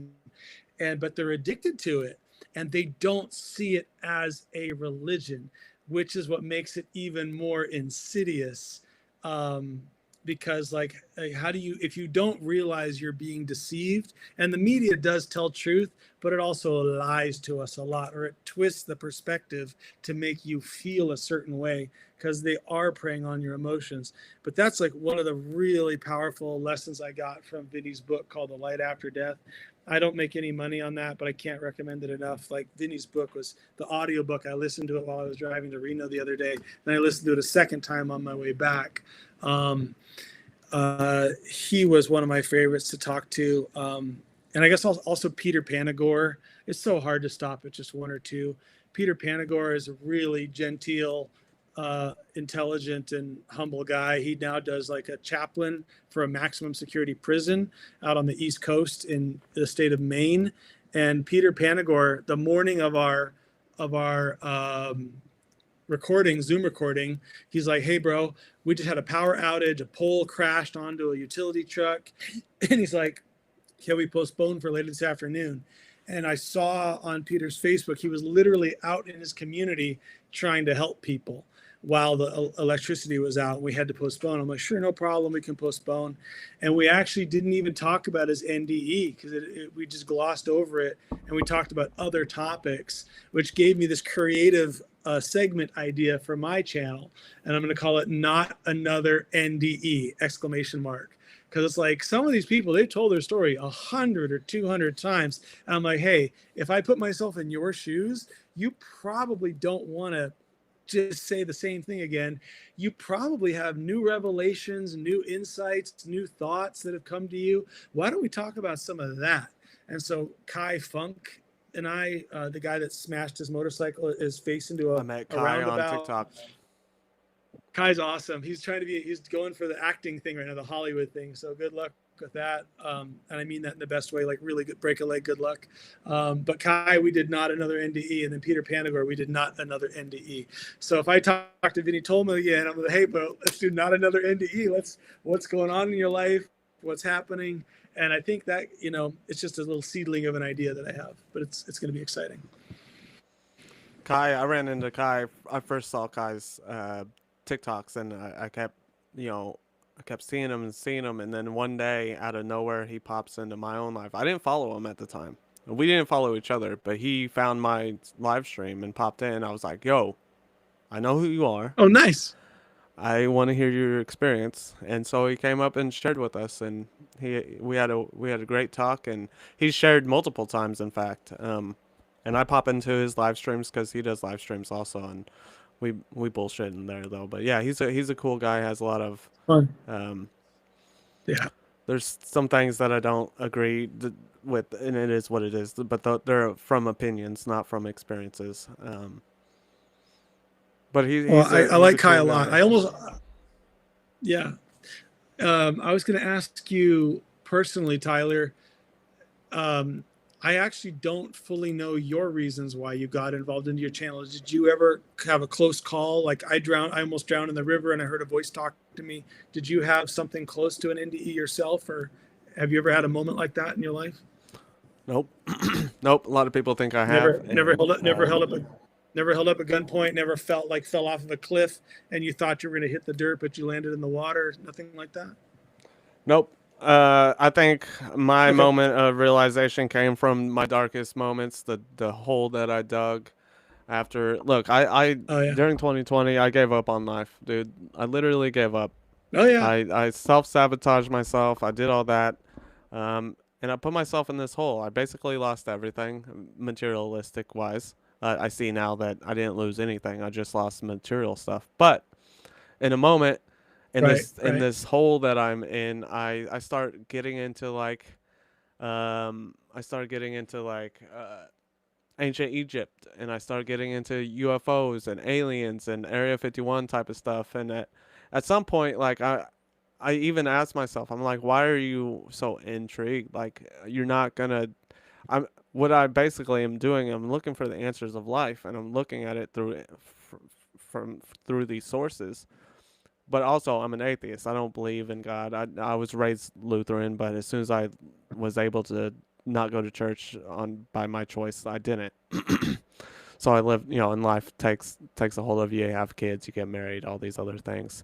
But they're addicted to it, and they don't see it as a religion, which is what makes it even more insidious. Because like, how do you, if you don't realize you're being deceived, and the media does tell truth, but it also lies to us a lot, or it twists the perspective to make you feel a certain way, because they are preying on your emotions. But that's like one of the really powerful lessons I got from Vinny's book called The Light After Death. I don't make any money on that, but I can't recommend it enough. Like, Vinny's book was the audiobook. I listened to it while I was driving to Reno the other day, and I listened to it a second time on my way back. He was one of my favorites to talk to. And I guess also Peter Panagore. It's so hard to stop at just one or two. Peter Panagore is a really genteel, intelligent, and humble guy. He now does like a chaplain for a maximum security prison out on the East Coast in the state of Maine. And Peter Panagore, the morning of our Zoom recording, he's like, "Hey bro, we just had a power outage, a pole crashed onto a utility truck." And he's like, "Can we postpone for later this afternoon?" And I saw on Peter's Facebook, he was literally out in his community trying to help people while the electricity was out. We had to postpone. I'm like, "Sure, no problem, we can postpone." And we actually didn't even talk about his NDE, because we just glossed over it, and we talked about other topics, which gave me this creative segment idea for my channel. And I'm going to call it Not Another NDE, exclamation mark. Because it's like, some of these people, they've told their story 100 or 200 times. And I'm like, hey, if I put myself in your shoes, you probably don't want to just say the same thing again. You probably have new revelations, new insights, new thoughts that have come to you. Why don't we talk about some of that? And so Kai Funk and I, the guy that smashed his motorcycle, is facing to I met Kai on TikTok. Kai's awesome. He's going for the acting thing right now, the Hollywood thing. So good luck with that. And I mean that in the best way, like really good, break a leg, good luck. But Kai, we did not another NDE. And then Peter Panagore, we did not another NDE. So if I talk to Vinny Tolman again, I'm like, hey, bro, let's do not another NDE. What's going on in your life? What's happening? And I think that, it's just a little seedling of an idea that I have, but it's going to be exciting. Kai, I ran into Kai. I first saw Kai's TikToks, and I kept seeing him, and then one day out of nowhere he pops into my own life. I didn't follow him at the time. We didn't follow each other, but he found my live stream and popped in. I was like, yo, I know who you are. Oh, nice. I want to hear your experience. And so he came up and shared with us, and we had a great talk, and he shared multiple times, in fact. And I pop into his live streams because he does live streams also, and we bullshit in there though. But yeah, he's a cool guy. Has a lot of fun. Yeah. There's some things that I don't agree with, and it is what it is. But they're from opinions, not from experiences. But I like Kai a lot. I almost, yeah. I was going to ask you personally, Tyler. I actually don't fully know your reasons why you got involved into your channel. Did you ever have a close call? Like I almost drowned in the river and I heard a voice talk to me. Did you have something close to an NDE yourself, or have you ever had a moment like that in your life? Nope. Nope. A lot of people think I have, Never and held up a gunpoint, never fell off of a cliff and you thought you were going to hit the dirt, but you landed in the water. Nothing like that. nope. I think my Okay. moment of realization came from my darkest moments, the hole that I dug after. Look, I Oh yeah. during 2020, I gave up on life, dude. I literally gave up. Oh yeah. I self-sabotaged myself. I did all that. And I put myself in this hole. I basically lost everything, materialistic wise. I see now that I didn't lose anything. I just lost material stuff. But in a moment, Right. in Right. this hole that I'm in, I start getting into like, I started getting into like ancient Egypt, and I started getting into UFOs and aliens and Area 51 type of stuff. And at some point, like I even asked myself, I'm like, why are you so intrigued? Like, you're not gonna. I'm what I basically am doing. I'm looking for the answers of life, and I'm looking at it from through these sources. But also, I'm an atheist. I don't believe in God. I was raised Lutheran, but as soon as I was able to not go to church on by my choice, I didn't. So I live, and life takes a hold of you. You have kids, you get married, all these other things.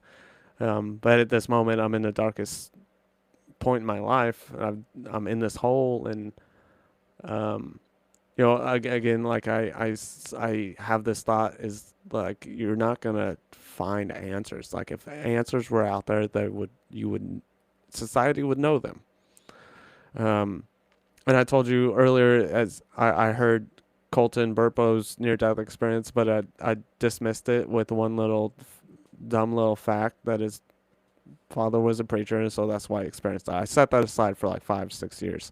But at this moment, I'm in the darkest point in my life. I'm in this hole, and um, again, like I have this thought is like you're not gonna find answers. Like if answers were out there, society would know them. Um, and I told you earlier, as I heard Colton Burpo's near-death experience, but I dismissed it with one little dumb little fact that his father was a preacher, and so that's why I experienced that. I set that aside for like 5, 6 years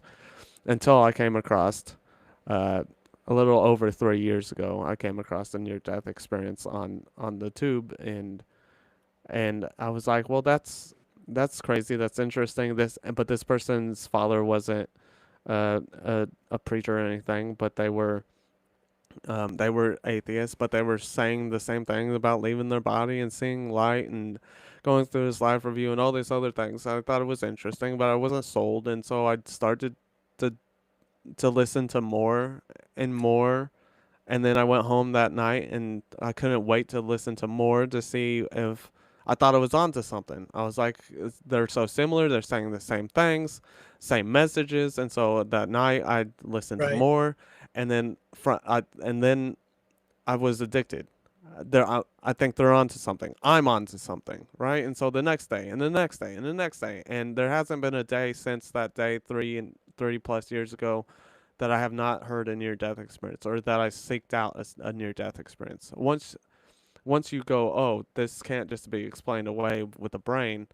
until I came across, uh, a little over 3 years ago, I came across a near-death experience on the tube, and I was like, well, that's crazy, that's interesting. But this person's father wasn't a preacher or anything, but they were atheists, but they were saying the same thing about leaving their body and seeing light and going through this life review and all these other things. I thought it was interesting, but I wasn't sold, and so I started to to listen to more and more. And then I went home that night and I couldn't wait to listen to more to see if I thought I was onto something. I was like, they're so similar. They're saying the same things, same messages. And so that night I listened to Right. more, and then I was addicted. I think they're onto something. I'm onto something, right? And so the next day, and the next day, and the next day, and there hasn't been a day since that day 3+ years ago that I have not heard a near death experience, or that I seeked out a near death experience. Once you go, oh, this can't just be explained away with the brain,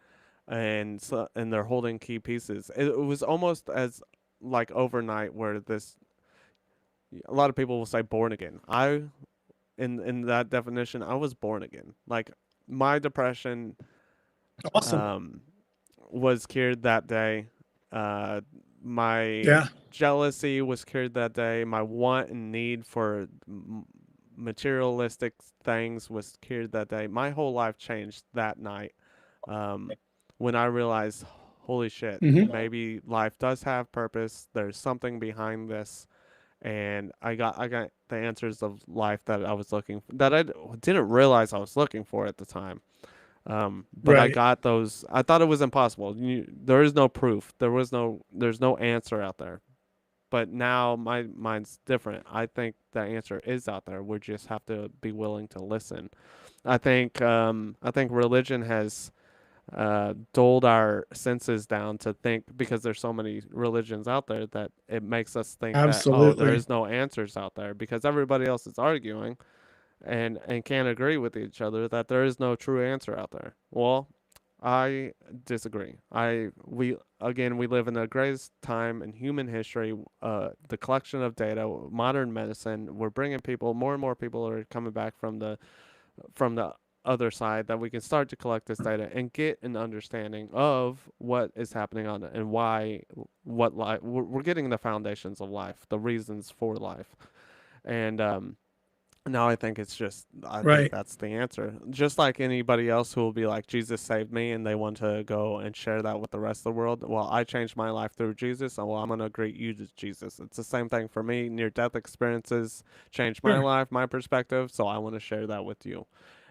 and they're holding key pieces. It was almost as like overnight, where this a lot of people will say born again. In that definition, I was born again. Like my depression Awesome. um was cured that day. My Yeah. jealousy was cured that day. My want and need for materialistic things was cured that day. My whole life changed that night, um, when I realized, holy shit, Mm-hmm. maybe life does have purpose. There's something behind this, and I got the answers of life that I was looking for, that I didn't realize I was looking for at the time. But I Right. got those. I thought it was impossible. There is no proof. There's no answer out there. But now my mind's different. I think the answer is out there. We just have to be willing to listen. I think religion has dulled our senses down to think, because there's so many religions out there, that it makes us think that, oh, there Absolutely. is no answers out there because everybody else is arguing and can't agree with each other, that there is no true answer out there. Well, I disagree. We live in the greatest time in human history. The collection of data, modern medicine. We're bringing people. More and more people are coming back from the other side that we can start to collect this data and get an understanding of what is happening on it and why, what life, we're getting the foundations of life, the reasons for life. And now I think it's just, I think Right. that's the answer. Just like anybody else who will be like, Jesus saved me, and they want to go and share that with the rest of the world. Well, I changed my life through Jesus, and well, I'm going to greet you to Jesus. It's the same thing for me. Near-death experiences changed my Sure. life, my perspective, so I want to share that with you.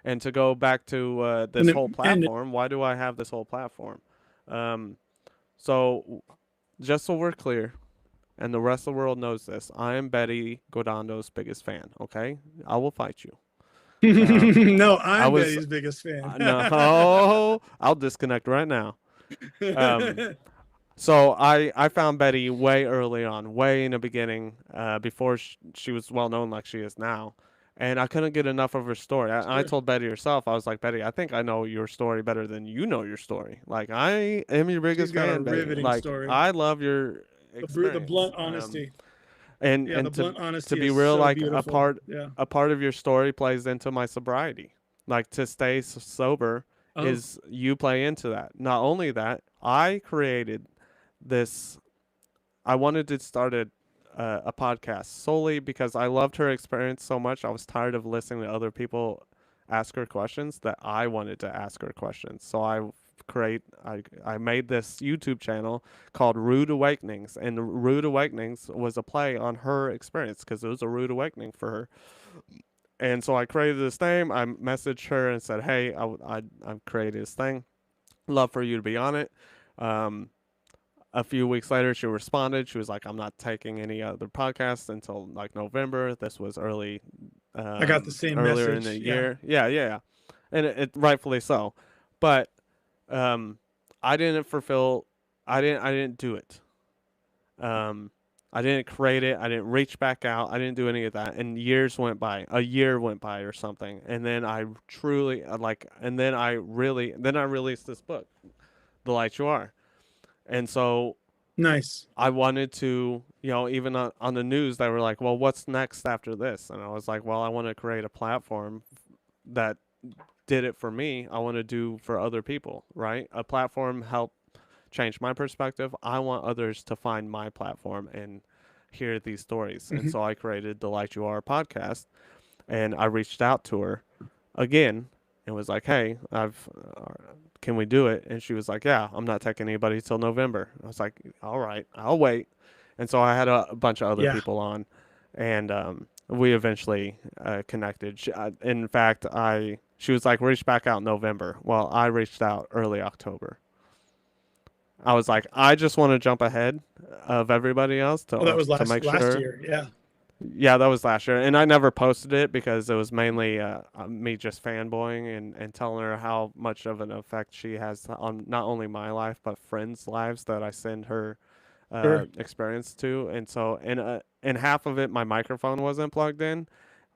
And to go back to this And whole platform, why do I have this whole platform? So just so we're clear, and the rest of the world knows this, I am Betty Godondo's biggest fan, okay? I will fight you. no, I I'm was Betty's biggest fan. no, I'll disconnect right now. So I found Betty way early on, way in the beginning, before she was well known like she is now, and I couldn't get enough of her story. I Sure. told Betty herself, I was like, Betty, I think I know your story better than you know your story. Like, I am your biggest She's got a fan, Betty. riveting Like, story. I love your The experience. blunt honesty. And Yeah, the and to blunt to honesty be is real, so like beautiful. Yeah. a part of your story plays into my sobriety. Like, to stay sober Oh, is you play into that. Not only that, I created this. I wanted to start a podcast solely because I loved her experience so much. I was tired of listening to other people ask her questions that I wanted to ask her questions. So I made this YouTube channel called Rude Awakenings, and Rude Awakenings was a play on her experience because it was a rude awakening for her. And so I created this name. I messaged her and said, "Hey, I've created this thing. Love for you to be on it." A few weeks later, she responded. She was like, "I'm not taking any other podcasts until like November." This was I got the same earlier in message. the Yeah. year. Yeah. And it rightfully so. But I didn't fulfill. I didn't do it. I didn't create it. I didn't reach back out. I didn't do any of that. And years went by. A year went by or something. And then I truly And then I released this book, The Light You Are. And so Nice. I wanted to, even on the news, they were like, well, what's next after this? And I was like, well, I want to create a platform that did it for me. I want to do for other people, right? A platform helped change my perspective. I want others to find my platform and hear these stories. And so I created the Light You Are podcast, and I reached out to her again and was like, hey, can we do it? And she was like, yeah, I'm not taking anybody till November. I was like, all right, I'll wait. And so I had a bunch of other people on, and we eventually connected. In fact, she was like, reach back out in November. Well, I reached out early October. I was like, I just want to jump ahead of everybody else to that was to make last sure. year. Yeah. Yeah, that was last year, and I never posted it because it was mainly me just fanboying and telling her how much of an effect she has on not only my life but friends' lives that I send her Sure. experience to. And so, and half of it, my microphone wasn't plugged in,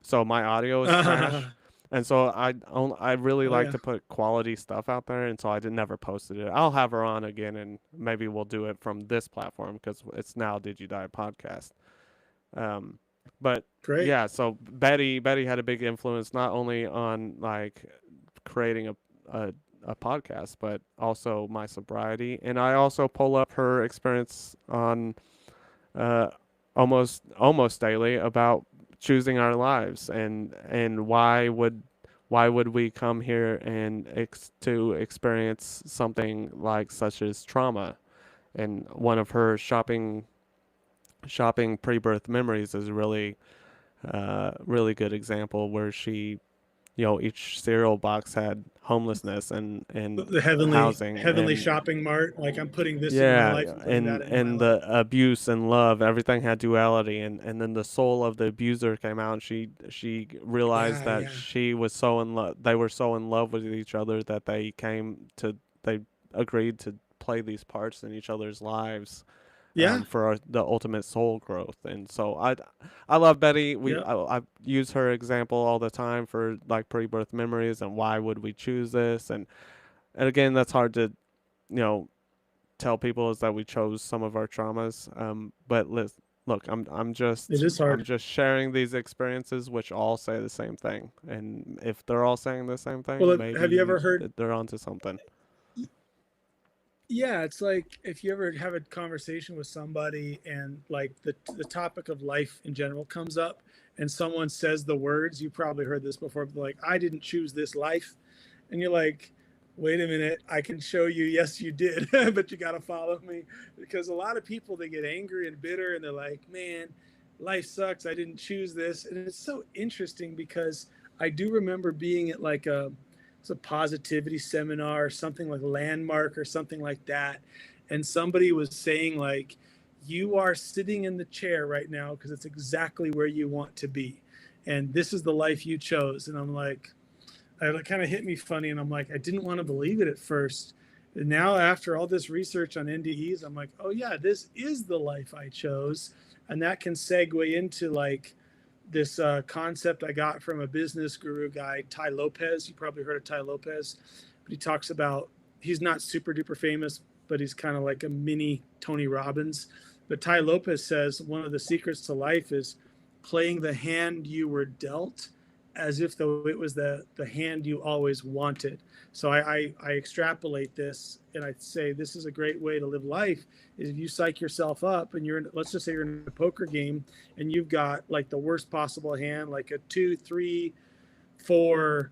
so my audio is trash. And so I really like to put quality stuff out there, and so I never posted it. I'll have her on again, and maybe we'll do it from this platform because it's now Did You Die podcast. But Great. yeah, so Betty had a big influence not only on like creating a podcast, but also my sobriety. And I also pull up her experience on almost daily about choosing our lives and why would we come here and to experience something like such as trauma. And one of her shopping pre-birth memories is really good example where she, each cereal box had homelessness and The housing heavenly and shopping mart. Like, I'm putting this in my life and putting that in my life. the abuse and love, everything had duality, and then the soul of the abuser came out, and she realized that she was so in love, they were so in love with each other that they agreed to play these parts in each other's lives. For the ultimate soul growth. And so I love Betty. I use her example all the time for like pre-birth memories and why would we choose this. And again, that's hard to, tell people, is that we chose some of our traumas. But Look, I'm just It is hard. I'm just sharing these experiences, which all say the same thing. And if they're all saying the same thing, Well, maybe have you ever heard? they're onto something. Yeah, it's like if you ever have a conversation with somebody and like the topic of life in general comes up and someone says the words, you probably heard this before, but like, I didn't choose this life. And you're like, wait a minute, I can show you, yes, you did, but you got to follow me. Because a lot of people, they get angry and bitter and they're like, man, life sucks. I didn't choose this. And it's so interesting because I do remember being at like it's a positivity seminar or something like Landmark or something like that. And somebody was saying like, you are sitting in the chair right now because it's exactly where you want to be. And this is the life you chose. And I'm like, it kind of hit me funny. And I'm like, I didn't want to believe it at first. And now after all this research on NDEs, I'm like, oh yeah, this is the life I chose. And that can segue into like, this concept I got from a business guru guy, Ty Lopez. You probably heard of Ty Lopez, but he talks about, he's not super duper famous, but he's kind of like a mini Tony Robbins. But Ty Lopez says one of the secrets to life is playing the hand you were dealt as if though it was the hand you always wanted. So I extrapolate this and I say this is a great way to live life is if you psych yourself up and you're in, let's just say you're in a poker game and you've got like the worst possible hand, like a 2, 3, 4,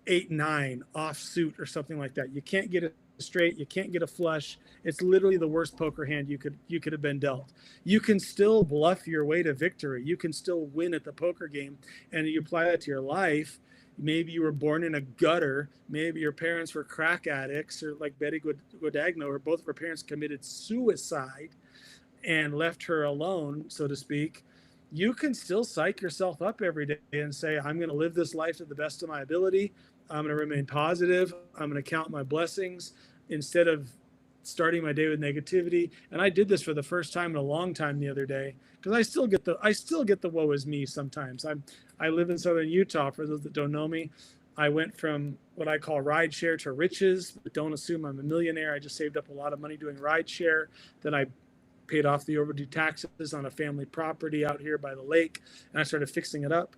8, 9 offsuit or something like that. You can't get it straight, you can't get a flush. It's literally the worst poker hand you could have been dealt. You can still bluff your way to victory. You can still win at the poker game, and you apply that to your life. Maybe you were born in a gutter. Maybe your parents were crack addicts, or like Betty Godagno, or both of her parents committed suicide and left her alone, so to speak. You can still psych yourself up every day and say, I'm going to live this life to the best of my ability. I'm going to remain positive. I'm going to count my blessings instead of starting my day with negativity. And I did this for the first time in a long time the other day because I still get the woe is me sometimes. I live in southern Utah. For those that don't know me, I went from what I call ride share to riches, but don't assume I'm a millionaire. I just saved up a lot of money doing ride share. Then I paid off the overdue taxes on a family property out here by the lake, and I started fixing it up.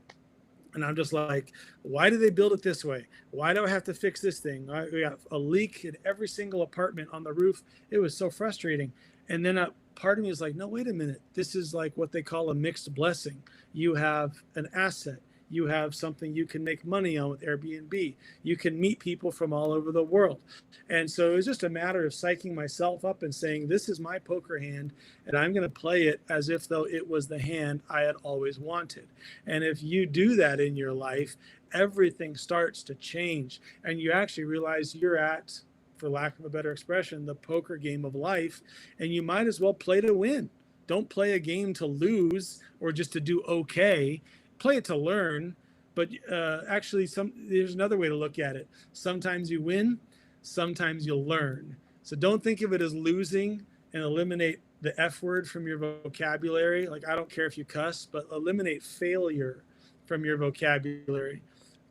And I'm just like, why do they build it this way? Why do I have to fix this thing? We got a leak in every single apartment on the roof. It was so frustrating. And then part of me is like, no, wait a minute. This is like what they call a mixed blessing. You have an asset. You have something you can make money on with Airbnb. You can meet people from all over the world. And so it was just a matter of psyching myself up and saying, this is my poker hand, and I'm going to play it as if though it was the hand I had always wanted. And if you do that in your life, everything starts to change. And you actually realize you're at, for lack of a better expression, the poker game of life. And you might as well play to win. Don't play a game to lose or just to do okay. Play it to learn, but actually there's another way to look at it. Sometimes you win, sometimes you'll learn. So don't think of it as losing and eliminate the F word from your vocabulary. Like, I don't care if you cuss, but eliminate failure from your vocabulary.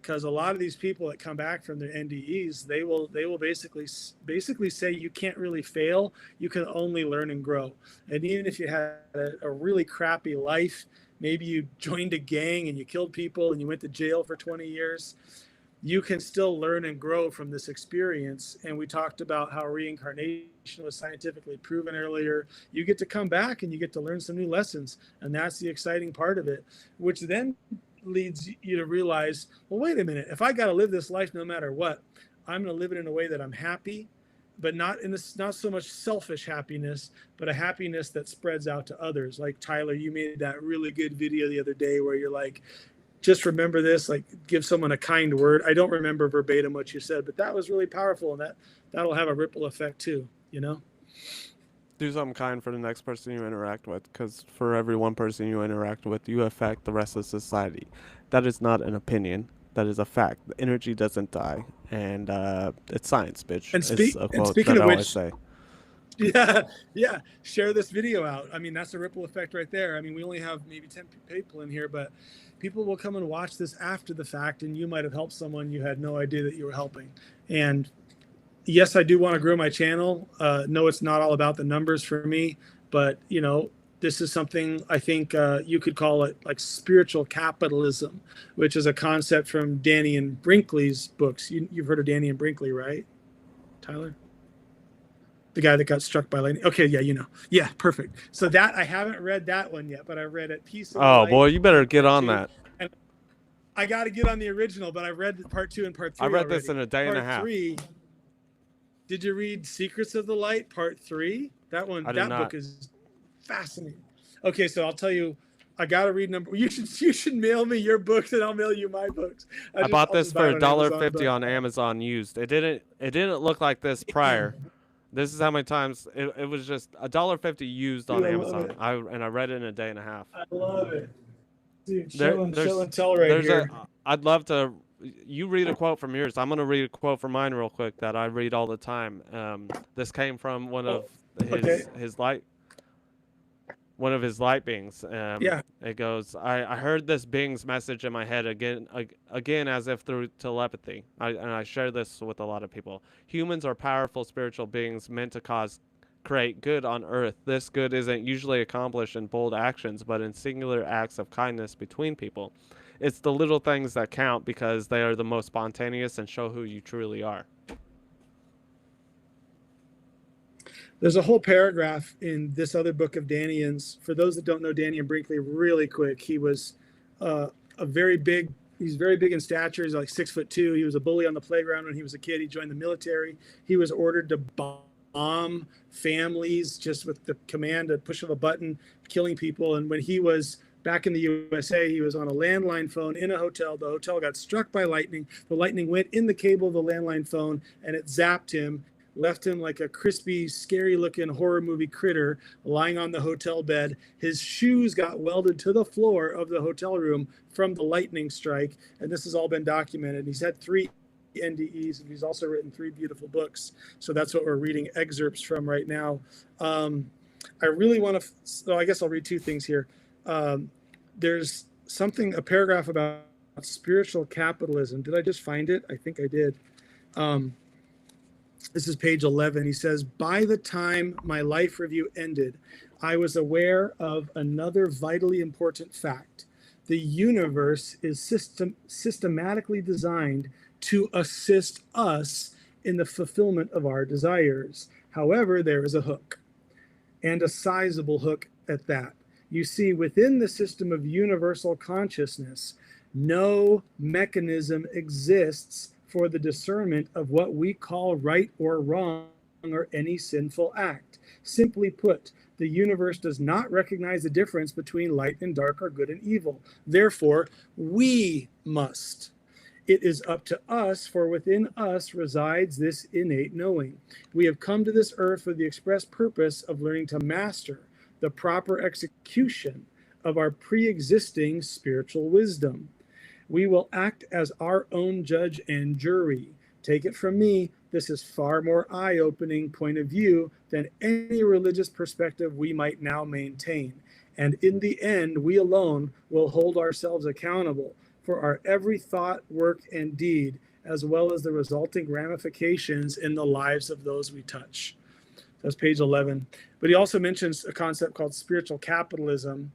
Because a lot of these people that come back from their NDEs, they will basically say you can't really fail. You can only learn and grow. And even if you had a really crappy life, maybe you joined a gang and you killed people and you went to jail for 20 years, you can still learn and grow from this experience. And we talked about how reincarnation was scientifically proven earlier. You get to come back and you get to learn some new lessons. And that's the exciting part of it, which then leads you to realize, well, wait a minute, if I got to live this life no matter what, I'm going to live it in a way that I'm happy, but not so much selfish happiness, but a happiness that spreads out to others. Like Tyler, you made that really good video the other day where you're like, just remember this, like give someone a kind word. I don't remember verbatim what you said, but that was really powerful, and that'll have a ripple effect too, you know? Do something kind for the next person you interact with, because for every one person you interact with, you affect the rest of society. That is not an opinion. That is a fact. The energy doesn't die, and it's science, bitch. And, quote speaking that of I always which, say. yeah, share this video out. I mean, that's a ripple effect right there. I mean, we only have maybe 10 people in here, but people will come and watch this after the fact, and you might have helped someone you had no idea that you were helping. And yes, I do want to grow my channel. No, it's not all about the numbers for me, but you know, This is something I think you could call it like spiritual capitalism, which is a concept from Danny and Brinkley's books. You've heard of Danny and Brinkley, right, Tyler? The guy that got struck by lightning. Okay, yeah, you know. Yeah, perfect. So that I haven't read that one yet, but I read it. Peace of Oh Light, boy, you better get part on 2. that. And I got to get on the original, but I read part 2 and part 3. I read already. this in a day and a half. Part 3. Did you read Secrets of the Light, part 3? That one, that book is fascinating. Okay, so I'll tell you, I gotta read number. You should mail me your books, and I'll mail you my books. I bought this for $1.50 on Amazon used. It didn't look like this prior. This is how many times it was just $1.50 used on Amazon. I read it in a day and a half. I love it. Dude, show and tell right here. I'd love to. You read a quote from yours. I'm gonna read a quote from mine real quick that I read all the time. This came from one of his light beings. Yeah. It goes, I heard this being's message in my head again as if through telepathy. And I share this with a lot of people. Humans are powerful spiritual beings meant to create good on earth. This good isn't usually accomplished in bold actions, but in singular acts of kindness between people. It's the little things that count because they are the most spontaneous and show who you truly are. There's a whole paragraph in this other book of Danians. For those that don't know Danny and Brinkley, really quick, he was he's very big in stature. He's like 6'2". He was a bully on the playground when he was a kid. He joined the military. He was ordered to bomb families just with the command, a push of a button, killing people. And when he was back in the USA, he was on a landline phone in a hotel. The hotel got struck by lightning. The lightning went in the cable of the landline phone, and it zapped him, left him like a crispy, scary-looking horror movie critter lying on the hotel bed. His shoes got welded to the floor of the hotel room from the lightning strike, and this has all been documented. He's had 3 NDEs, and he's also written 3 beautiful books. So that's what we're reading excerpts from right now. I really want to, so I guess I'll read 2 things here. There's a paragraph about spiritual capitalism. Did I just find it? I think I did. This is page 11. He says, by the time my life review ended, I was aware of another vitally important fact. The universe is systematically designed to assist us in the fulfillment of our desires. However, there is a hook, and a sizable hook at that. You see, within the system of universal consciousness, no mechanism exists for the discernment of what we call right or wrong or any sinful act. Simply put, the universe does not recognize the difference between light and dark or good and evil. Therefore, we must. It is up to us, for within us resides this innate knowing. We have come to this earth for the express purpose of learning to master the proper execution of our pre-existing spiritual wisdom. We will act as our own judge and jury. Take it from me, this is far more eye-opening point of view than any religious perspective we might now maintain. And in the end, we alone will hold ourselves accountable for our every thought, work, and deed, as well as the resulting ramifications in the lives of those we touch. That's page 11. But he also mentions a concept called spiritual capitalism.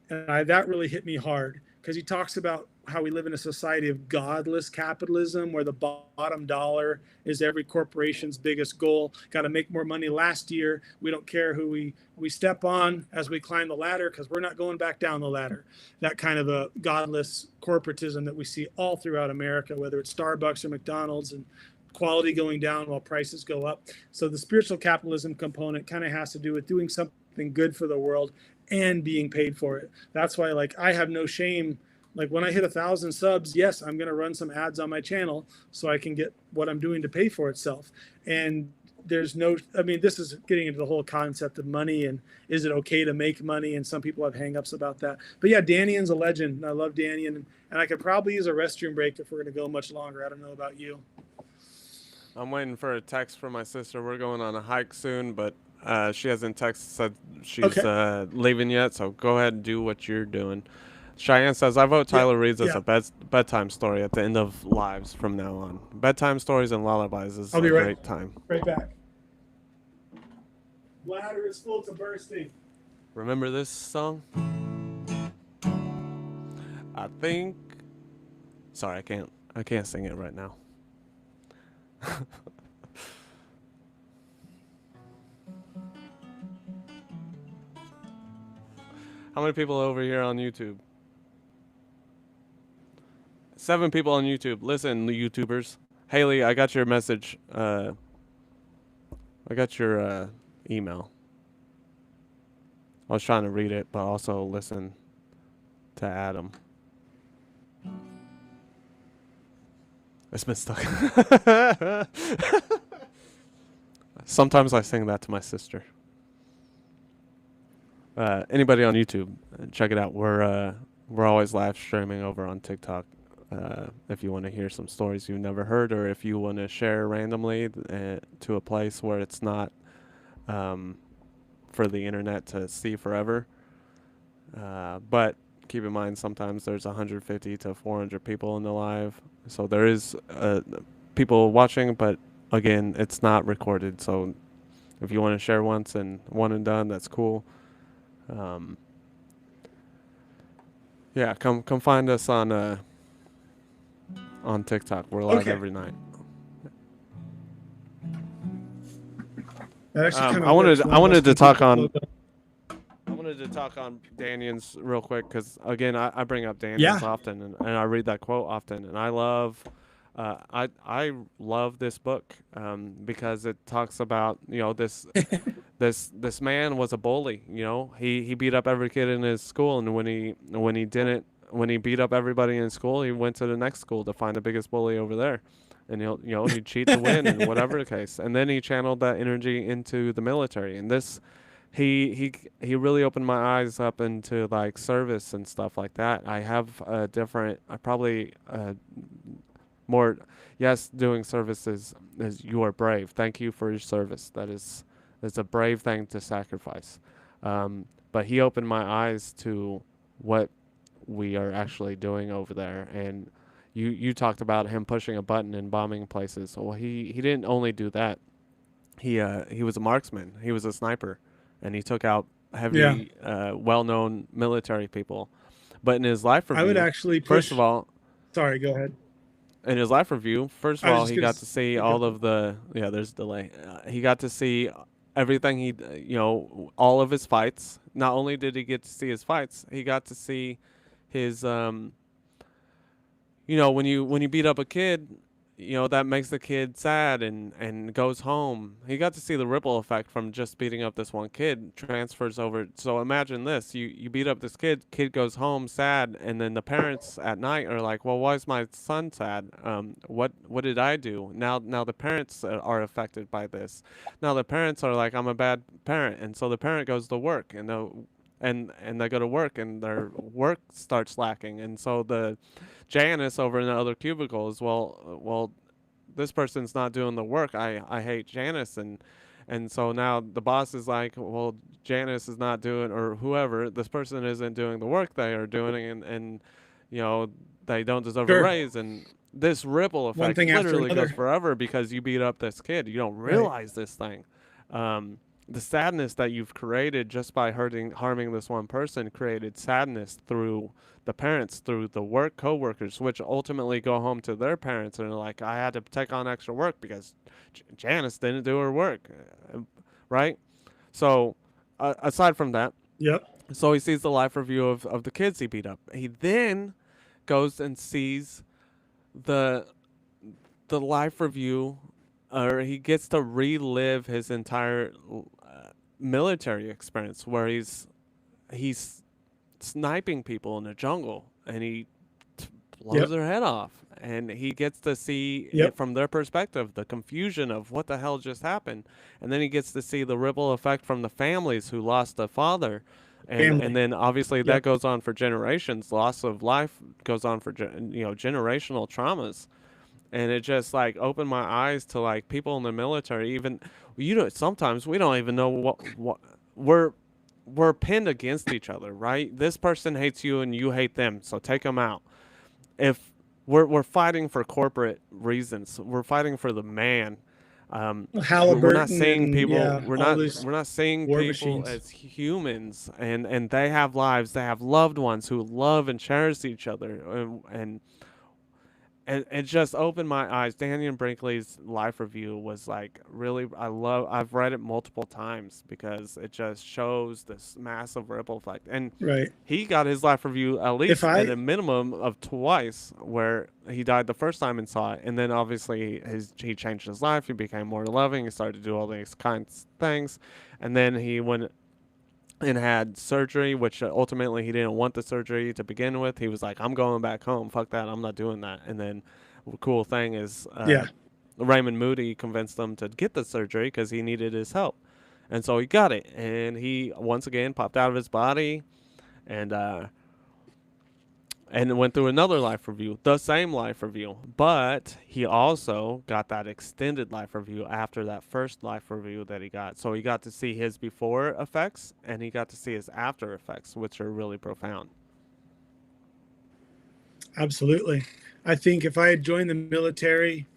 And that really hit me hard because he talks about how we live in a society of godless capitalism where the bottom dollar is every corporation's biggest goal. Got to make more money last year. We don't care who we step on as we climb the ladder because we're not going back down the ladder. That kind of a godless corporatism that we see all throughout America, whether it's Starbucks or McDonald's, and quality going down while prices go up. So the spiritual capitalism component kind of has to do with doing something good for the world and being paid for it. That's why, like, I have no shame. Like when I hit 1,000 subs, yes, I'm going to run some ads on my channel so I can get what I'm doing to pay for itself. And there's no, I mean, this is getting into the whole concept of money and is it okay to make money? And some people have hangups about that. But yeah, Danian's a legend. I love Danian. And I could probably use a restroom break if we're going to go much longer. I don't know about you. I'm waiting for a text from my sister. We're going on a hike soon, but she hasn't said she's leaving yet. So go ahead and do what you're doing. Cheyenne says, I vote Tyler reads us a bedtime story at the end of lives from now on. Bedtime stories and lullabies is a great time. Right back. Bladder is full to bursting. Remember this song? I think. Sorry, I can't sing it right now. How many people over here on YouTube? 7 people on YouTube. Listen, YouTubers. Haley, I got your message. I got your email. I was trying to read it, but also listen to Adam. It's been stuck. Sometimes I sing that to my sister. Anybody on YouTube, check it out. We're always live streaming over on TikTok. If you want to hear some stories you've never heard, or if you want to share randomly to a place where it's not for the internet to see forever. But keep in mind, sometimes there's 150 to 400 people in the live, so there is people watching, but again, it's not recorded. So if you want to share once and one and done, that's cool. Yeah, come find us on TikTok. We're live every night. I wanted to talk on Daniels real quick, because again, I bring up Daniels often, and I read that quote often, and I love this book because it talks about, this this man was a bully. He beat up every kid in his school, and when he beat up everybody in school, he went to the next school to find the biggest bully over there. And he'd cheat to win, and whatever the case. And then he channeled that energy into the military. And this, he really opened my eyes up into like service and stuff like that. I have a different, more, yes, doing service is you are brave. Thank you for your service. That's a brave thing to sacrifice. But he opened my eyes to what we are actually doing over there. And you talked about him pushing a button and bombing places. Well, he didn't only do that. He was a marksman. He was a sniper, and he took out heavy, well-known military people. But in his life review, I would actually first of all, sorry, go ahead. In his life review, first of all, he got to see all of the there's a delay. He got to see everything all of his fights. Not only did he get to see his fights, he got to see his when you beat up a kid, that makes the kid sad and goes home. He got to see the ripple effect from just beating up this one kid transfers over. So imagine this, you beat up this kid goes home sad, and then the parents at night are like, well, why is my son sad? What did I do? Now the parents are affected by this. Now the parents are like, I'm a bad parent, and so the parent goes to work, and they go to work, and their work starts lacking, and so the Janice over in the other cubicle is, well, this person's not doing the work. I hate Janice, and so now the boss is like, well, Janice is not doing, or whoever, this person isn't doing the work they are doing, and they don't deserve a raise, and this ripple effect literally goes forever because you beat up this kid. You don't realize this thing. The sadness that you've created just by harming this one person created sadness through the parents, through the co-workers, which ultimately go home to their parents and are like, I had to take on extra work because Janice didn't do her work, right? So aside from that, so he sees the life review of the kids he beat up. He then goes and sees the life review, or he gets to relive his entire military experience, where he's sniping people in the jungle, and he blows their head off, and he gets to see it from their perspective, the confusion of what the hell just happened, and then he gets to see the ripple effect from the families who lost a father, and then obviously that goes on for generations. Loss of life goes on for generational traumas. And it just like opened my eyes to like people in the military. Even sometimes we don't even know what we're pinned against each other, right? This person hates you and you hate them, so take them out. If we're fighting for corporate reasons, we're fighting for the man. We're not Halliburton seeing and people. all We're these not seeing war people machines. as humans, and they have lives. They have loved ones who love and cherish each other, and it just opened my eyes. Daniel Brinkley's life review was like really. I've read it multiple times because it just shows this massive ripple effect. And Right. he got his life review at least I- at a minimum of twice, where he died the first time and saw it, and then obviously he changed his life. He became more loving. He started to do all these kinds of things, and then he went and had surgery, which ultimately he didn't want the surgery to begin with. He was like, I'm going back home. Fuck that. I'm not doing that. And then the cool thing is Raymond Moody convinced him to get the surgery because he needed his help. And so he got it. And he, once again, popped out of his body and went through another life review, the same life review. But he also got that extended life review after that first life review that he got. So he got to see his before effects and he got to see his after effects, which are really profound. Absolutely. I think if I had joined the military,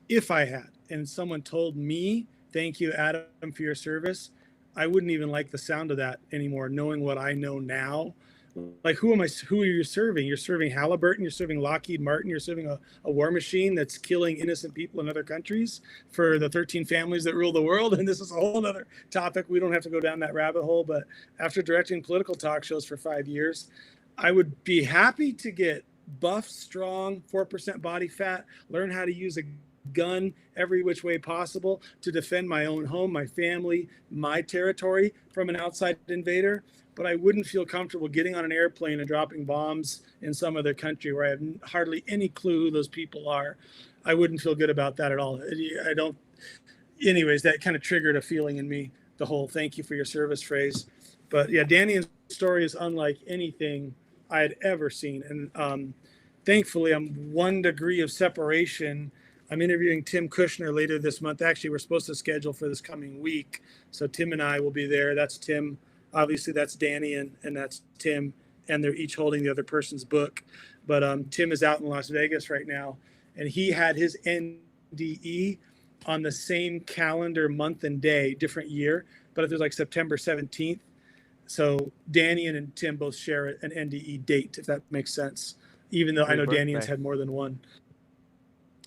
if I had, and someone told me, thank you, Adam, for your service, I wouldn't even like the sound of that anymore, knowing what I know now. Like, who are you serving? You're serving Halliburton, you're serving Lockheed Martin, you're serving a war machine that's killing innocent people in other countries for the 13 families that rule the world. And this is a whole other topic. We don't have to go down that rabbit hole. But after directing political talk shows for 5 years, I would be happy to get buff, strong, 4% body fat, learn how to use a gun every which way possible to defend my own home, my family, my territory from an outside invader. But I wouldn't feel comfortable getting on an airplane and dropping bombs in some other country where I have hardly any clue who those people are. I wouldn't feel good about that at all. I don't. Anyways, that kind of triggered a feeling in me, the whole "thank you for your service" phrase. But yeah, Danny's story is unlike anything I had ever seen. And thankfully, I'm 1 degree of separation. I'm interviewing Tim Kushner later this month. Actually, we're supposed to schedule for this coming week. So Tim and I will be there. That's Tim. Obviously, that's Danny and that's Tim. And they're each holding the other person's book. But Tim is out in Las Vegas right now. And he had his NDE on the same calendar month and day, different year. But it was like September 17th. So Danny and Tim both share an NDE date, if that makes sense, even though I know Danny's had more than one.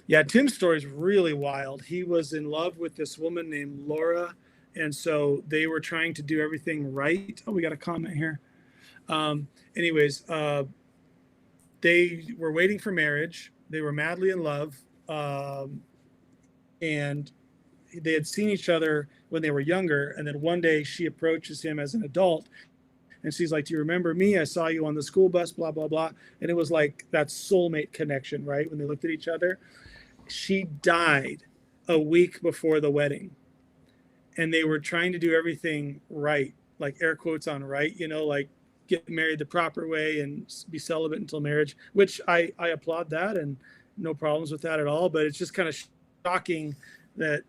Yeah, Tim's story is really wild. He was in love with this woman named Laura, and so they were trying to do everything right. Oh, we got a comment here. Anyways, they were waiting for marriage. They were madly in love, and they had seen each other when they were younger. And then one day she approaches him as an adult and she's like, do you remember me? I saw you on the school bus, blah, blah, blah. And it was like that soulmate connection, right? When they looked at each other. She died a week before the wedding. And they were trying to do everything right, like air quotes on right, like get married the proper way and be celibate until marriage, which I applaud that and no problems with that at all. But it's just kind of shocking that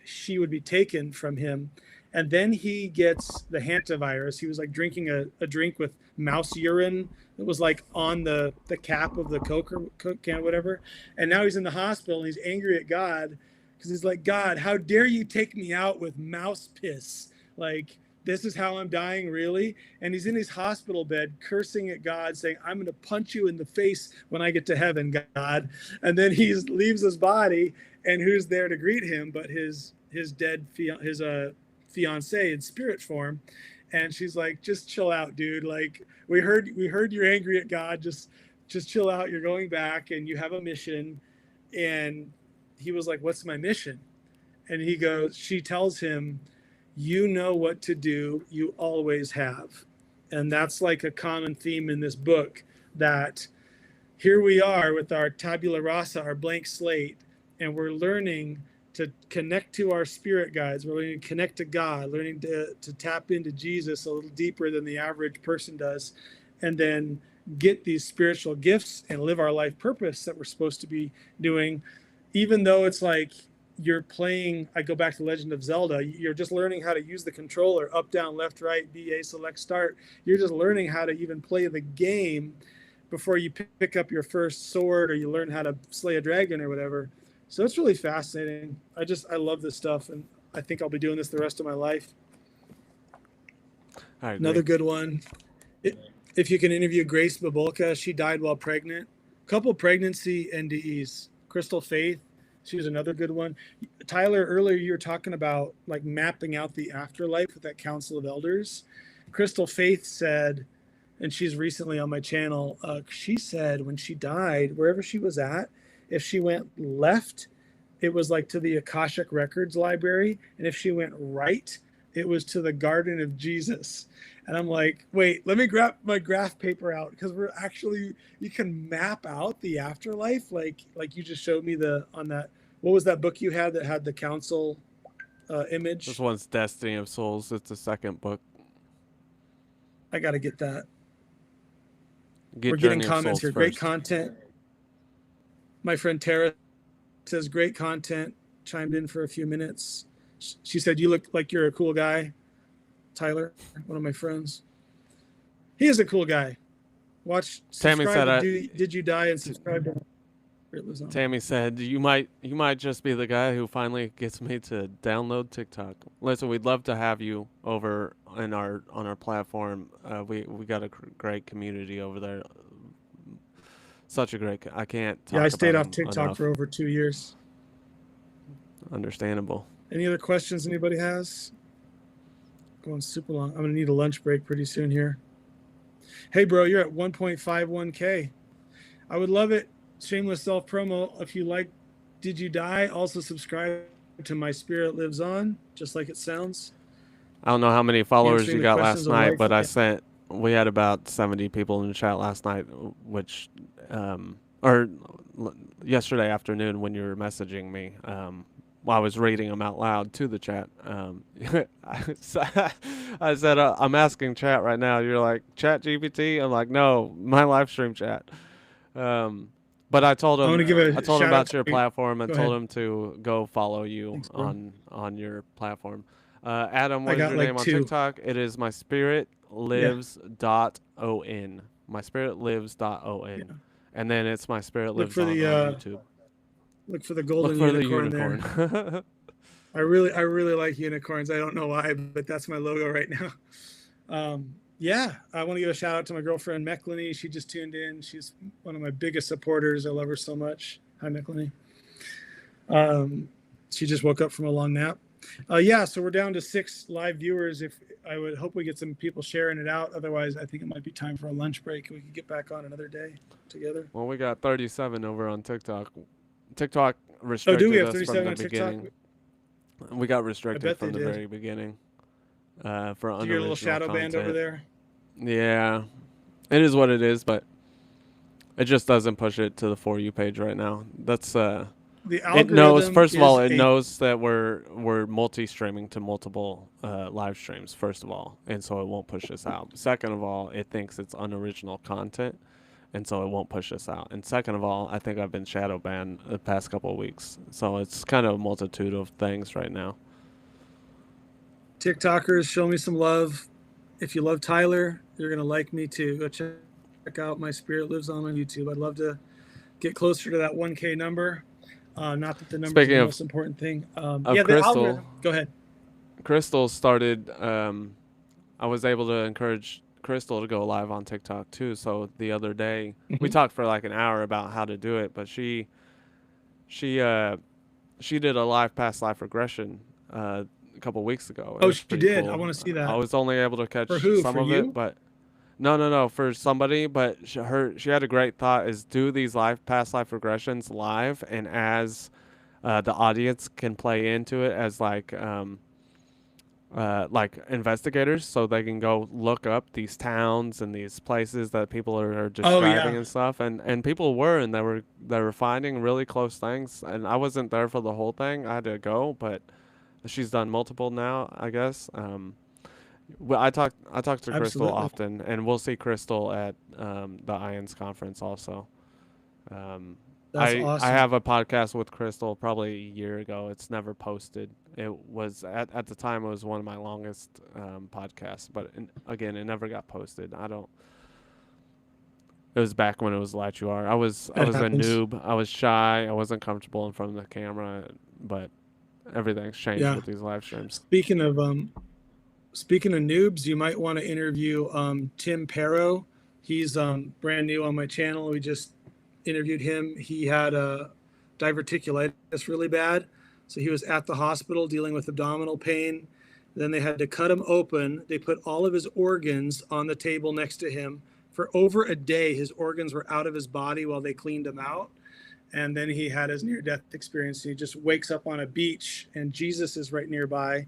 she would be taken from him. And then he gets the hantavirus. He was like drinking a drink with mouse urine that was like on the cap of the Coke can, whatever. And now he's in the hospital and he's angry at God because he's like, God, how dare you take me out with mouse piss? Like, this is how I'm dying, really? And he's in his hospital bed cursing at God, saying, I'm going to punch you in the face when I get to heaven, God. And then he leaves his body, and who's there to greet him but his dead fiance in spirit form. And she's like, just chill out, dude. Like, we heard you're angry at God. Just chill out. You're going back and you have a mission. And he was like, what's my mission? And she tells him, you know what to do. You always have. And that's like a common theme in this book, that here we are with our tabula rasa, our blank slate, and we're learning to connect to our spirit guides. We're learning to connect to God, learning to tap into Jesus a little deeper than the average person does, and then get these spiritual gifts and live our life purpose that we're supposed to be doing, even though it's like you're playing, I go back to Legend of Zelda, you're just learning how to use the controller, up, down, left, right, BA, select, start. You're just learning how to even play the game before you pick up your first sword or you learn how to slay a dragon or whatever. So it's really fascinating. I love this stuff, and I think I'll be doing this the rest of my life. I agree. Another good one. If you can interview Grace Babolka, she died while pregnant. Couple pregnancy NDEs. Crystal Faith, she was another good one. Tyler, earlier you were talking about like mapping out the afterlife with that Council of Elders. Crystal Faith said, and she's recently on my channel, she said when she died, wherever she was at, if she went left, it was like to the Akashic Records library. And if she went right, it was to the Garden of Jesus. And I'm like, wait, let me grab my graph paper out, because we're actually, you can map out the afterlife. Like you just showed me on that, what was that book you had that had the council image? This one's Destiny of Souls. It's the second book. I got to get that. We're getting comments here. Great content. My friend Tara says great content. Chimed in for a few minutes. She said, you look like you're a cool guy. Tyler, one of my friends. He is a cool guy. Tammy said, Did You Die, and subscribe to Tammy said, you might just be the guy who finally gets me to download TikTok. Listen, we'd love to have you over on our platform. We got a great community over there. Such a great. I can't talk I stayed about off TikTok enough. for over 2 years. Understandable. Any other questions anybody has? Going super long. I'm gonna need a lunch break pretty soon here. Hey bro, you're at 1.51K. I would love it. Shameless self promo. If you like Did You Die, also subscribe to My Spirit Lives On, just like it sounds. I don't know how many followers Answering you the got questions last of night, life. but we had about 70 people in the chat last night, which or yesterday afternoon when you were messaging me. While I was reading them out loud to the chat. I said, I'm asking chat right now. You're like, Chat GPT? I'm like, no, my live stream chat. But I told him about your platform and told him to go follow you. Thanks, on your platform. Adam, what is your name on TikTok? It is myspiritlives.on. Myspiritlives.on. Yeah. And then it's myspiritlives on YouTube. Look for the golden unicorn there. I really like unicorns. I don't know why, but that's my logo right now. I want to give a shout out to my girlfriend Mecklany. She just tuned in. She's one of my biggest supporters. I love her so much. Hi, Mecklany. She just woke up from a long nap. So we're down to 6 live viewers. If I would hope we get some people sharing it out. Otherwise, I think it might be time for a lunch break. We could get back on another day together. Well, we got 37 over on TikTok. TikTok restricted us from the beginning. We got restricted from the very beginning for unoriginal content. Your little shadow band over there? Yeah. It is what it is, but it just doesn't push it to the For You page right now. That's the algorithm. It knows, first of all, it knows that we're multi-streaming to multiple live streams, first of all, and so it won't push us out. Second of all, it thinks it's unoriginal content, and so it won't push us out. And second of all, I think I've been shadow banned the past couple of weeks. So it's kind of a multitude of things right now. TikTokers, show me some love. If you love Tyler, you're going to like me too. Go check out My Spirit Lives On YouTube. I'd love to get closer to that 1K number. Not that the number is the most important thing. The algorithm. Go ahead. Crystal started, I was able to encourage Crystal to go live on TikTok too. So the other day we talked for like an hour about how to do it, but she did a live past life regression a couple weeks ago. Oh, she did. Cool. I want to see that. I was only able to catch some of it, but no, for somebody. But she had a great thought: is do these past life regressions live, and as the audience can play into it as like investigators, so they can go look up these towns and these places that people are describing and stuff, and people they were finding really close things. And I wasn't there for the whole thing. I had to go, but she's done multiple now, I guess. I talk to Crystal often, and we'll see Crystal at the IONS conference also. That's awesome. I have a podcast with Crystal probably a year ago. It's never posted. It was at the time it was one of my longest podcasts, but again, it never got posted. It was back when it was Light You Are. I was That a happens. noob. I was shy. I wasn't comfortable in front of the camera, but everything's changed Yeah. with these live streams. Speaking of noobs, you might want to interview Tim Perro. He's brand new on my channel. We just interviewed him. He had a diverticulitis really bad, so he was at the hospital dealing with abdominal pain. Then they had to cut him open. They put all of his organs on the table next to him. For over a day, his organs were out of his body while they cleaned him out. And then he had his near-death experience. He just wakes up on a beach, and Jesus is right nearby.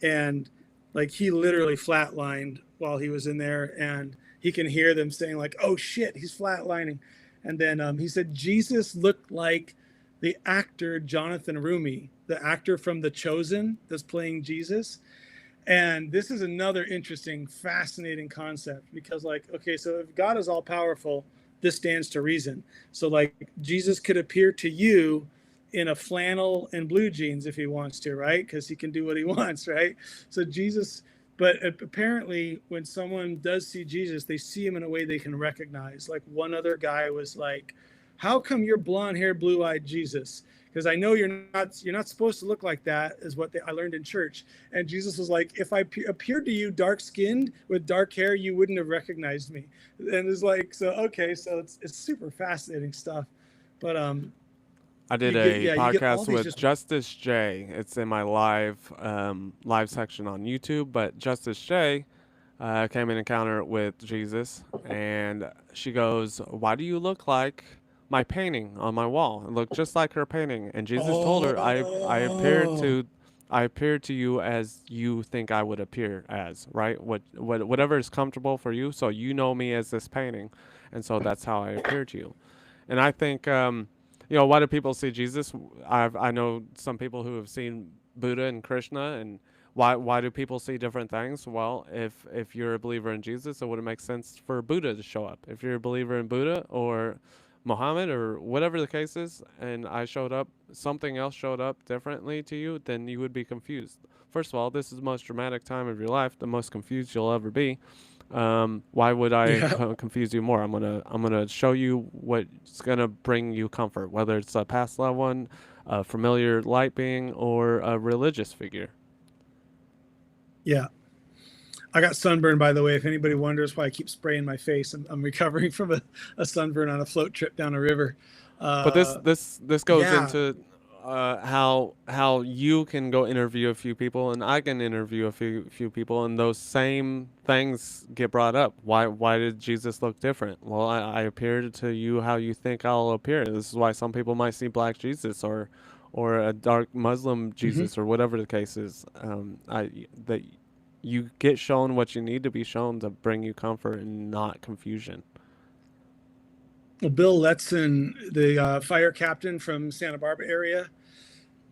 And like he literally flatlined while he was in there, and he can hear them saying like, "Oh shit, he's flatlining." And then he said Jesus looked like the actor Jonathan Rumi, the actor from The Chosen that's playing Jesus. And this is another interesting, fascinating concept because, like, okay, so if God is all powerful, this stands to reason. So, like, Jesus could appear to you in a flannel and blue jeans if he wants to, right? Because he can do what he wants, right? So, Jesus, but apparently, when someone does see Jesus, they see him in a way they can recognize. Like, one other guy was like, "How come you're blonde-haired, blue-eyed Jesus? Because I know you're not supposed to look like that," is what I learned in church. And Jesus was like, "If I appeared to you dark skinned with dark hair, you wouldn't have recognized me." And it's like, so okay, so it's super fascinating stuff. But I did a podcast with Justice J. It's in my live section on YouTube. But Justice J came in encounter with Jesus, and she goes, "Why do you look like my painting on my wall? It looked just like her painting." And Jesus told her, I appeared to you as you think I would appear as, right? Whatever is comfortable for you. So you know me as this painting, and so that's how I appear to you. And I think, why do people see Jesus? I know some people who have seen Buddha and Krishna, and why do people see different things? Well, if you're a believer in Jesus, it wouldn't make sense for Buddha to show up. If you're a believer in Buddha or Muhammad or whatever the case is, and I showed up, something else showed up differently to you, then you would be confused. First of all, this is the most dramatic time of your life, the most confused you'll ever be. Why would I confuse you more? I'm gonna show you what's gonna bring you comfort, whether it's a past loved one, a familiar light being, or a religious figure. Yeah. I got sunburned, by the way. If anybody wonders why I keep spraying my face, I'm recovering from a sunburn on a float trip down a river. But this goes into how you can go interview a few people, and I can interview a few people, and those same things get brought up. Why did Jesus look different? Well, I appeared to you how you think I'll appear. This is why some people might see black Jesus or a dark Muslim Jesus or whatever the case is. That you get shown what you need to be shown to bring you comfort and not confusion. Well, Bill Letson, the fire captain from Santa Barbara area,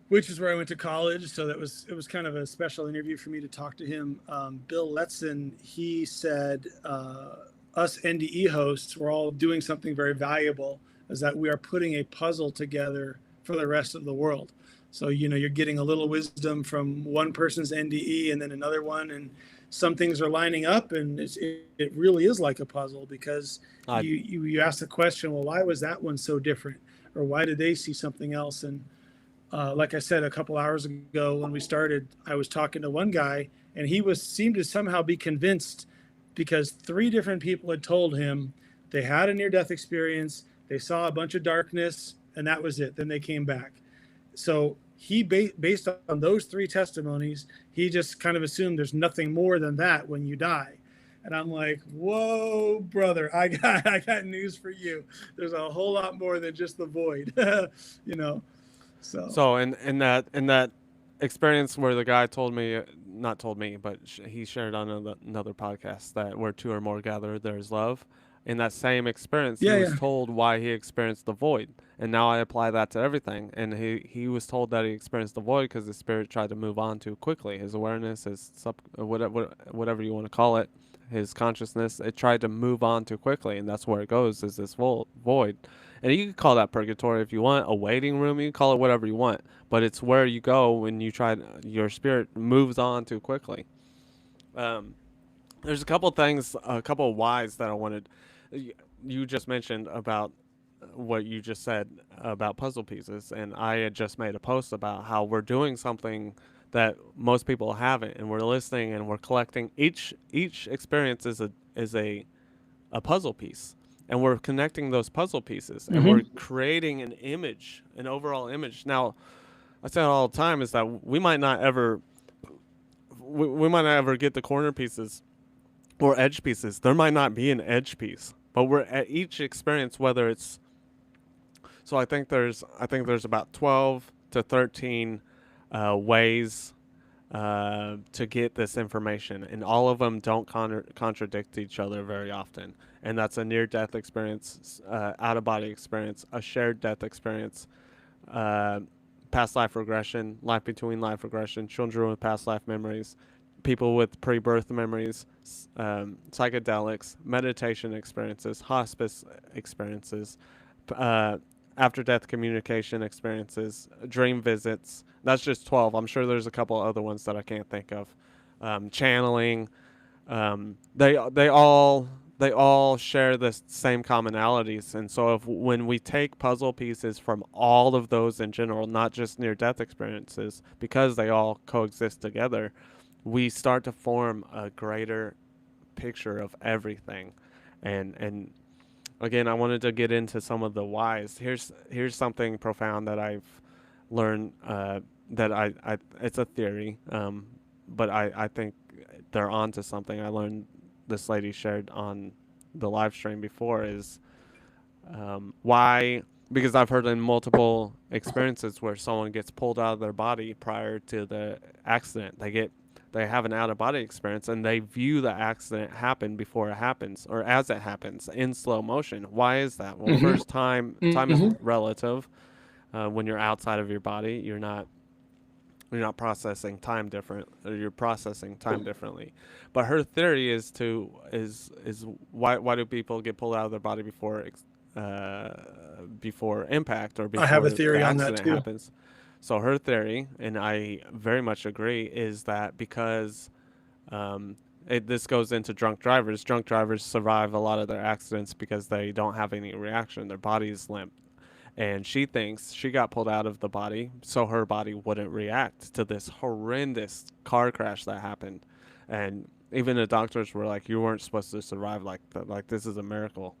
which is where I went to college, so it was kind of a special interview for me to talk to him. Bill Letson, he said, us NDE hosts, we're all doing something very valuable, is that we are putting a puzzle together for the rest of the world. So, you're getting a little wisdom from one person's NDE and then another one, and some things are lining up, and it really is like a puzzle because you ask the question, well, why was that one so different? Or why did they see something else? And like I said, a couple hours ago when we started, I was talking to one guy, and he seemed to somehow be convinced because 3 different people had told him they had a near-death experience, they saw a bunch of darkness, and that was it. Then they came back. So he, based on those 3 testimonies, he just kind of assumed there's nothing more than that when you die. And I'm like, whoa, brother, I got news for you. There's a whole lot more than just the void, So in that experience where the guy not told me, but he shared on another podcast that where 2 or more gather, there's love. In that same experience, he was told why he experienced the void, and now I apply that to everything. And he was told that he experienced the void because the spirit tried to move on too quickly. His awareness, whatever you want to call it, his consciousness, it tried to move on too quickly, and that's where it goes, is this void. And you can call that purgatory if you want, a waiting room, you can call it whatever you want, but it's where you go when your spirit moves on too quickly. There's a couple of whys that I wanted. you just mentioned about what you just said about puzzle pieces, and I had just made a post about how we're doing something that most people haven't, and we're listening and we're collecting. Each experience is a puzzle piece, and we're connecting those puzzle pieces, and we're creating an image, an overall image. Now, I say it all the time is that we might not ever get the corner pieces or edge pieces. There might not be an edge piece, but we're at each experience, whether it's so I think there's about 12 to 13 ways to get this information, and all of them don't contradict each other very often. And that's a near-death experience, out-of-body experience, a shared death experience, uh, past life regression, life between life regression, children with past life memories, people with pre-birth memories, psychedelics, meditation experiences, hospice experiences, uh, after-death communication experiences, dream visits. That's just 12. I'm sure there's a couple other ones that I can't think of. Channeling. They all share the same commonalities, and so when we take puzzle pieces from all of those in general, not just near-death experiences, because they all coexist together, we start to form a greater picture of everything. And again, I wanted to get into some of the whys. Here's something profound that I've learned. That I it's a theory, but I think they're onto something. I learned this lady shared on the live stream before is why, because I've heard in multiple experiences where someone gets pulled out of their body prior to the accident. They have an out of body experience, and they view the accident happen before it happens or as it happens in slow motion. Why is that? Well, first, time is relative. When you're outside of your body, you're not processing time different, or you're processing time differently. But her theory is why do people get pulled out of their body before impact or I have before a theory the on that accident too. happens? So her theory, and I very much agree, is that because this goes into drunk drivers. Drunk drivers survive a lot of their accidents because they don't have any reaction. Their body's limp. And she thinks she got pulled out of the body so her body wouldn't react to this horrendous car crash that happened. And even the doctors were like, you weren't supposed to survive like that. Like, this is a miracle.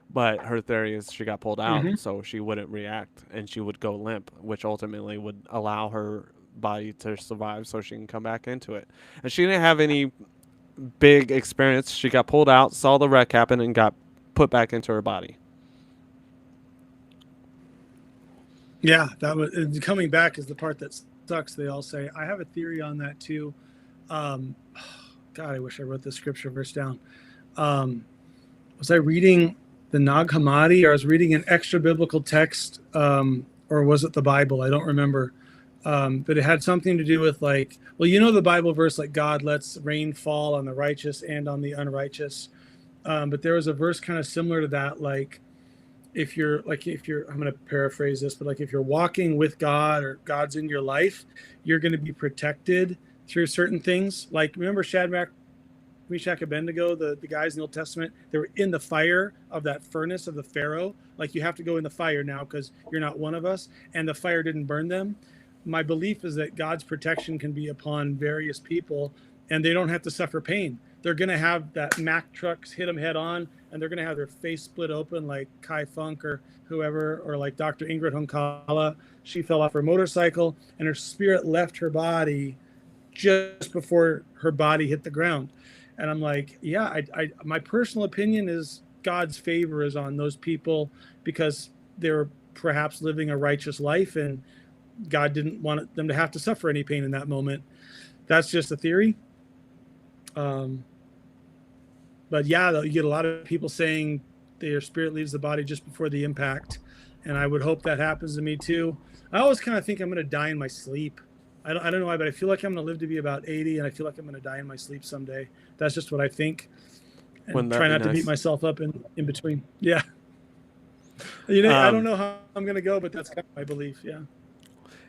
But her theory is she got pulled out so she wouldn't react and she would go limp, which ultimately would allow her body to survive so she can come back into it. And she didn't have any big experience. She got pulled out, saw the wreck happen, and got put back into her body. Yeah, that was coming back is the part that sucks. They all say I have a theory on that too. God, I wish I wrote the scripture verse down. Was I reading the Nag Hammadi, or I was reading an extra biblical text, or was it the Bible? I don't remember. But it had something to do with like, well, the Bible verse, like God lets rain fall on the righteous and on the unrighteous. But there was a verse kind of similar to that, like if you're I'm going to paraphrase this, but like if you're walking with God or God's in your life, you're going to be protected through certain things. Like, remember Shadrach, Meshach, Abednego, the guys in the Old Testament, they were in the fire of that furnace of the Pharaoh. Like, you have to go in the fire now because you're not one of us, and the fire didn't burn them. My belief is that God's protection can be upon various people, and they don't have to suffer pain. They're going to have that Mack trucks hit them head on, and they're going to have their face split open like Kai Funk or whoever, or like Dr. Ingrid Honkala. She fell off her motorcycle, and her spirit left her body just before her body hit the ground. And I'm like, yeah, my personal opinion is God's favor is on those people because they're perhaps living a righteous life, and God didn't want them to have to suffer any pain in that moment. That's just a theory. But yeah, you get a lot of people saying their spirit leaves the body just before the impact. And I would hope that happens to me too. I always kind of think I'm going to die in my sleep. I don't know why, but I feel like I'm going to live to be about 80, and I feel like I'm going to die in my sleep someday. That's just what I think. And try not to beat myself up in between. Yeah. I don't know how I'm going to go, but that's kind of my belief. Yeah.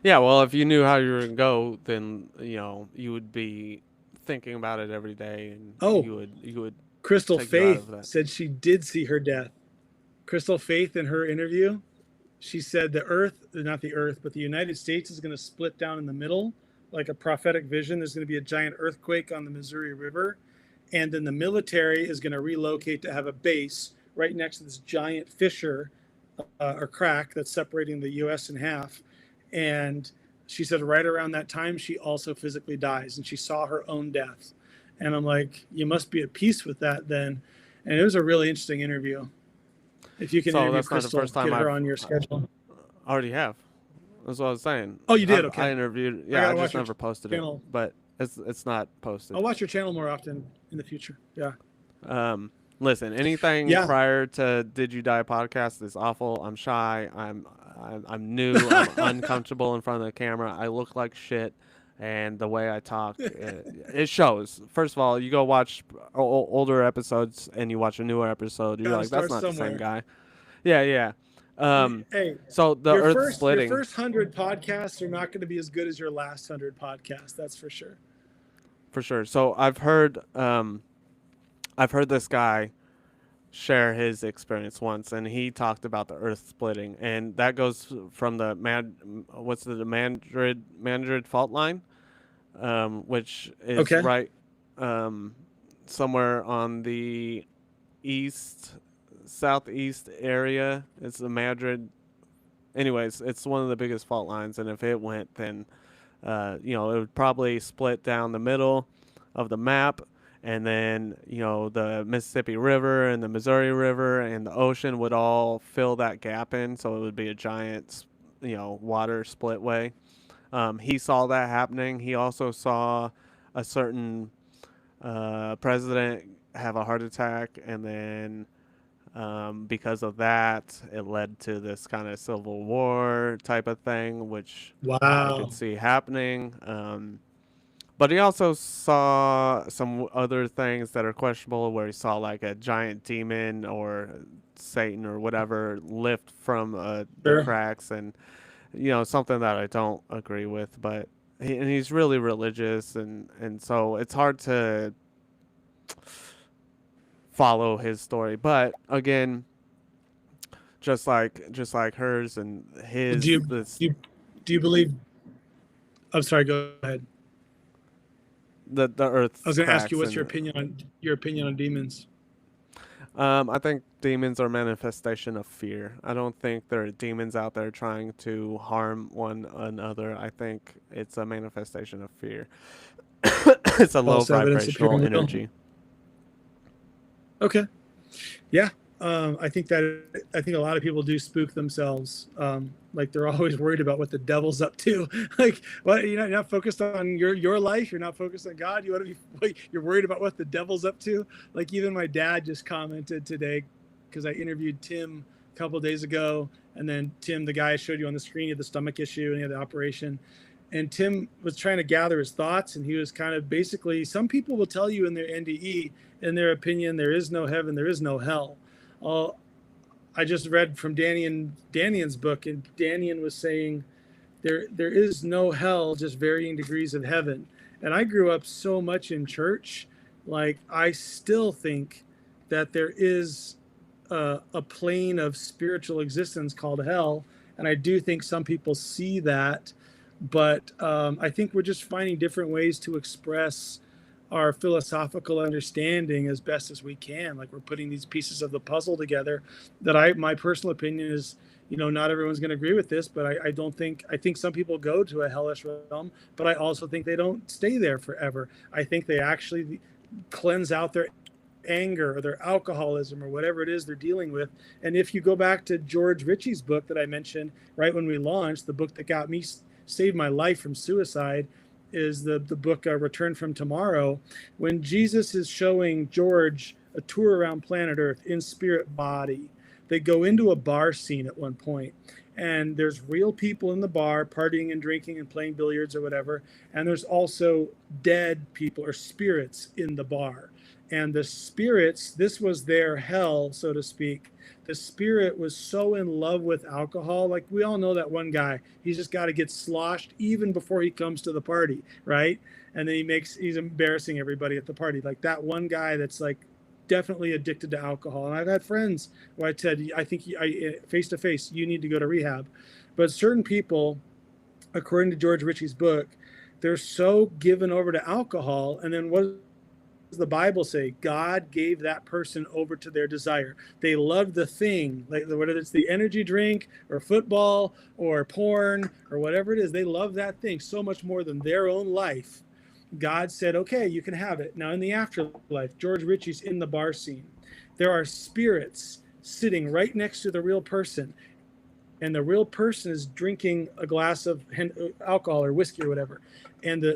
Yeah, well, if you knew how you were going to go, then, you would be thinking about it every day, and you would Crystal Faith said she did see her death. Crystal Faith in her interview, she said not the earth, but the United States is going to split down in the middle, like a prophetic vision. There's going to be a giant earthquake on the Missouri River. And then the military is going to relocate to have a base right next to this giant fissure or crack that's separating the U.S. in half. And she said right around that time, she also physically dies, and she saw her own death. And I'm like, you must be at peace with that then. And it was a really interesting interview. If you can So interview that's not the Crystal, first time get her I've on your schedule. already have. That's what I was saying. Oh, you did? Okay. I interviewed. I Yeah, gotta I watch just your never posted channel. it, but it's not posted. I'll watch your channel more often in the future. Yeah. Listen, anything Yeah. prior to Did You Die podcast is awful. I'm shy. I'm new. I'm uncomfortable in front of the camera. I look like shit, and the way I talk, it shows. First of all, you go watch older episodes and you watch a newer episode. You're Gotta like, that's start not somewhere. the same guy. Yeah, yeah. Hey, So the your Earth splitting. Your first 100 podcasts are not going to be as good as your last 100 podcasts. That's for sure. For sure. So I've heard this guy share his experience once, and he talked about the Earth splitting, and that goes from the Madrid fault line, which is Okay. right somewhere on the southeast area. It's the Madrid. Anyways, it's one of the biggest fault lines, and if it went, then it would probably split down the middle of the map, and then the Mississippi River and the Missouri River and the ocean would all fill that gap in, so it would be a giant water splitway. He saw that happening. He also saw a certain president have a heart attack, and then because of that, it led to this kind of civil war type of thing, which I could see happening. But he also saw some other things that are questionable, where he saw like a giant demon or Satan or whatever lift from the cracks, and something that I don't agree with. But he's really religious, and so it's hard to follow his story. But again, just like hers and his. Do you believe? I'm sorry. Go ahead. The Earth. I was going to ask you what's your opinion on demons. I think demons are a manifestation of fear. I don't think there are demons out there trying to harm one another. I think it's a manifestation of fear. It's a low vibrational energy. Okay. Yeah. I think a lot of people do spook themselves. Like they're always worried about what the devil's up to. Like, what, you're not focused on your life. You're not focused on God. You're worried about what the devil's up to. Like even my dad just commented today, because I interviewed Tim a couple of days ago, and then Tim, the guy I showed you on the screen, he had the stomach issue and he had the operation. And Tim was trying to gather his thoughts, and he was kind of basically, some people will tell you in their NDE, in their opinion, there is no heaven, there is no hell. I just read from Danian's book, and Danian was saying there is no hell, just varying degrees of heaven. And I grew up so much in church, like I still think that there is a plane of spiritual existence called hell, and I do think some people see that, but I think we're just finding different ways to express our philosophical understanding as best as we can. Like we're putting these pieces of the puzzle together that my personal opinion is, not everyone's going to agree with this, but I think some people go to a hellish realm, but I also think they don't stay there forever. I think they actually cleanse out their anger or their alcoholism or whatever it is they're dealing with. And if you go back to George Ritchie's book that I mentioned right when we launched, the book that saved my life from suicide, is the book Return from Tomorrow. When Jesus is showing George a tour around planet Earth in spirit body, they go into a bar scene at one point, and there's real people in the bar partying and drinking and playing billiards or whatever, and there's also dead people or spirits in the bar. And the spirits, this was their hell, so to speak. The spirit was so in love with alcohol. Like we all know that one guy, he's just got to get sloshed even before he comes to the party, right? And then he's embarrassing everybody at the party. Like that one guy that's like definitely addicted to alcohol. And I've had friends where I said, I think face to face, you need to go to rehab. But certain people, according to George Ritchie's book, they're so given over to alcohol. And then what does the Bible say? God gave that person over to their desire. They loved the thing, like whether it's the energy drink or football or porn or whatever it is, they love that thing so much more than their own life. God said, okay, you can have it. Now in the afterlife, George Ritchie's in the bar scene. There are spirits sitting right next to the real person. And the real person is drinking a glass of alcohol or whiskey or whatever. And the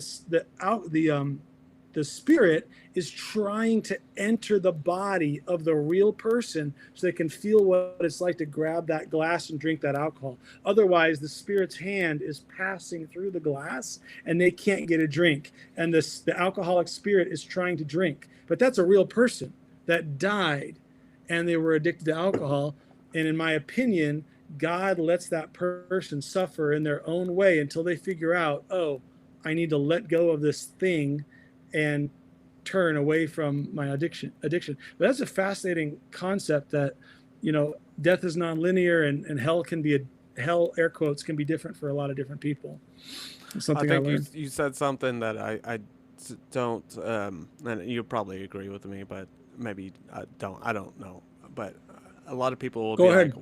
spirit is trying to enter the body of the real person so they can feel what it's like to grab that glass and drink that alcohol. Otherwise, the spirit's hand is passing through the glass and they can't get a drink. And the alcoholic spirit is trying to drink. But that's a real person that died and they were addicted to alcohol. And in my opinion, God lets that person suffer in their own way until they figure out, oh, I need to let go of this thing and turn away from my addiction. But that's a fascinating concept that, death is nonlinear and hell can be hell, air quotes, can be different for a lot of different people. Something I think you said something that I don't, and you probably agree with me, but maybe I don't know. But a lot of people will be like,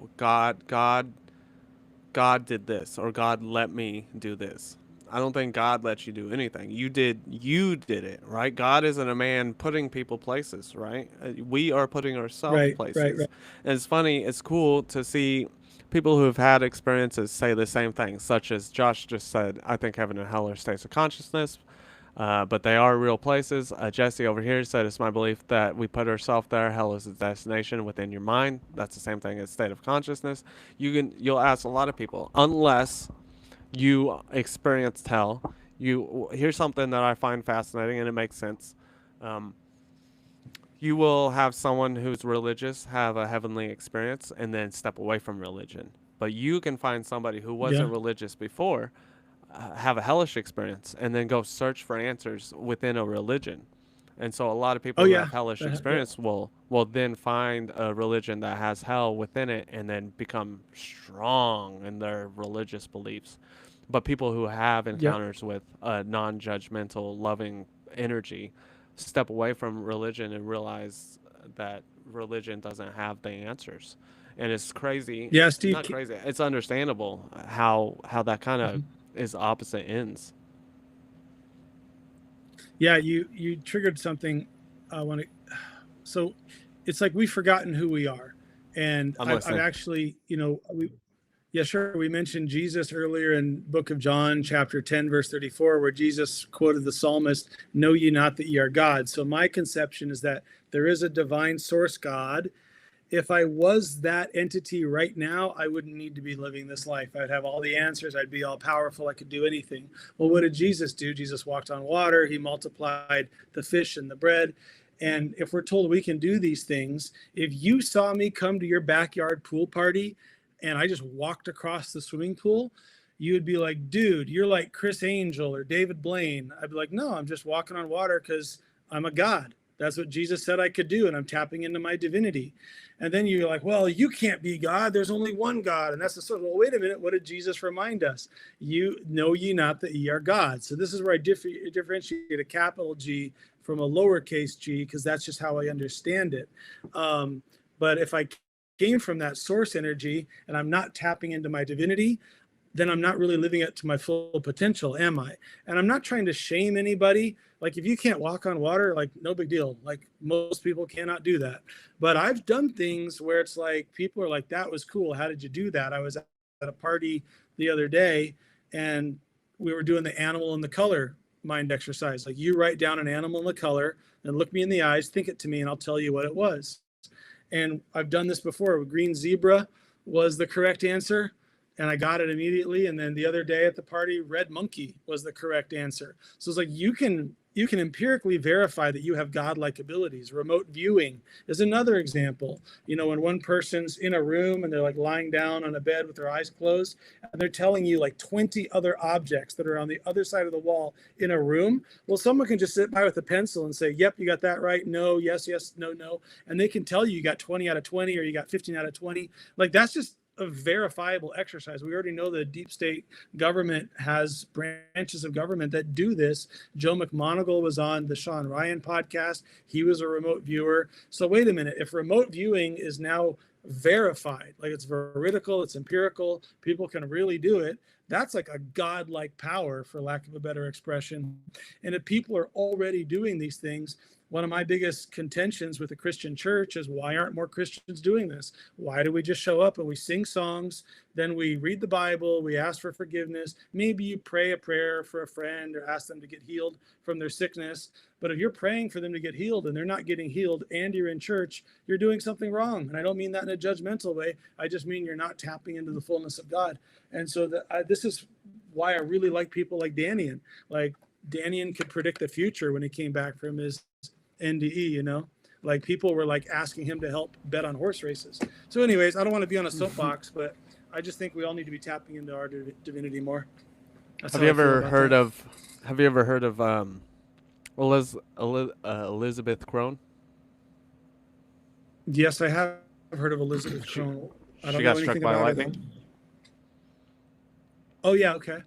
God did this, or God let me do this. I don't think God let you do anything. You did it, right? God isn't a man putting people places, right? We are putting ourselves places. Right. And it's funny, it's cool to see people who have had experiences say the same thing, such as Josh just said, I think heaven and hell are states of consciousness, but they are real places. Jesse over here said, it's my belief that we put ourselves there. Hell is a destination within your mind. That's the same thing as state of consciousness. You'll ask a lot of people, unless you experienced hell. Here's something that I find fascinating, and it makes sense. You will have someone who's religious have a heavenly experience and then step away from religion. But you can find somebody who wasn't religious before, have a hellish experience, and then go search for answers within a religion. And so a lot of people who have hellish experience will then find a religion that has hell within it and then become strong in their religious beliefs. But people who have encounters with a non-judgmental, loving energy step away from religion and realize that religion doesn't have the answers. And it's crazy. Yeah, Steve. Not crazy. It's understandable how that kind of is opposite ends. Yeah, you triggered something. So it's like we've forgotten who we are. And I've actually, we mentioned Jesus earlier in book of John, chapter 10, verse 34, where Jesus quoted the psalmist, know ye not that ye are God. So my conception is that there is a divine source God. If I was that entity right now, I wouldn't need to be living this life. I'd have all the answers. I'd be all powerful. I could do anything. Well, what did Jesus do? Jesus walked on water. He multiplied the fish and the bread. And if we're told we can do these things, if you saw me come to your backyard pool party and I just walked across the swimming pool, you would be like, dude, you're like Chris Angel or David Blaine. I'd be like, no, I'm just walking on water because I'm a God. That's what Jesus said I could do, and I'm tapping into my divinity. And then you're like, well, you can't be God. There's only one God. And that's the sort of, well, wait a minute. What did Jesus remind us? You know ye not that ye are God. So this is where I differentiate a capital G from a lowercase g, because that's just how I understand it. But if I came from that source energy and I'm not tapping into my divinity, then I'm not really living it to my full potential, am I? And I'm not trying to shame anybody. Like, if you can't walk on water, like, no big deal. Like, most people cannot do that. But I've done things where it's like, people are like, that was cool. How did you do that? I was at a party the other day and we were doing the animal and the color mind exercise. Like, you write down an animal and the color and look me in the eyes, think it to me, and I'll tell you what it was. And I've done this before. Green zebra was the correct answer. and I got it immediately. And then the other day at the party, red monkey was the correct answer. So it's like you can empirically verify that you have godlike abilities. Remote viewing is another example. You know, when one person's in a room and they're like lying down on a bed with their eyes closed, and they're telling you like 20 other objects that are on the other side of the wall in a room. Well, someone can just sit by with a pencil and say, yep, you got that right. No, yes, yes, no, no. And they can tell you got 20 out of 20 or you got 15 out of 20. Like that's just a verifiable exercise. We already know the deep state government has branches of government that do this. Joe McMoneagle was on the Sean Ryan podcast. He was a remote viewer. So wait a minute, if remote viewing is now verified, like it's veridical, it's empirical, people can really do it, that's like a godlike power, for lack of a better expression. And if people are already doing these things, one of my biggest contentions with the Christian church is, why aren't more Christians doing this? Why do we just show up and we sing songs, then we read the Bible, we ask for forgiveness, maybe you pray a prayer for a friend or ask them to get healed from their sickness. But if you're praying for them to get healed and they're not getting healed and you're in church, you're doing something wrong. And I don't mean that in a judgmental way. I just mean you're not tapping into the fullness of God. And so this is why I really like people like Danian. Like Danian could predict the future when he came back from his NDE, you know, like people were like asking him to help bet on horse races. So anyways, I don't want to be on a soapbox, but I just think we all need to be tapping into our divinity more. Have you ever heard of Elizabeth Crone? Yes, I have heard of Elizabeth Crone. I don't she know got struck anything by about lightning. her. Oh yeah, okay.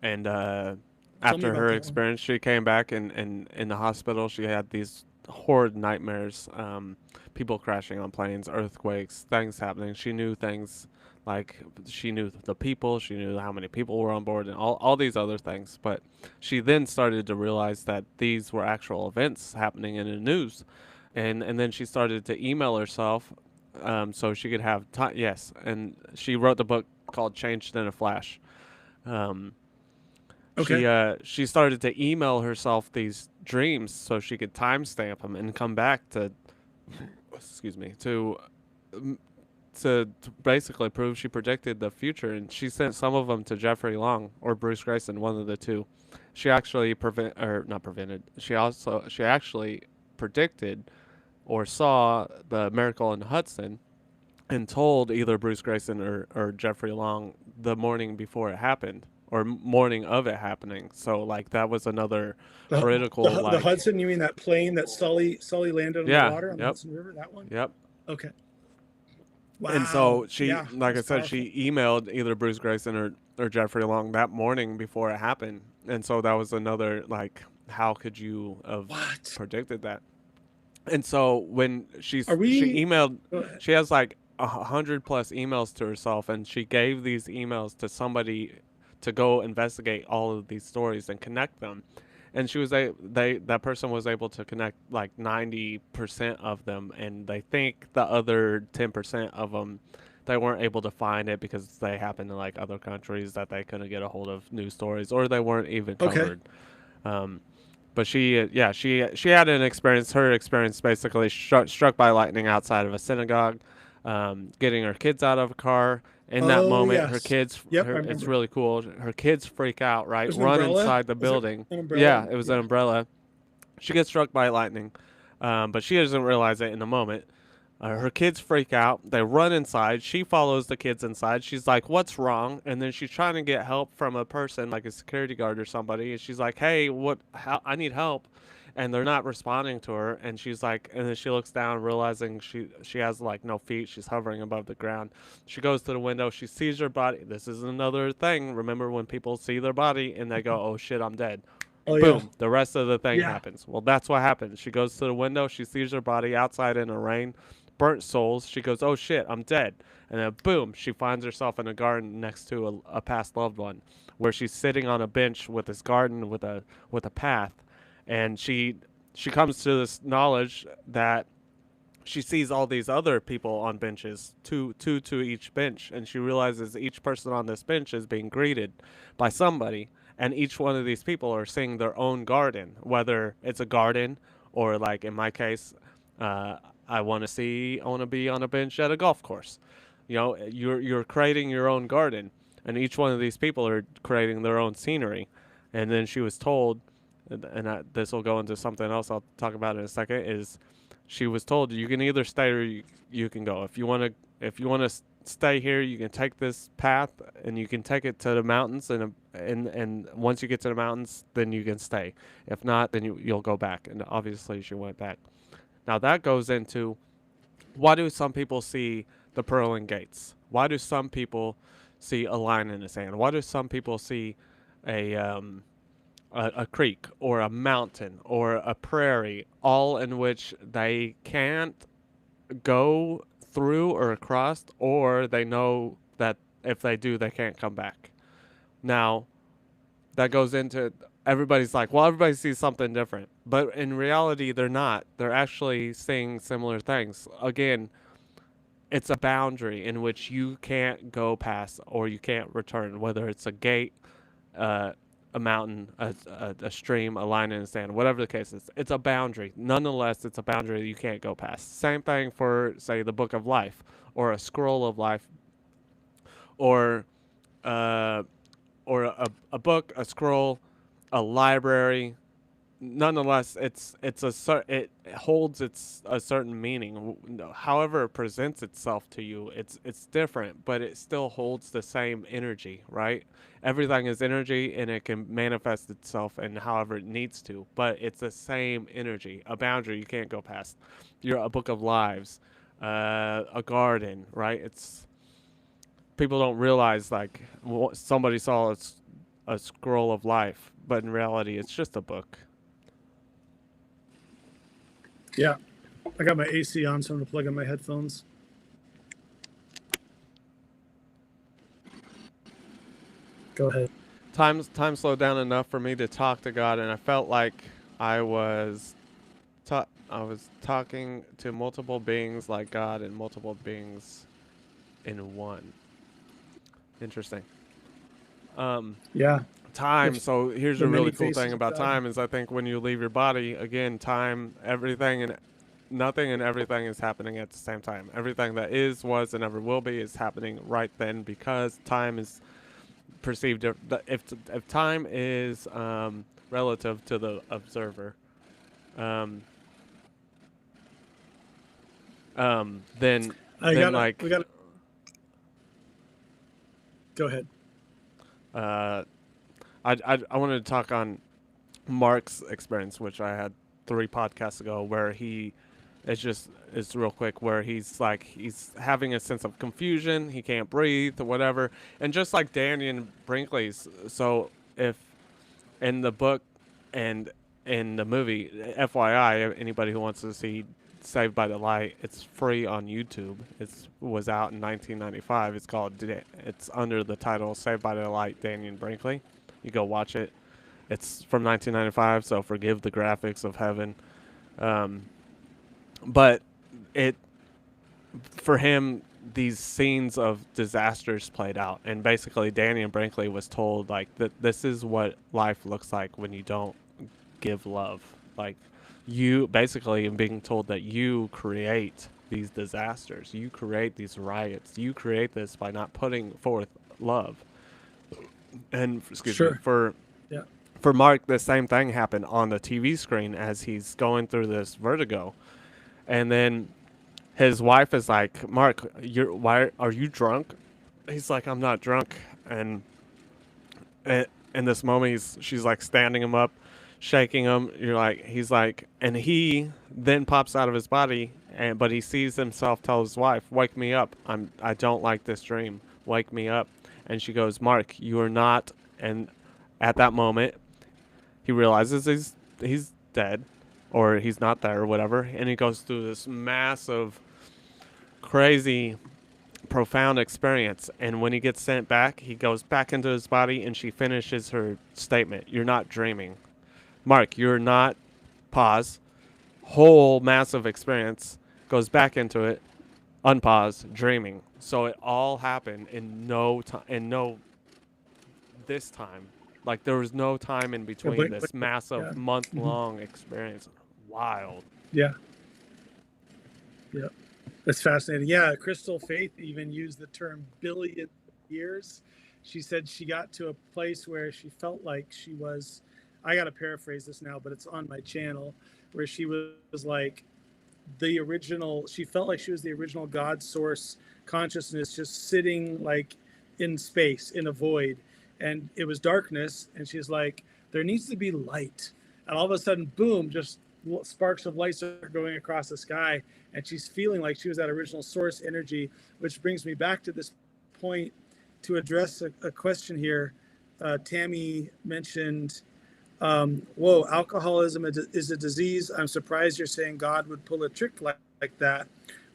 And after her experience, she came back and in the hospital, she had these horrid nightmares, people crashing on planes, earthquakes, things happening. She knew things, like she knew the people, she knew how many people were on board and all these other things. But she then started to realize that these were actual events happening in the news. And then she started to email herself so she could have time. Yes, and she wrote the book called Changed in a Flash. Okay. She started to email herself these dreams so she could timestamp them and come back to to basically prove she predicted the future. And she sent some of them to Jeffrey Long or Bruce Grayson, one of the two. She actually She actually predicted or saw the miracle in Hudson and told either Bruce Grayson or Jeffrey Long the morning before it happened, or morning of it happening. So like that was another critical. The Hudson, you mean that plane that Sully landed on the water on the Hudson River? That one. Yep. Okay. Wow. And so she, like I said, powerful. she emailed either Bruce Grayson or Jeffrey Long that morning before it happened. And so that was another, like, how could you have predicted that? And so when she emailed, she has like 100+ emails to herself, and she gave these emails to somebody to go investigate all of these stories and connect them. And she was that person was able to connect like 90% of them, and they think the other 10% of them, they weren't able to find it because they happened in like other countries that they couldn't get a hold of news stories, or they weren't even covered. But she had an experience. Her experience basically struck by lightning outside of a synagogue, getting her kids out of a car. In that moment, her kids, it's really cool. Her kids freak out, right? Run inside the building. Yeah, it was an umbrella. She gets struck by lightning, but she doesn't realize it in the moment. Her kids freak out. They run inside. She follows the kids inside. She's like, "What's wrong?" And then she's trying to get help from a person, like a security guard or somebody. And she's like, "Hey, I need help." And they're not responding to her. And she's like, and then she looks down, realizing she has like no feet. She's hovering above the ground. She goes to the window. She sees her body. This is another thing. Remember when people see their body and they go, "Oh shit, I'm dead." Boom. The rest of the thing happens. Well, that's what happens. She goes to the window. She sees her body outside in the rain. Burnt souls. She goes, "Oh shit, I'm dead." And then boom, she finds herself in a garden next to a past loved one, where she's sitting on a bench with this garden with a path. And she comes to this knowledge that she sees all these other people on benches, two to each bench, and she realizes each person on this bench is being greeted by somebody, and each one of these people are seeing their own garden, whether it's a garden or, like in my case, I want to be on a bench at a golf course. You know, you're creating your own garden, and each one of these people are creating their own scenery. And then she was told, and this will go into something else I'll talk about in a second. Is she was told you can either stay or you can go. If you want to stay here, you can take this path and you can take it to the mountains, and once you get to the mountains, then you can stay. If not, then you'll go back. And obviously, she went back. Now that goes into, why do some people see the pearly gates? Why do some people see a line in the sand? Why do some people see a a creek or a mountain or a prairie, all in which they can't go through or across, or they know that if they do, they can't come back? Now, that goes into, everybody's like, well, everybody sees something different. But in reality, they're not. They're actually seeing similar things. Again, it's a boundary in which you can't go past or you can't return, whether it's a gate, a mountain, a stream, a line in the sand, whatever the case is. It's a boundary. Nonetheless, it's a boundary that you can't go past. Same thing for, say, the Book of Life or a scroll of life, or uh, a book, a scroll, a library. Nonetheless, it holds a certain meaning. However it presents itself to you, it's different, but it still holds the same energy, right? Everything is energy, and it can manifest itself in however it needs to, but it's the same energy. A boundary you can't go past. You're a book of lives, a garden, right? It's, people don't realize, like, somebody saw a scroll of life, but in reality, it's just a book. Yeah, I got my AC on, so I'm gonna plug in my headphones. Go ahead. Time slowed down enough for me to talk to God, and I felt like I was talking to multiple beings like God and multiple beings in one. Interesting. Yeah. Time. So here's a really cool thing about God. time is, I think when you leave your body, again, time, everything and nothing and everything is happening at the same time. Everything that is, was, and ever will be is happening right then, because time is perceived. If time is relative to the observer, then we got. Go ahead. I wanted to talk on Mark's experience, which I had 3 podcasts ago, where it's real quick, where he's having a sense of confusion, he can't breathe or whatever, and just like Daniel Brinkley's. So if in the book and in the movie, FYI, anybody who wants to see Saved by the Light, it's free on YouTube. It was out in 1995. It's under the title Saved by the Light, Daniel Brinkley. You go watch it. It's from 1995, so forgive the graphics of heaven. But for him, these scenes of disasters played out, and basically Daniel Brinkley was told, like, that this is what life looks like when you don't give love. Like, you basically being told that you create these disasters, you create these riots, you create this by not putting forth love. And for Mark, the same thing happened on the TV screen as he's going through this vertigo. And then his wife is like, Mark, why are you drunk? He's like, I'm not drunk. And in this moment, she's like standing him up, shaking him. He's like, and he then pops out of his body, but he sees himself tell his wife, wake me up. I don't like this dream. Wake me up. And she goes, Mark, you are not. And at that moment, he realizes he's dead, or he's not there, or whatever. And he goes through this massive, crazy, profound experience. And when he gets sent back, he goes back into his body, and she finishes her statement. You're not dreaming. Mark, you're not. Pause. Whole massive experience. Goes back into it. Unpause. Dreaming. So it all happened in no time. This time. Like, there was no time in between this massive month-long experience. Wild. Yeah. Yeah. That's fascinating. Yeah, Crystal Faith even used the term billion years. She said she got to a place where she felt like she was, I got to paraphrase this now, but it's on my channel, where she was like the original, she felt like she was the original God source consciousness just sitting like in space, in a void. And it was darkness. And she's like, there needs to be light. And all of a sudden, boom, just sparks of light are going across the sky. And she's feeling like she was that original source energy, which brings me back to this point to address a question here. Tammy mentioned, whoa, alcoholism is a disease. I'm surprised you're saying God would pull a trick like that.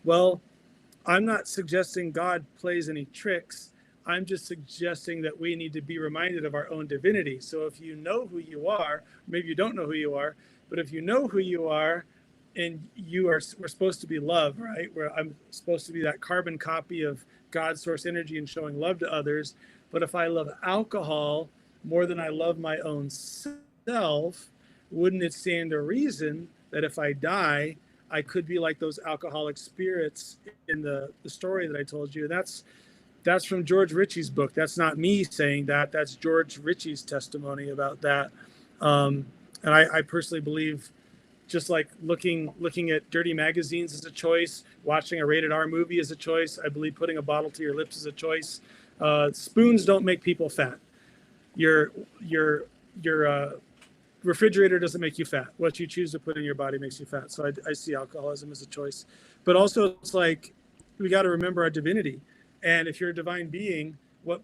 Well, I'm not suggesting God plays any tricks. I'm just suggesting that we need to be reminded of our own divinity. So if you know who you are, maybe you don't know who you are, but if you know who you are, and we're supposed to be love, right? Where I'm supposed to be that carbon copy of God's source energy and showing love to others. But if I love alcohol more than I love my own self, wouldn't it stand to reason that if I die, I could be like those alcoholic spirits in the story that I told you? That's from George Ritchie's book. That's not me saying that. That's George Ritchie's testimony about that. And I personally believe, just like looking at dirty magazines is a choice, watching a rated R movie is a choice. I believe putting a bottle to your lips is a choice. Spoons don't make people fat. Your refrigerator doesn't make you fat. What you choose to put in your body makes you fat. So I see alcoholism as a choice. But also, it's like we got to remember our divinity. And if you're a divine being, what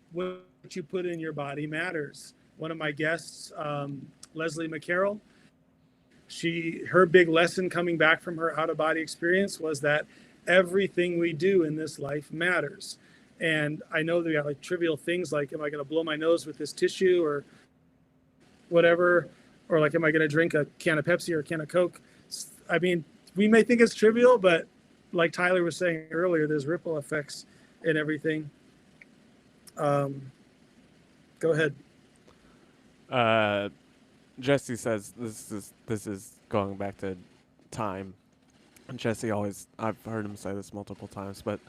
you put in your body matters. One of my guests, Leslie McCarroll, her big lesson coming back from her out-of-body experience was that everything we do in this life matters. And I know they got like trivial things like, am I going to blow my nose with this tissue or whatever? Or like, am I going to drink a can of Pepsi or a can of Coke? I mean, we may think it's trivial, but like Tyler was saying earlier, there's ripple effects in everything. Go ahead. Jesse says this is going back to time. And Jesse always, I've heard him say this multiple times, but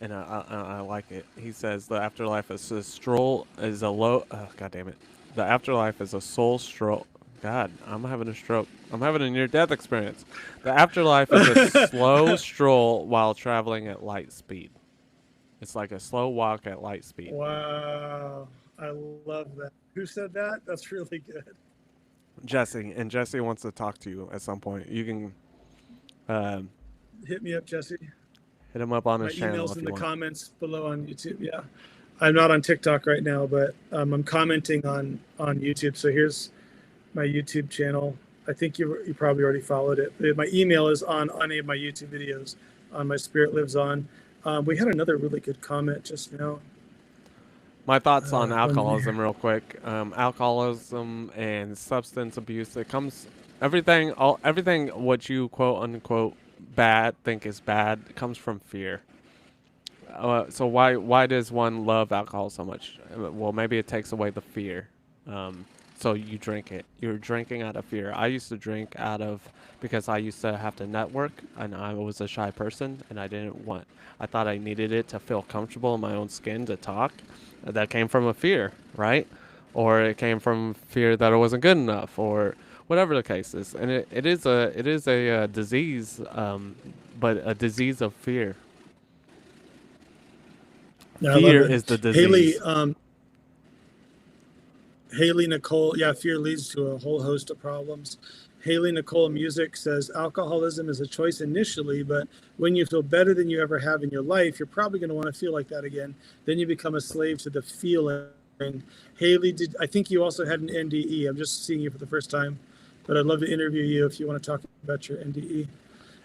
and I like it. He says the afterlife is a stroll, is a low. God damn it, the afterlife is a soul stroll. God, I'm having a stroke. I'm having a near-death experience. The afterlife is a slow stroll while traveling at light speed. It's like a slow walk at light speed. Wow, I love that. Who said that? That's really good. Jesse, and Jesse wants to talk to you at some point. You can hit me up, Jesse. Hit him up on his channel. My email's in the comments below on YouTube. Yeah, I'm not on TikTok right now, but I'm commenting on YouTube. So here's my YouTube channel. I think you probably already followed it. My email is on any of my YouTube videos. On My Spirit Lives On. We had another really good comment just now. My thoughts on alcoholism real quick. Alcoholism and substance abuse, it comes, everything what you quote unquote think is bad comes from fear. So why does one love alcohol so much? Well, maybe it takes away the fear. So you drink it. You're drinking out of fear. I used to drink because I used to have to network, and I was a shy person, and I thought I needed it to feel comfortable in my own skin to talk. That came from a fear, right? Or it came from fear that I wasn't good enough, or whatever the case is. And it is a disease, but a disease of fear. Yeah, fear is the disease. Haley Nicole, fear leads to a whole host of problems. Haley Nicole Music says, alcoholism is a choice initially, but when you feel better than you ever have in your life, you're probably going to want to feel like that again. Then you become a slave to the feeling. Haley, I think you also had an NDE. I'm just seeing you for the first time, but I'd love to interview you if you want to talk about your NDE.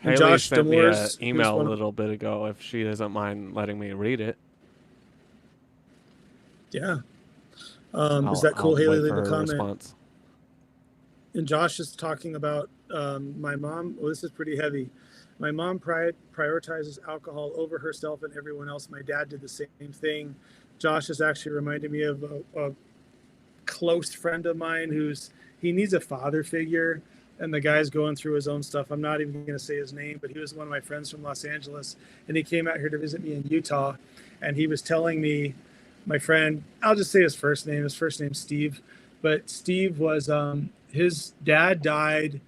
And Haley Josh sent me an email a little bit ago if she doesn't mind letting me read it. Yeah. Is that cool, Haley? Leave a comment. Response. And Josh is talking about my mom. Well, this is pretty heavy. My mom prioritizes alcohol over herself and everyone else. My dad did the same thing. Josh is actually reminding me of a close friend of mine he needs a father figure. and the guy's going through his own stuff. I'm not even going to say his name, but he was one of my friends from Los Angeles, and he came out here to visit me in Utah, and he was telling me, my friend, I'll just say his first name. His first name's Steve, but Steve was his dad died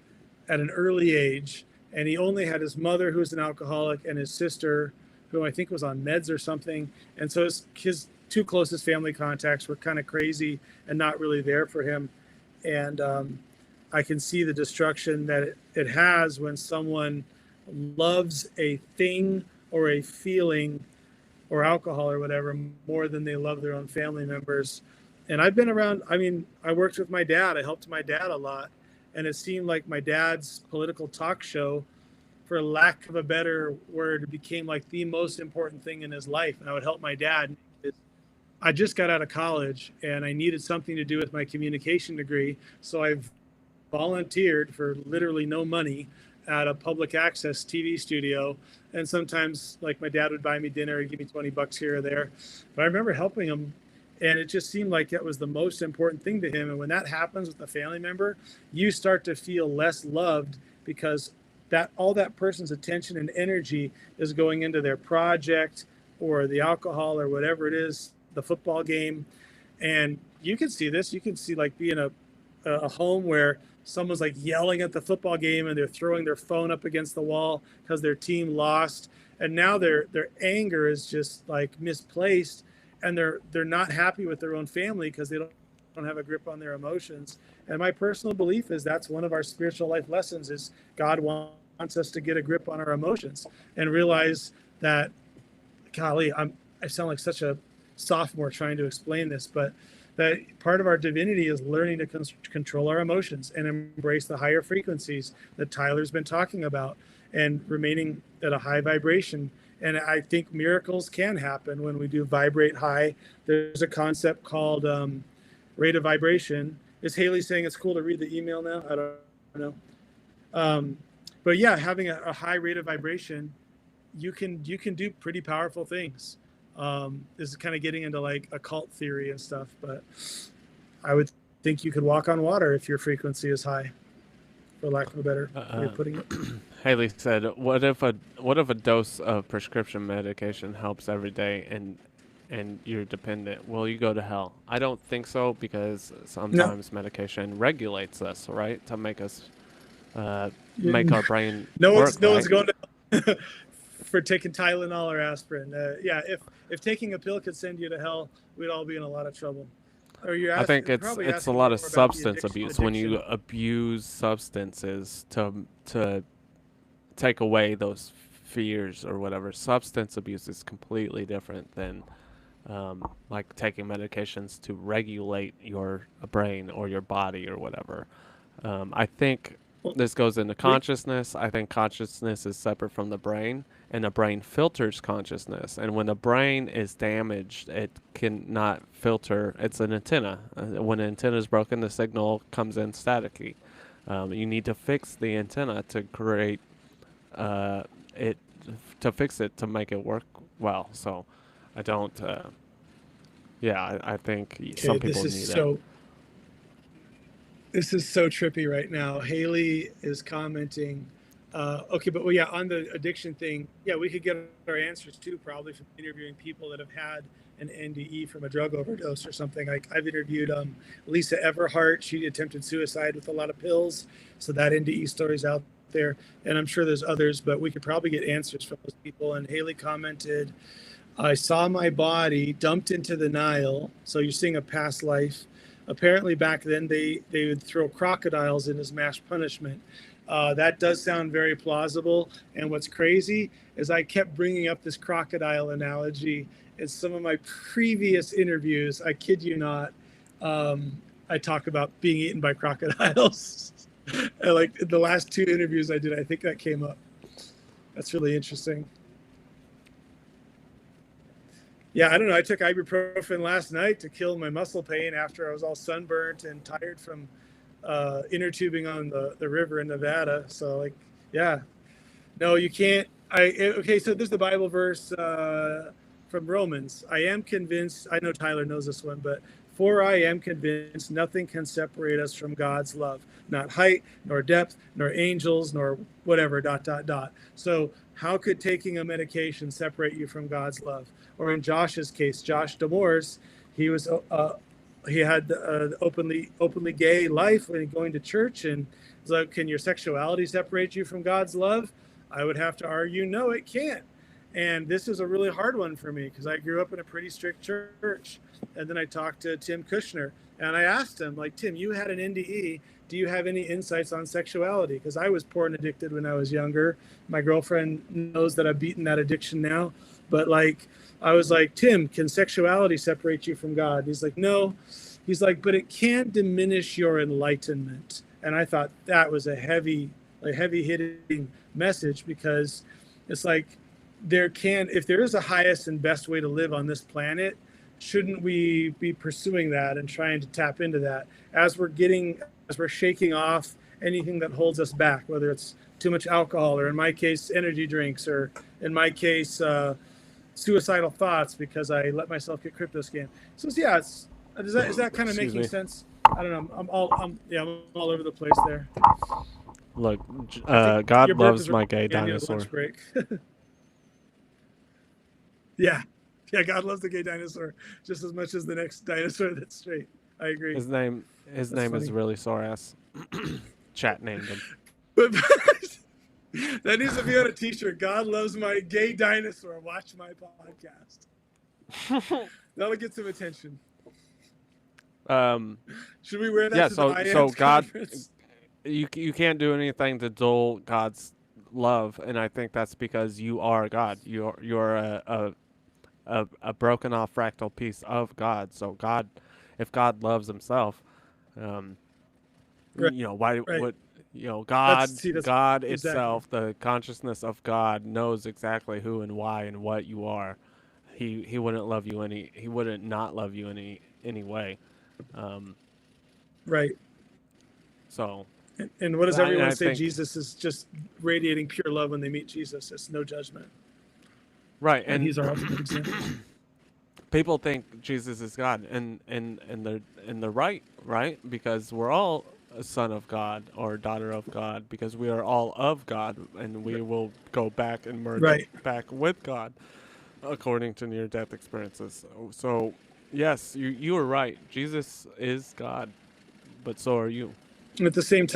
at an early age, and he only had his mother, who was an alcoholic, and his sister, who I think was on meds or something. And so his two closest family contacts were kind of crazy and not really there for him. And I can see the destruction that it has when someone loves a thing or a feeling or alcohol or whatever more than they love their own family members. And I've been around, I mean, I worked with my dad. I helped my dad a lot. And it seemed like my dad's political talk show, for lack of a better word, became like the most important thing in his life. And I would help my dad. I just got out of college and I needed something to do with my communication degree. So I've volunteered for literally no money at a public access TV studio. And sometimes like my dad would buy me dinner and give me $20 here or there. But I remember helping him, and it just seemed like that was the most important thing to him. And when that happens with a family member, you start to feel less loved because that all that person's attention and energy is going into their project or the alcohol or whatever it is, the football game. And you can see this. You can see like being a home where someone's like yelling at the football game and they're throwing their phone up against the wall because their team lost. And now their anger is just like misplaced, and they're not happy with their own family because they don't have a grip on their emotions. And my personal belief is that's one of our spiritual life lessons is God wants us to get a grip on our emotions and realize that, golly, I sound like such a sophomore trying to explain this, but that part of our divinity is learning to control our emotions and embrace the higher frequencies that Tyler's been talking about and remaining at a high vibration. And I think miracles can happen when we do vibrate high. There's a concept called rate of vibration. Is Haley saying it's cool to read the email now? I don't know. But yeah, having a high rate of vibration, you can do pretty powerful things. This is kind of getting into like occult theory and stuff, but I would think you could walk on water if your frequency is high, for lack of a better way of putting it. Haley said, "What if a dose of prescription medication helps every day and you're dependent? Will you go to hell?" I don't think so, because sometimes medication regulates us, right, to make us make our brain no work. No one's going to for taking Tylenol or aspirin. Yeah, if taking a pill could send you to hell, we'd all be in a lot of trouble. I think it's a lot of substance abuse when you abuse substances to take away those fears or whatever. Substance abuse is completely different than like taking medications to regulate your brain or your body or whatever. I think this goes into consciousness. I think consciousness is separate from the brain, and the brain filters consciousness. And when the brain is damaged, it cannot filter. It's an antenna. When an antenna is broken, the signal comes in staticky. You need to fix the antenna to create it, to fix it, to make it work well. So I don't, I think some people need it. This is so trippy right now. Haley is commenting. Okay, but on the addiction thing, we could get our answers too, probably from interviewing people that have had an NDE from a drug overdose or something. Like I've interviewed Lisa Everhart. She attempted suicide with a lot of pills. So that NDE story's out there. And I'm sure there's others, but we could probably get answers from those people. And Haley commented, "I saw my body dumped into the Nile." So you're seeing a past life. Apparently back then they would throw crocodiles in as mass punishment. That does sound very plausible. And what's crazy is I kept bringing up this crocodile analogy in some of my previous interviews. I kid you not. I talk about being eaten by crocodiles. And like the last two interviews I did, I think that came up. That's really interesting. Yeah, I don't know. I took ibuprofen last night to kill my muscle pain after I was all sunburnt and tired from inner tubing on the river in Nevada. So like, yeah, no, you can't. Okay, so there's the Bible verse from Romans. I am convinced, I know Tyler knows this one, but For I am convinced nothing can separate us from God's love, not height, nor depth, nor angels, nor whatever, ... So how could taking a medication separate you from God's love? Or in Josh's case, Josh Demores, he had openly gay life when going to church, and it's like, can your sexuality separate you from God's love? I would have to argue, no, it can't. And this is a really hard one for me because I grew up in a pretty strict church. And then I talked to Tim Kushner and I asked him, like, Tim, you had an NDE. Do you have any insights on sexuality? Because I was porn addicted when I was younger. My girlfriend knows that I've beaten that addiction now. But like, I was like, Tim, can sexuality separate you from God? He's like, no. He's like, but it can't diminish your enlightenment. And I thought that was a heavy hitting message, because it's like, if there is a highest and best way to live on this planet, shouldn't we be pursuing that and trying to tap into that as we're shaking off anything that holds us back, whether it's too much alcohol, or in my case, energy drinks, or in my case, suicidal thoughts because I let myself get crypto scammed. So yeah, is that kind of making sense? I don't know. I'm all over the place there. Look, God loves my gay dinosaur. Yeah, God loves the gay dinosaur just as much as the next dinosaur that's straight. I agree. His name is really sore ass. Chat named him. But that needs to be on a t-shirt. God loves my gay dinosaur. Watch my podcast. That'll get some attention. Should we wear that? Yeah. To So the God, conference? you can't do anything to dull God's love, and I think that's because you are God. You're a broken off fractal piece of God. So God, if God loves himself, Right. you know, why Right. would, you know, God exactly. itself, the consciousness of God knows exactly who and why and what you are. He wouldn't love you he wouldn't not love you any way. Right. So And what does everyone say? think, Jesus is just radiating pure love when they meet Jesus. It's no judgment. Right. And he's our ultimate example. People think Jesus is God, and they're right? Because we're all a son of God or daughter of God, because we are all of God, and we will go back and merge back with God, according to near-death experiences. So, yes, you are right. Jesus is God, but so are you. And at the same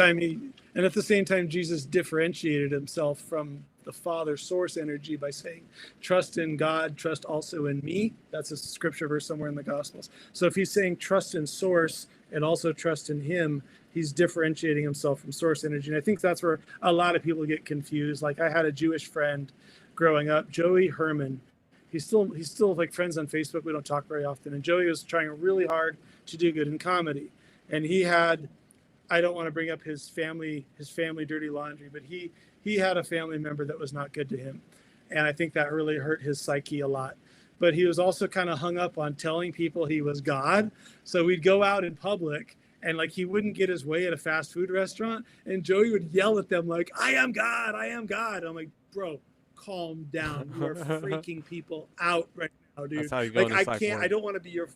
time, Jesus differentiated himself from the Father source energy by saying, trust in God, trust also in me. That's a scripture verse somewhere in the Gospels. So if he's saying trust in source and also trust in him, he's differentiating himself from source energy. And I think that's where a lot of people get confused. Like, I had a Jewish friend growing up, Joey Herman. He's still like friends on Facebook. We don't talk very often. And Joey was trying really hard to do good in comedy. And he had, I don't want to bring up his family dirty laundry, but he had a family member that was not good to him. And I think that really hurt his psyche a lot. But he was also kind of hung up on telling people he was God. So we'd go out in public and like he wouldn't get his way at a fast food restaurant. And Joey would yell at them like, I am God, I am God. I'm like, bro, calm down. You are freaking people out right now, dude. That's how you go like, I don't want to be your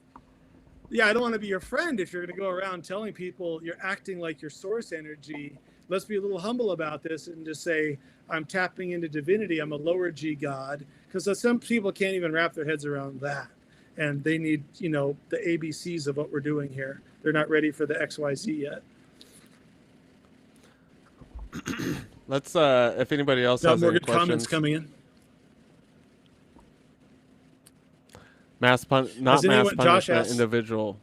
I don't want to be your friend if you're going to go around telling people you're acting like your source energy. Let's be a little humble about this and just say, I'm tapping into divinity. I'm a lower G God. Because some people can't even wrap their heads around that. And they need, the ABCs of what we're doing here. They're not ready for the XYZ yet. Let's, if anybody else has more any good questions. comments coming in. Mass punishment, asks, individual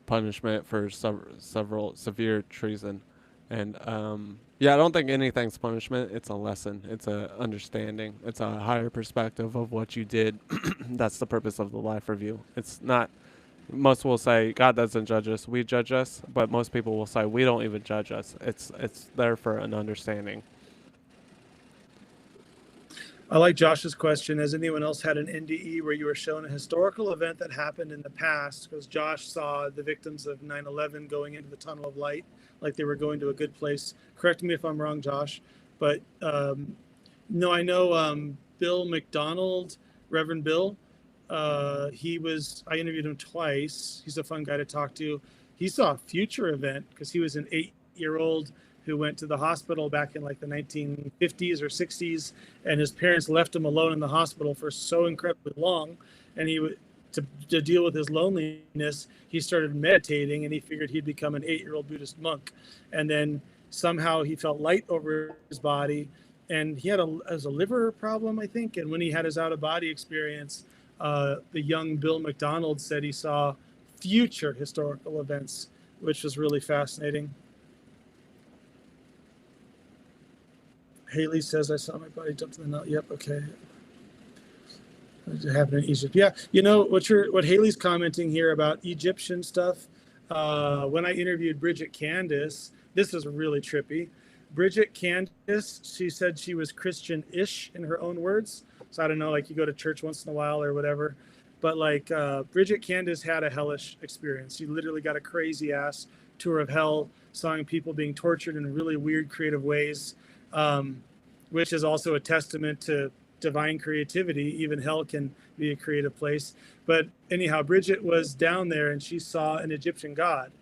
punishment for several severe treason. And I don't think anything's punishment. It's a lesson. It's a understanding. It's a higher perspective of what you did. That's the purpose of the life review. It's not, most will say God doesn't judge us, we judge us, but most people will say we don't even judge us. It's there for an understanding. I like Josh's question. Has anyone else had an NDE where you were shown a historical event that happened in the past? Because Josh saw the victims of 9/11 going into the tunnel of light, like they were going to a good place. Correct me if I'm wrong, Josh. But no, I know Bill McDonald, Reverend Bill, I interviewed him twice. He's a fun guy to talk to. He saw a future event because he was an 8-year-old who went to the hospital back in like the 1950s or 60s, and his parents left him alone in the hospital for so incredibly long. And to deal with his loneliness, he started meditating, and he figured he'd become an 8-year-old Buddhist monk. And then somehow he felt light over his body, and he had a liver problem, I think. And when he had his out of body experience, the young Bill McDonald said he saw future historical events, which was really fascinating. Haley says, I saw my body jump to the Nile. Yep, okay. It happened in Egypt. Yeah, what Haley's commenting here about Egyptian stuff. When I interviewed Bridget Candace, this is really trippy. Bridget Candace, she said she was Christian-ish in her own words. So I don't know, like you go to church once in a while or whatever. But like Bridget Candace had a hellish experience. She literally got a crazy ass tour of hell, saw people being tortured in really weird, creative ways, which is also a testament to divine creativity. Even hell can be a creative place. But anyhow, Bridget was down there and she saw an Egyptian god,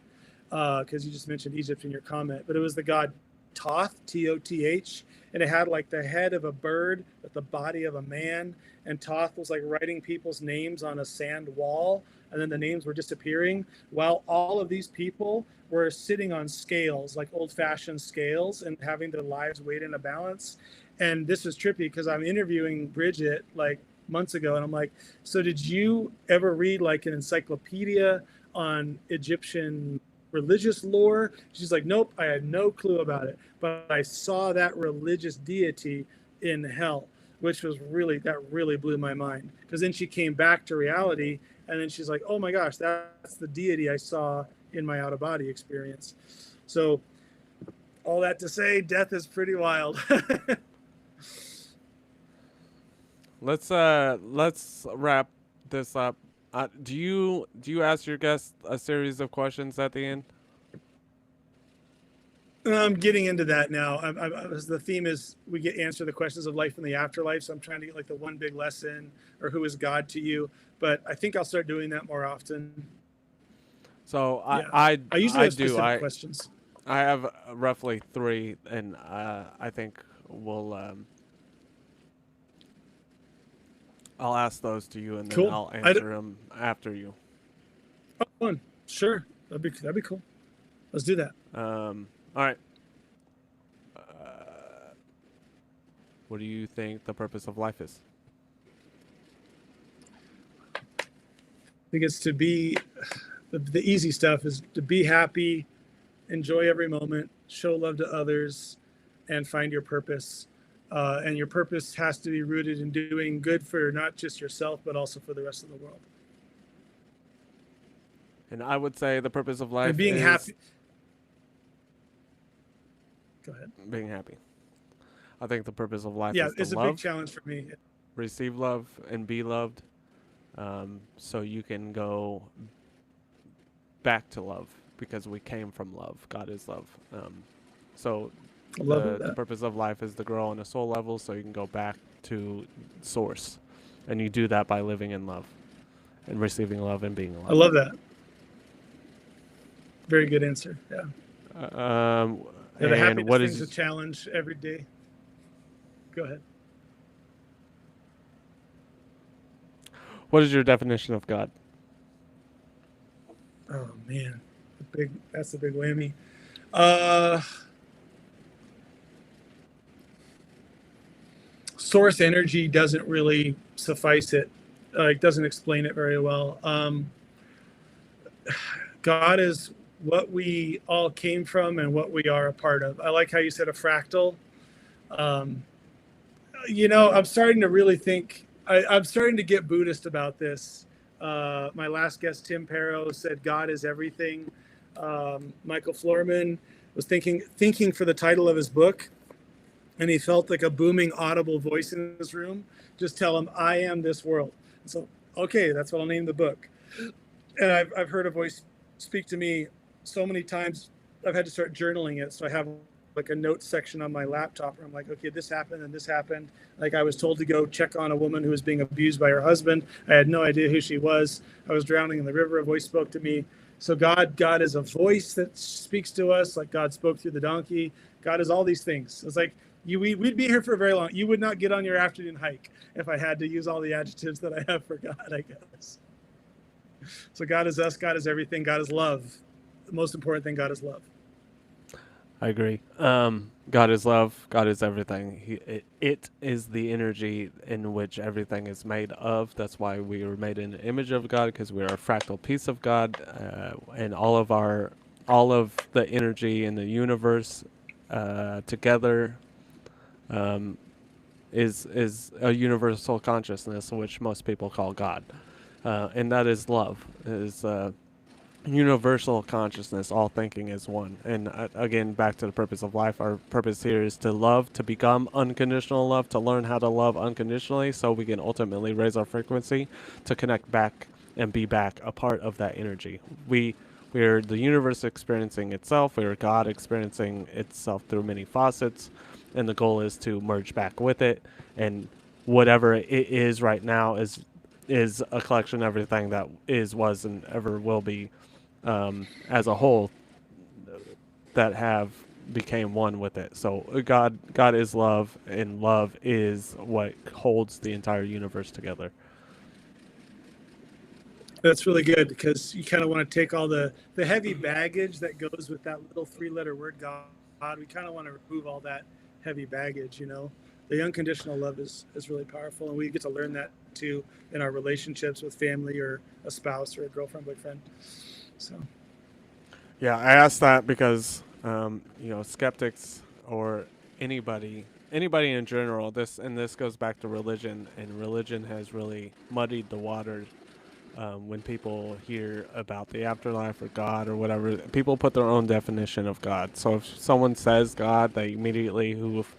because you just mentioned Egypt in your comment, but it was the god Thoth, T-O-T-H, and it had like the head of a bird with the body of a man, and Thoth was like writing people's names on a sand wall, and then the names were disappearing while all of these people were sitting on scales, like old-fashioned scales, and having their lives weighed in a balance. And this was trippy because I'm interviewing Bridget like months ago, and I'm like, so did you ever read like an encyclopedia on Egyptian religious lore? She's like, nope, I had no clue about it, but I saw that religious deity in hell, which was that really blew my mind. Because then she came back to reality, and then she's like, oh my gosh, that's the deity I saw in my out-of-body experience. So all that to say, death is pretty wild. Let's wrap this up. Do you ask your guests a series of questions at the end? I'm getting into that now. The theme is we answer the questions of life and the afterlife. So I'm trying to get like the one big lesson or who is God to you. But I think I'll start doing that more often. So yeah. I usually have specific questions. I have roughly 3, and I think we'll I'll ask those to you, and then I'll answer them after you. Oh, fun. Sure. That'd be cool. Let's do that. All right. What do you think the purpose of life is? I think it's to be, the easy stuff is to be happy, enjoy every moment, show love to others, and find your purpose. And your purpose has to be rooted in doing good for not just yourself, but also for the rest of the world. And I would say the purpose of life and being is happy. Go ahead. Being happy. I think the purpose of life is to it's a love, big challenge for me. Receive love and be loved, so you can go back to love, because we came from love. God is love. So the purpose of life is to grow on a soul level, so you can go back to source, and you do that by living in love and receiving love and being loved. I love that. Very good answer. Yeah. And The happiness what thing's is a challenge every day. Go ahead. What is your definition of God? Oh man, that's a big whammy. Source energy doesn't really suffice it. Doesn't explain it very well. God is what we all came from and what we are a part of. I like how you said a fractal. I'm starting to really think, I'm starting to get Buddhist about this. My last guest, Tim Perro, said God is everything. Michael Florman was thinking for the title of his book, and he felt like a booming audible voice in his room. Just tell him, I am this world. So, okay, that's what I'll name the book. And I've heard a voice speak to me so many times, I've had to start journaling it. So I have like a notes section on my laptop where I'm like, okay, this happened and this happened. Like I was told to go check on a woman who was being abused by her husband. I had no idea who she was. I was drowning in the river. A voice spoke to me. So God is a voice that speaks to us, like God spoke through the donkey. God is all these things. It's like we'd be here for a very long. You would not get on your afternoon hike if I had to use all the adjectives that I have for God, I guess. So God is us. God is everything. God is love. The most important thing, God is love. I agree. God is love. God is everything. It is the energy in which everything is made of. That's why we were made in the image of God, because we are a fractal piece of God, and all of the energy in the universe together is a universal consciousness, which most people call God, and that is love. Is universal consciousness. All thinking is one. And again, back to the purpose of life. Our purpose here is to love, to become unconditional love, to learn how to love unconditionally, so we can ultimately raise our frequency to connect back and be back a part of that energy. We're the universe experiencing itself. We're God experiencing itself through many facets, and the goal is to merge back with it. And whatever it is right now is a collection of everything that is, was, and ever will be, as a whole, that have became one with it. So God is love, and love is what holds the entire universe together. That's really good, because you kind of want to take all the heavy baggage that goes with that little 3-letter word God. We kind of want to remove all that heavy baggage, you know. The unconditional love is really powerful, and we get to learn that too in our relationships with family or a spouse or a girlfriend, boyfriend. So yeah, I asked that because skeptics or anybody in general, this goes back to religion, and religion has really muddied the waters. When people hear about the afterlife or God or whatever, people put their own definition of God. So if someone says God, they immediately, who've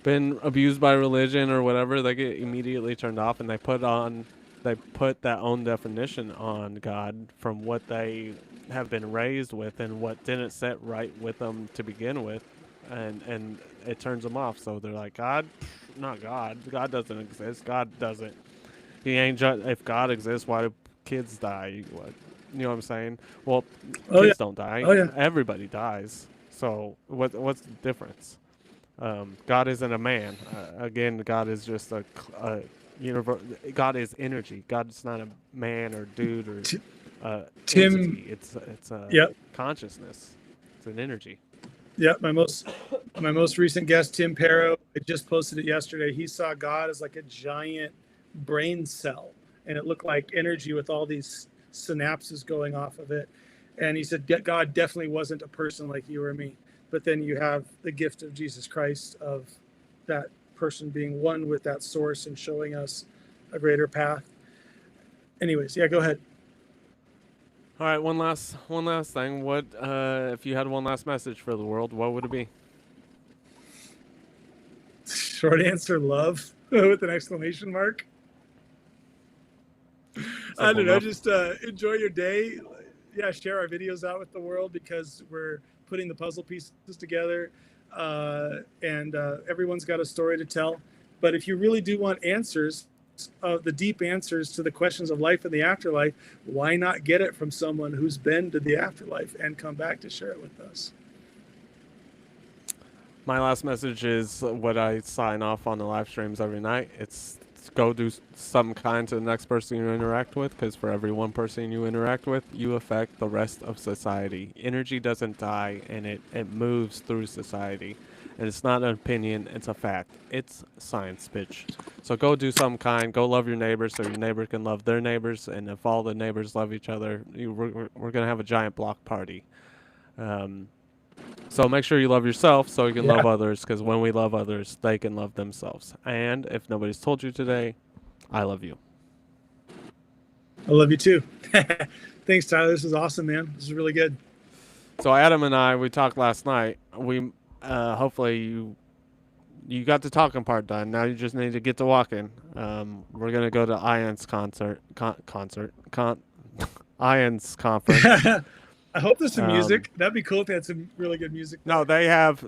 been abused by religion or whatever, they get immediately turned off, and they put that own definition on God from what they have been raised with and what didn't set right with them to begin with, and it turns them off. So they're like, God, not God. God doesn't exist. God doesn't. He ain't if God exists, why do kids die? What, you know what I'm saying? Well, kids don't die. Oh, yeah. Everybody dies. So what's the difference? God isn't a man. Again, God is just a universe. God is energy. God's not a man or dude or Tim. entity. It's a consciousness. It's an energy. Yeah, my most recent guest, Tim Perro, I just posted it yesterday. He saw God as like a giant brain cell, and it looked like energy with all these synapses going off of it. And he said God definitely wasn't a person like you or me, but then you have the gift of Jesus Christ, of that person being one with that source and showing us a greater path. Anyways, yeah, go ahead. All right, one last thing. What if you had one last message for the world, what would it be? Short answer, love, with an exclamation mark. I don't know, just enjoy your day. Yeah, share our videos out with the world, because we're putting the puzzle pieces together, and everyone's got a story to tell. But if you really do want answers, the deep answers to the questions of life and the afterlife, why not get it from someone who's been to the afterlife and come back to share it with us? My last message is what I sign off on the live streams every night. It's go do some kind to the next person you interact with, because for every one person you interact with, you affect the rest of society. Energy doesn't die, and it moves through society. And it's not an opinion, it's a fact. It's science, bitch. So go do some kind. Go love your neighbors so your neighbor can love their neighbors. And if all the neighbors love each other, we're going to have a giant block party. So make sure you love yourself so you can love others, because when we love others, they can love themselves. And if nobody's told you today, I love you. I love you too. Thanks, Tyler. This is awesome, man. This is really good. So Adam and I, we talked last night. We hopefully you got the talking part done. Now you just need to get to walking. We're gonna go to Ian's Ian's conference. I hope there's some music. That'd be cool if they had some really good music. No, they have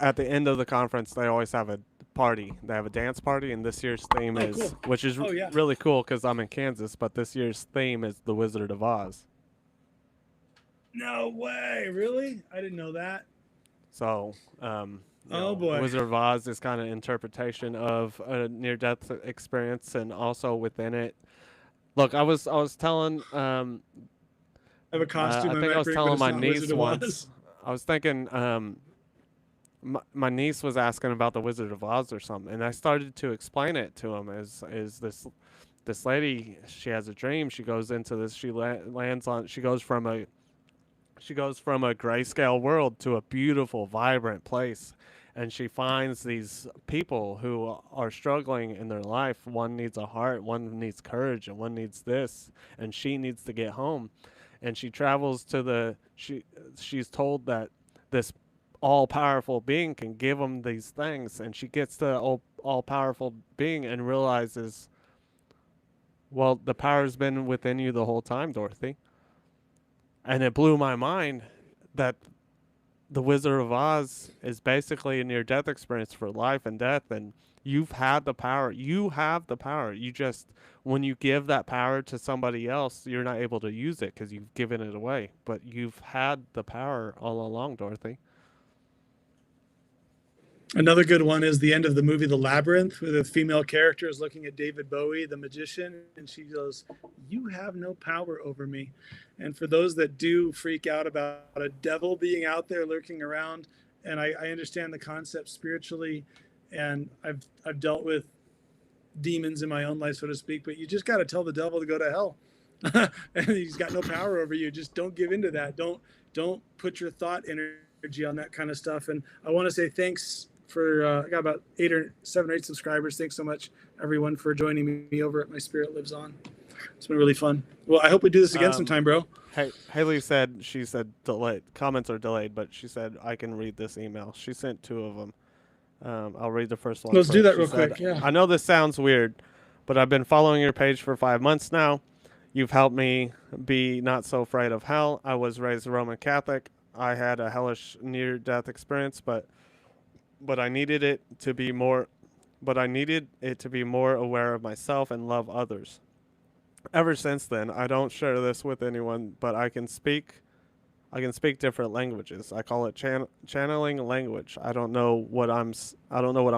at the end of the conference, they always have a party. They have a dance party, and this year's theme is, cool. which is really cool because I'm in Kansas, but this year's theme is The Wizard of Oz. No way. Really? I didn't know that. So, boy. The Wizard of Oz is kind of interpretation of a near-death experience, and also within it. Look, I was telling. I have a costume. I think I was telling my niece once. I was thinking, my niece was asking about the Wizard of Oz or something, and I started to explain it to him. Is this lady? She has a dream. She goes into this. She lands on. She goes from a grayscale world to a beautiful, vibrant place. And she finds these people who are struggling in their life. One needs a heart, one needs courage, and one needs this. And she needs to get home. And she travels to she's told that this all-powerful being can give them these things. And she gets to all-powerful being and realizes, well, the power's been within you the whole time, Dorothy. And it blew my mind that the Wizard of Oz is basically a near-death experience for life and death, and you've had the power. You have the power. You just, when you give that power to somebody else, you're not able to use it because you've given it away. But you've had the power all along, Dorothy. Another good one is the end of the movie The Labyrinth, where the female character is looking at David Bowie, the magician, and she goes, "You have no power over me." And for those that do freak out about a devil being out there lurking around, and I understand the concept spiritually, and I've dealt with demons in my own life, so to speak, but you just got to tell the devil to go to hell. And he's got no power over you. Just don't give into that. Don't put your thought energy on that kind of stuff. And I want to say thanks for I got about 7 or 8 subscribers. Thanks so much, everyone, for joining me over at My Spirit Lives On. It's been really fun. Well, I hope we do this again sometime, bro. Haley said, she said delayed. Comments are delayed, but she said I can read this email. She sent 2 of them. I'll read the first one. Let's do that she real said, quick. Yeah. I know this sounds weird, but I've been following your page for 5 months now. You've helped me be not so afraid of hell. I was raised Roman Catholic. I had a hellish near-death experience, but I needed it to be more. But I needed it to be more aware of myself and love others. Ever since then, I don't share this with anyone, but I can speak different languages. I call it channeling language. I don't know what I'm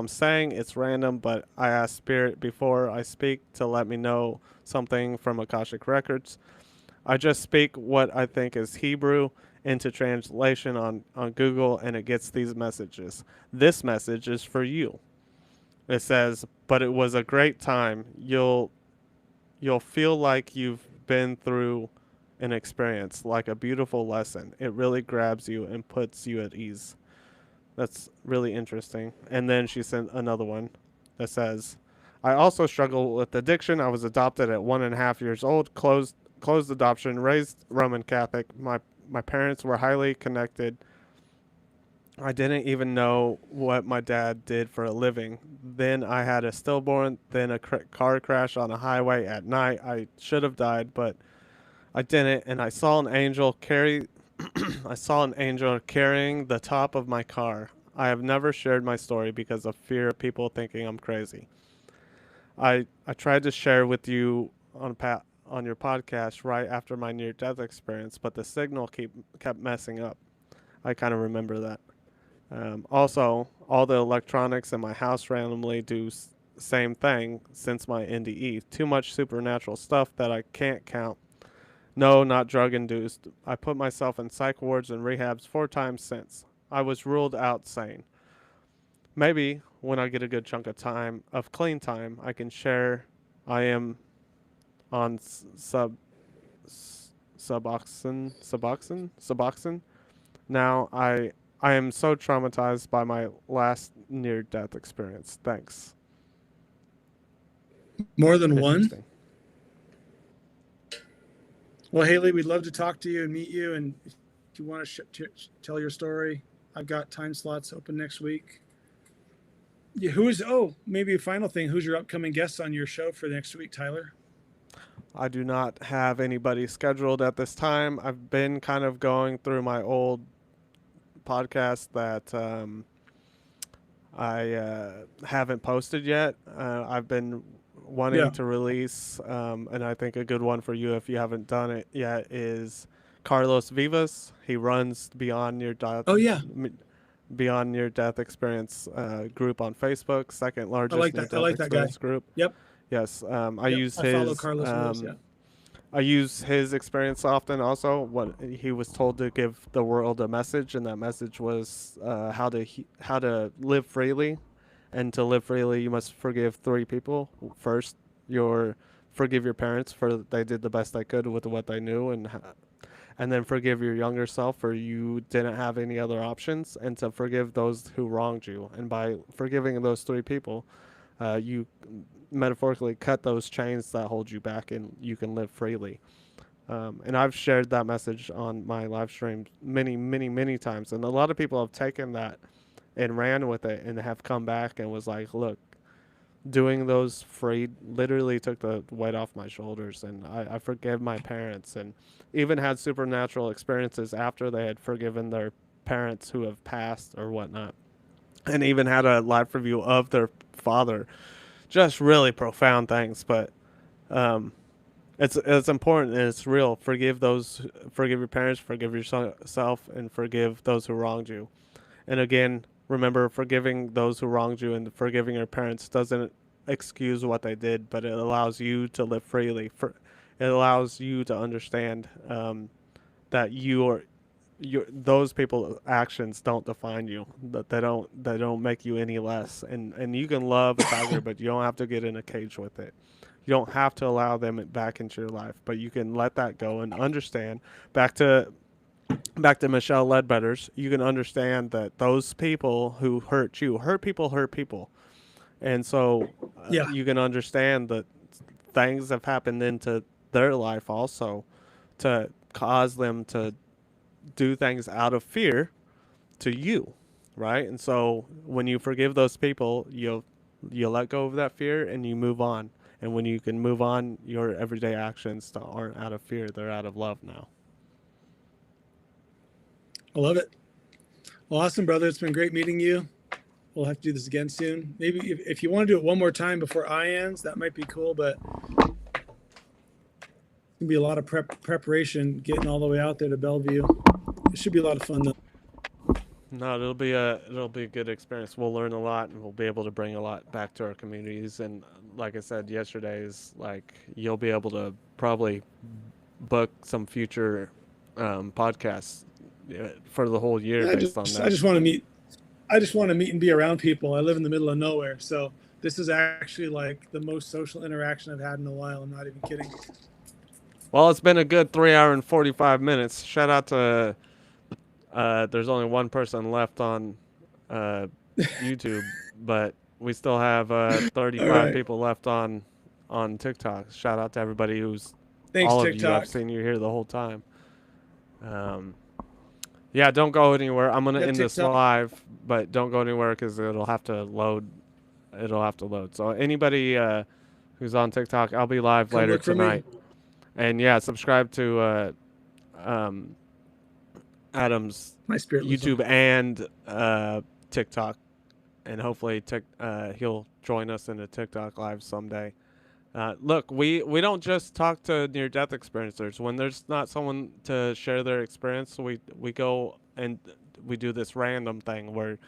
saying. It's random, but I ask Spirit before I speak to let me know something from Akashic Records. I just speak what I think is Hebrew into translation on Google, and it gets these messages. This message is for you. It says, but it was a great time. You'll feel like you've been through an experience, like a beautiful lesson. It really grabs you and puts you at ease. That's really interesting. And then she sent another one that says, I also struggle with addiction. I was adopted at 1.5 years old, closed adoption, raised Roman Catholic. My parents were highly connected. I didn't even know what my dad did for a living. Then I had a stillborn, then a car crash on a highway at night. I should have died, but I didn't, and I saw an angel carrying the top of my car. I have never shared my story because of fear of people thinking I'm crazy. I tried to share with you on your podcast right after my near-death experience, but the signal kept messing up. I kind of remember that. Also, all the electronics in my house randomly do same thing since my NDE. Too much supernatural stuff that I can't count. No, not drug-induced. I put myself in psych wards and rehabs 4 times since. I was ruled out sane. Maybe when I get a good chunk of clean time, I can share. I am on Suboxone. Now I am so traumatized by my last near-death experience. Thanks. More than one? Well, Haley, we'd love to talk to you and meet you. And if you want to tell your story, I've got time slots open next week. Yeah, maybe a final thing. Who's your upcoming guests on your show for next week, Tyler? I do not have anybody scheduled at this time. I've been kind of going through my old podcast that I haven't posted yet. I've been wanting to release, and I think a good one for you if you haven't done it yet is Carlos Vivas. He runs Beyond Near Death. Oh yeah, Beyond Near Death Experience group on Facebook, second largest near death experience group. Yep. Yes, I use his. Follow Carlos Vivas, yeah. I use his experience often. Also, what he was told to give the world a message, and that message was how to live freely, and to live freely, you must forgive 3 people. First, forgive your parents for they did the best they could with what they knew, and then forgive your younger self for you didn't have any other options, and to forgive those who wronged you. And by forgiving those 3 people, you metaphorically cut those chains that hold you back, and you can live freely. And I've shared that message on my live stream many times, and a lot of people have taken that and ran with it and have come back and was like, look, doing those free literally took the weight off my shoulders, and I forgave my parents, and even had supernatural experiences after they had forgiven their parents who have passed or whatnot, and even had a live review of their father. Just really profound things, but it's important and it's real. Forgive your parents, forgive yourself, and forgive those who wronged you. And again, remember, forgiving those who wronged you and forgiving your parents doesn't excuse what they did, but it allows you to live freely. It allows you to understand that those people's actions don't define you. That they don't make you any less. And you can love a tiger, but you don't have to get in a cage with it. You don't have to allow them back into your life, but you can let that go and understand. Back to Michelle Ledbetter's, you can understand that those people who hurt people. And so you can understand that things have happened into their life also to cause them to do things out of fear to you, right? And so when you forgive those people, you let go of that fear and you move on. And when you can move on, your everyday actions aren't out of fear, they're out of love now. I love it. Well, awesome, brother. It's been great meeting you. We'll have to do this again soon. Maybe if you want to do it one more time before IANS, that might be cool, but it's going to be a lot of preparation getting all the way out there to Bellevue. It should be a lot of fun, though. No, it'll be a good experience. We'll learn a lot, and we'll be able to bring a lot back to our communities. And like I said yesterday, is like you'll be able to probably book some future podcasts for the whole year based on that. I just want to meet and be around people. I live in the middle of nowhere, so this is actually like the most social interaction I've had in a while. I'm not even kidding. Well, it's been a good 3 hour and 45 minutes. Shout out to there's only one person left on YouTube, but we still have 35 people left on TikTok. Shout out to everybody Thanks, all TikTok. of you. I've seen you here the whole time. Yeah, don't go anywhere. I'm gonna end this live, but don't go anywhere because it'll have to load. So anybody who's on TikTok, I'll be live later tonight. And yeah, subscribe to Adam's YouTube and TikTok, and hopefully he'll join us in a TikTok live someday. Look, we don't just talk to near-death experiencers. When there's not someone to share their experience, we go and we do this random thing where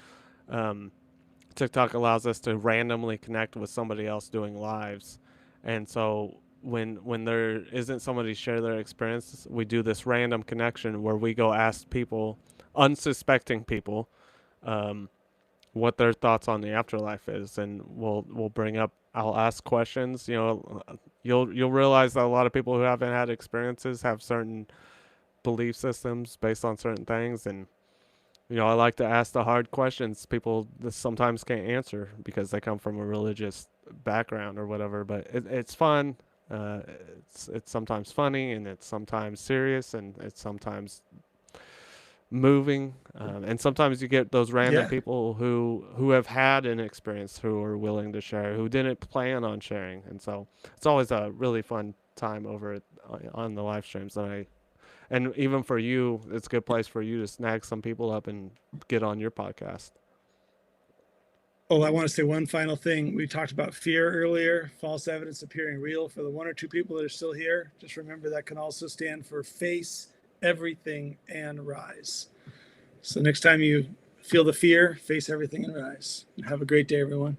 TikTok allows us to randomly connect with somebody else doing lives. And so when there isn't somebody to share their experience, we do this random connection where we go ask people, unsuspecting people, what their thoughts on the afterlife is, and I'll ask questions. You'll realize that a lot of people who haven't had experiences have certain belief systems based on certain things, and I like to ask the hard questions people sometimes can't answer because they come from a religious background or whatever. But it's fun. It's sometimes funny, and it's sometimes serious, and it's sometimes moving, and sometimes you get those random people who have had an experience who are willing to share, who didn't plan on sharing. And so it's always a really fun time over on the live streams and even for you, it's a good place for you to snag some people up and get on your podcast. Oh, I want to say one final thing. We talked about fear earlier, false evidence appearing real. For the 1 or 2 people that are still here, just remember that can also stand for face everything and rise. So next time you feel the fear, face everything and rise. Have a great day, everyone.